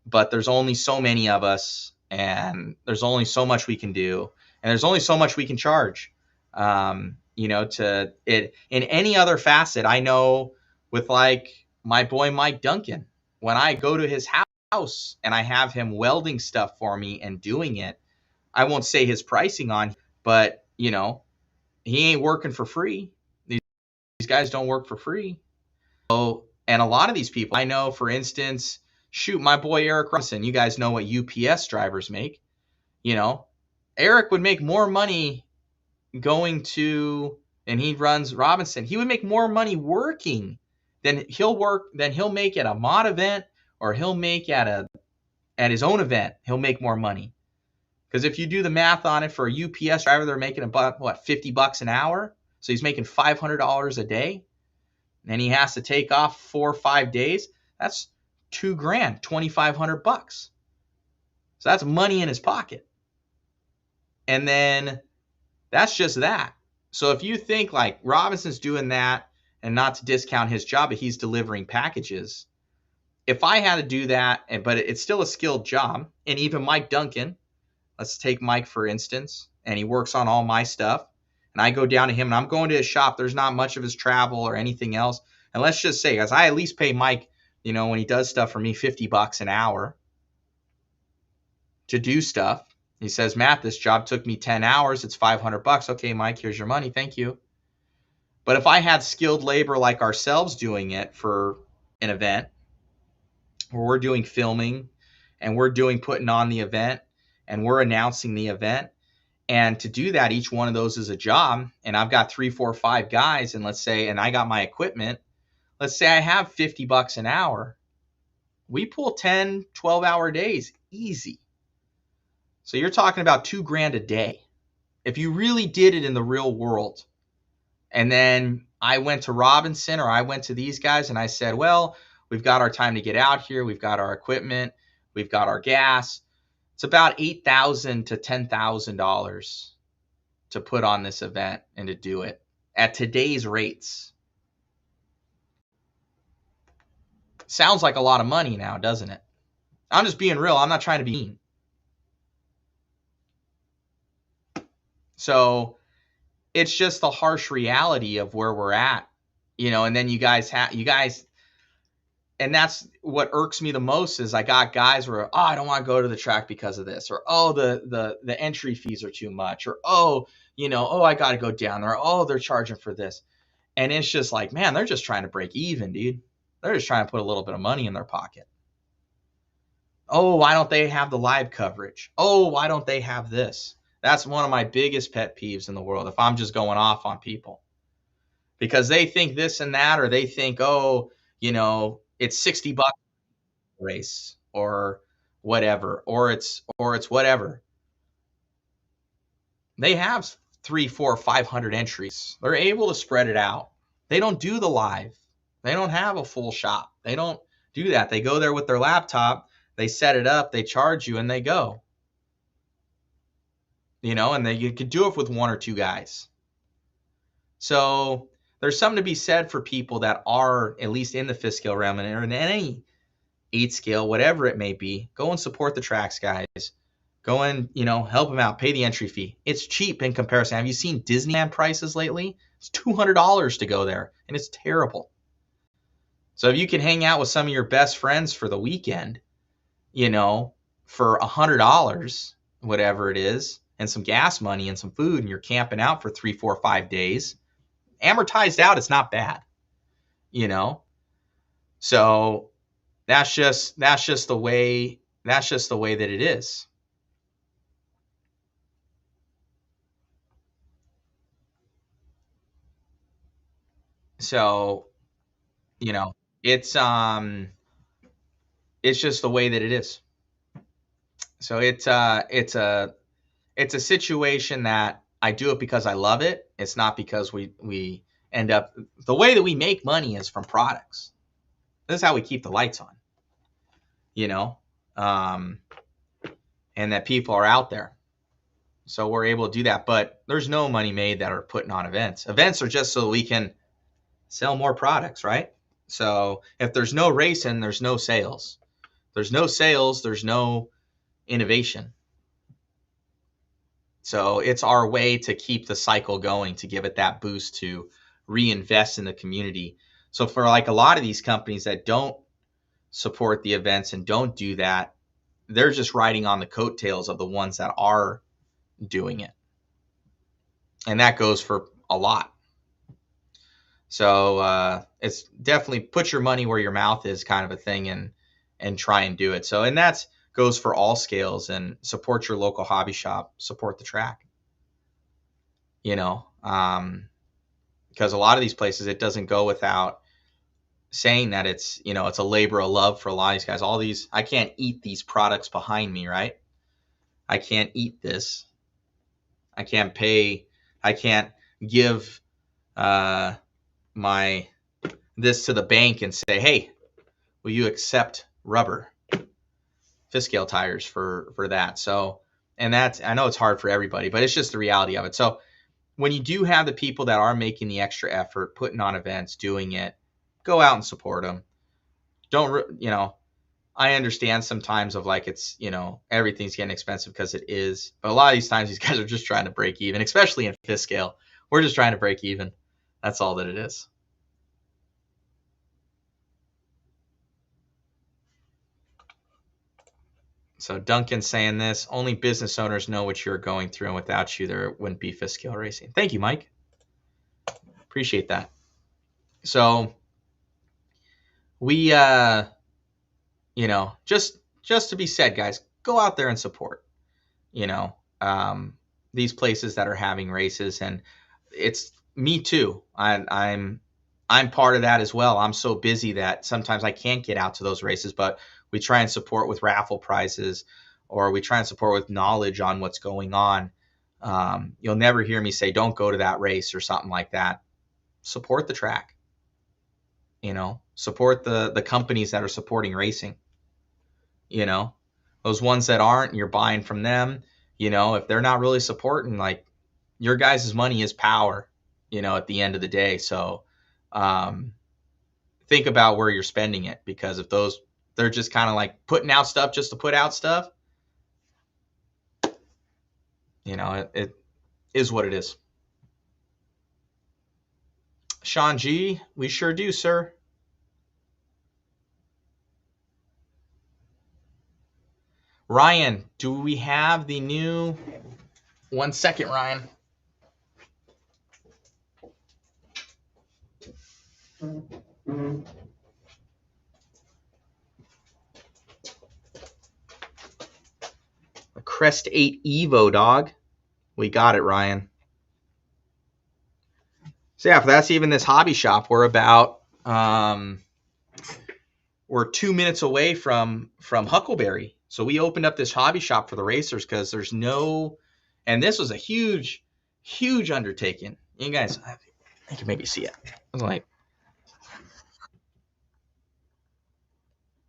but there's only so many of us, and there's only so much we can do, and there's only so much we can charge. To it in any other facet. I know with my boy Mike Duncan, when I go to his house and I have him welding stuff for me and doing it, I won't say his pricing on, but he ain't working for free. These guys don't work for free. So, and a lot of these people I know, for instance, my boy Eric Robinson, you guys know what UPS drivers make. Eric would make more money and he runs Robinson. He would make more money working then he'll make at a mod event, or he'll make at his own event, he'll make more money. Because if you do the math on it, for a UPS driver, they're making about, what, $50 an hour? So he's making $500 a day, and he has to take off 4 or 5 days. That's $2,000, $2,500. So that's money in his pocket. And then that's just that. So if you think like Robinson's doing that, and not to discount his job, but he's delivering packages. If I had to do that, but it's still a skilled job, and even Mike Duncan, let's take Mike for instance, and he works on all my stuff, and I go down to him and I'm going to his shop. There's not much of his travel or anything else. And let's just say, guys, I at least pay Mike, when he does stuff for me, $50 an hour to do stuff. He says, Matt, this job took me 10 hours. It's $500. Okay, Mike, here's your money. Thank you. But if I had skilled labor like ourselves doing it for an event, where we're doing filming and we're doing putting on the event and we're announcing the event, and to do that, each one of those is a job, and I've got 3, 4, 5 guys, and let's say, and I got my equipment, let's say I have $50 an hour, we pull 10, 12-hour days easy. So you're talking about $2,000 a day if you really did it in the real world. And then I went to Robinson, or I went to these guys, and I said, well, we've got our time to get out here. We've got our equipment. We've got our gas. It's about $8,000 to $10,000 to put on this event and to do it at today's rates. Sounds like a lot of money now, doesn't it? I'm just being real. I'm not trying to be mean. So it's just the harsh reality of where we're at, and then you guys, and that's what irks me the most is I got guys where, I don't want to go to the track because of this, or, the entry fees are too much, or, I got to go down there. Oh, they're charging for this. And it's just like, man, they're just trying to break even, dude. They're just trying to put a little bit of money in their pocket. Oh, why don't they have the live coverage? Oh, why don't they have this? That's one of my biggest pet peeves in the world, if I'm just going off on people. Because they think this and that, or they think, it's $60 race, or whatever, or it's whatever. They have 3, 4, 500 entries. They're able to spread it out. They don't do the live. They don't have a full shop. They don't do that. They go there with their laptop, they set it up, they charge you, and they go. And you could do it with 1 or 2 guys. So there's something to be said for people that are at least in the 5th scale realm, and in any 8th scale, whatever it may be. Go and support the tracks guys. Go and, help them out. Pay the entry fee. It's cheap in comparison. Have you seen Disneyland prices lately? It's $200 to go there, and it's terrible. So if you can hang out with some of your best friends for the weekend, for $100, whatever it is, and some gas money and some food, and you're camping out for 3, 4, 5 days, amortized out, it's not bad, So that's just the way that it is. So, it's just the way that it is. So it's a situation that I do it because I love it. It's not because we end up, the way that we make money is from products. This is how we keep the lights on, and that people are out there. So we're able to do that, but there's no money made that are putting on events. Events are just so that we can sell more products, right? So if there's no racing, there's no sales. There's no sales, there's no innovation. So it's our way to keep the cycle going, to give it that boost, to reinvest in the community. So for like a lot of these companies that don't support the events and don't do that, they're just riding on the coattails of the ones that are doing it. And that goes for a lot. So it's definitely put your money where your mouth is kind of a thing, and try and do it. So, and that's goes for all scales, and support your local hobby shop, support the track, because a lot of these places, it doesn't go without saying that it's, it's a labor of love for a lot of these guys. All these, I can't eat these products behind me, right? I can't eat this. I can't give my this to the bank and say, hey, will you accept rubber Fiskale tires for that? So, and that's, I know it's hard for everybody, but it's just the reality of it. So when you do have the people that are making the extra effort, putting on events, doing it, go out and support them. Don't, I understand sometimes of like, it's, everything's getting expensive because it is, but a lot of these times these guys are just trying to break even, especially in Fiskale. We're just trying to break even. That's all that it is. So Duncan's saying this, only business owners know what you're going through, and without you, there wouldn't be Fiskale Racing. Thank you, Mike. Appreciate that. So we, just to be said, guys, go out there and support, these places that are having races. And it's me too. I'm part of that as well. I'm so busy that sometimes I can't get out to those races, but we try and support with raffle prizes, or we try and support with knowledge on what's going on. You'll never hear me say, don't go to that race or something like that. Support the track, support the companies that are supporting racing, those ones that aren't, you're buying from them, if they're not really supporting, like, your guys' money is power, at the end of the day. So, think about where you're spending it, because if they're just kind of like putting out stuff just to put out stuff, it is what it is. Sean G, we sure do, sir. Ryan, do we have the new? 1 second, Ryan. The Crest 8 Evo, dog. We got it, Ryan. So yeah, if that's even this hobby shop, we're about we're 2 minutes away from Huckleberry. So we opened up this hobby shop for the racers because there's no, and this was a huge undertaking. You guys, I can maybe see it. I was like,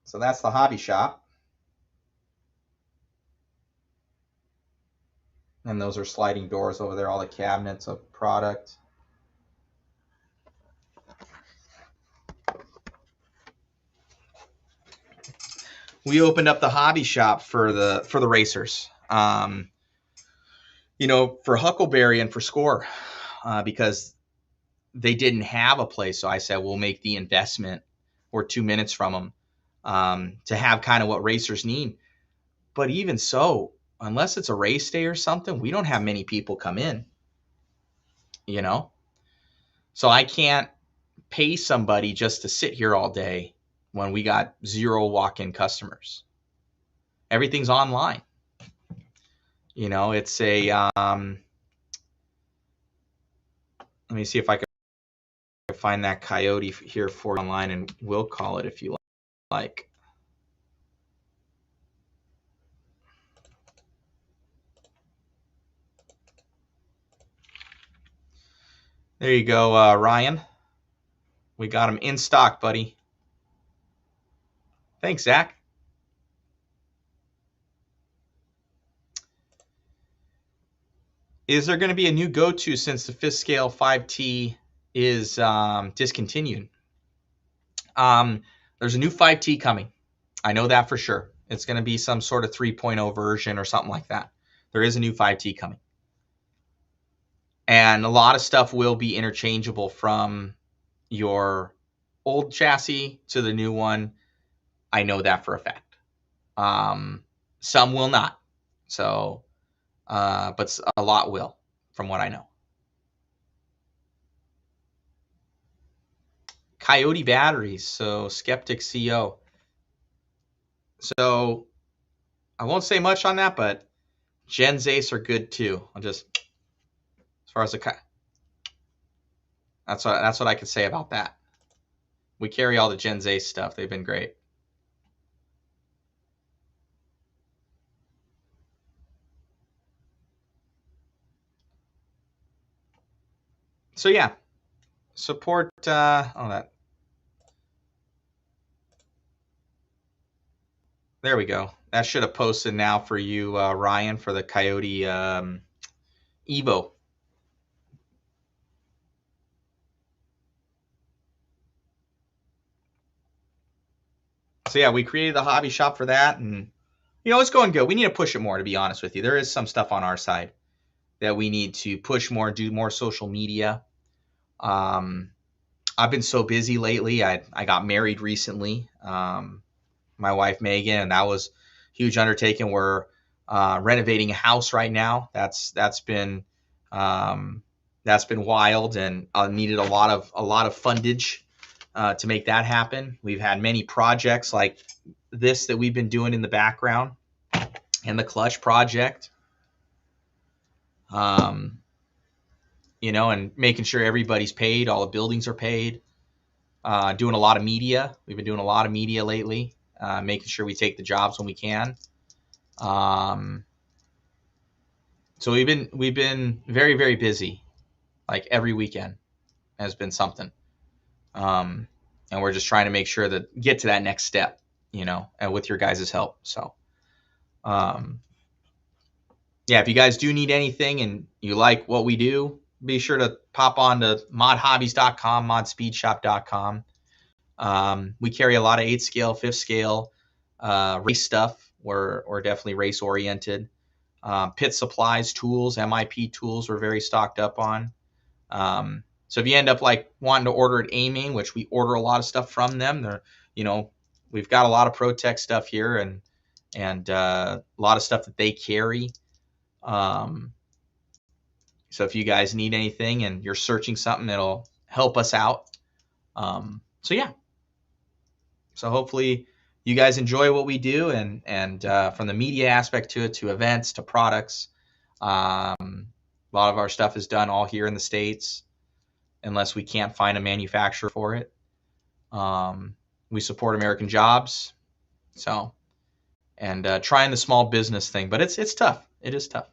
so that's the hobby shop. And those are sliding doors over there, all the cabinets of product. We opened up the hobby shop for the racers, for Huckleberry and for Score, because they didn't have a place. So I said, we'll make the investment. We're 2 minutes from them, to have kind of what racers need. But even so, unless it's a race day or something, we don't have many people come in, So I can't pay somebody just to sit here all day when we got 0 walk-in customers. Everything's online. It's a, let me see if I can find that coyote here for you online, and we'll call it if you like. There you go, Ryan. We got him in stock, buddy. Thanks, Zach. Is there going to be a new go-to since the Fiskale 5T is discontinued? There's a new 5T coming. I know that for sure. It's going to be some sort of 3.0 version or something like that. There is a new 5T coming. And a lot of stuff will be interchangeable from your old chassis to the new one. I know that for a fact. Some will not. So, but a lot will, from what I know. Coyote batteries. So Skeptic CO. So I won't say much on that, but Gens Ace are good too. I'll just, as far as the, that's what I can say about that. We carry all the Gens Ace stuff. They've been great. So yeah, support that. There we go. That should have posted now for you, Ryan, for the Coyote Evo. So yeah, we created the hobby shop for that, and it's going good. We need to push it more, to be honest with you. There is some stuff on our side that we need to push more, do more social media. I've been so busy lately. I got married recently. My wife Megan, and that was a huge undertaking. We're renovating a house right now. That's been wild, and needed a lot of fundage to make that happen. We've had many projects like this that we've been doing in the background, and the Clutch project. And making sure everybody's paid, all the buildings are paid. Doing a lot of media. We've been doing a lot of media lately, making sure we take the jobs when we can. So we've been very, very busy. Like every weekend has been something. And we're just trying to make sure that get to that next step, and with your guys' help. So, yeah, if you guys do need anything and you like what we do, be sure to pop on to modhobbies.com, modspeedshop.com. We carry a lot of 8th scale, 5th scale race stuff. We're definitely race oriented. Pit supplies, tools, MIP tools we're very stocked up on. So if you end up like wanting to order at A-Main, which we order a lot of stuff from them, we've got a lot of ProTech stuff here and a lot of stuff that they carry. So if you guys need anything and you're searching something that'll help us out. So yeah. So hopefully you guys enjoy what we do, and from the media aspect to it, to events, to products. A lot of our stuff is done all here in the States, unless we can't find a manufacturer for it. We support American jobs. So, and trying the small business thing, but it's tough. It is tough.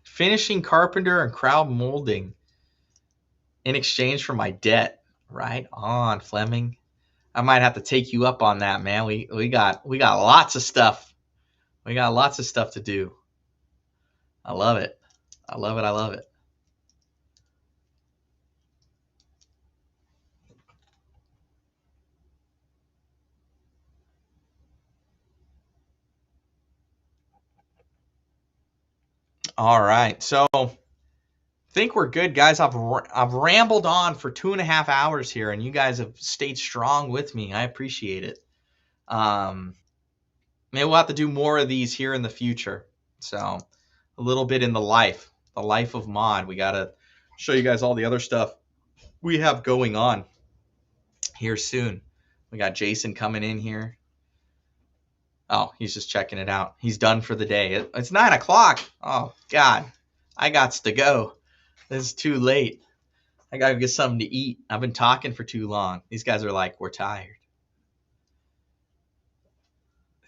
Finishing carpenter and crowd molding in exchange for my debt. Right on, Fleming. I might have to take you up on that, man. We got lots of stuff. We got lots of stuff to do. I love it. I love it. I love it. All right. So I think we're good, guys. I've rambled on for 2.5 hours here, and you guys have stayed strong with me. I appreciate it. Maybe we'll have to do more of these here in the future. So a little bit in the life of Mod. We got to show you guys all the other stuff we have going on here soon. We got Jason coming in here. Oh, he's just checking it out. He's done for the day. It's 9 o'clock. Oh, God. I got to go. This is too late. I got to get something to eat. I've been talking for too long. These guys are like, we're tired.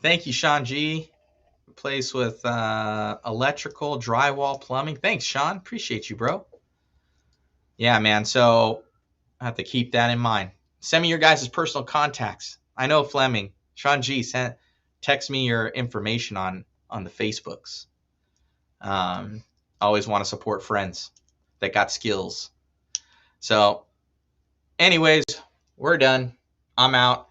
Thank you, Sean G. Plays with electrical, drywall, plumbing. Thanks, Sean. Appreciate you, bro. Yeah, man. So I have to keep that in mind. Send me your guys' personal contacts. I know Fleming. Sean G. Text me your information on the Facebooks. Always want to support friends that got skills. So anyways, we're done. I'm out.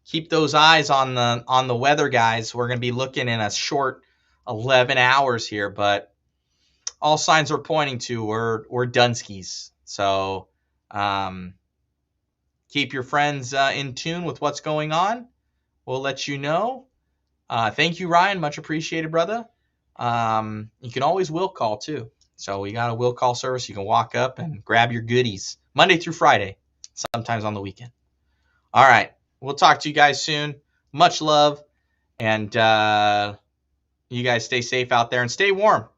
Keep those eyes on the weather, guys. We're going to be looking in a short 11 hours here, but all signs are pointing to we're Dunskies. So keep your friends in tune with what's going on. We'll let you know. Thank you, Ryan. Much appreciated, brother. You can always will call too. So we got a will call service. You can walk up and grab your goodies Monday through Friday, sometimes on the weekend. All right. We'll talk to you guys soon. Much love. And you guys stay safe out there and stay warm.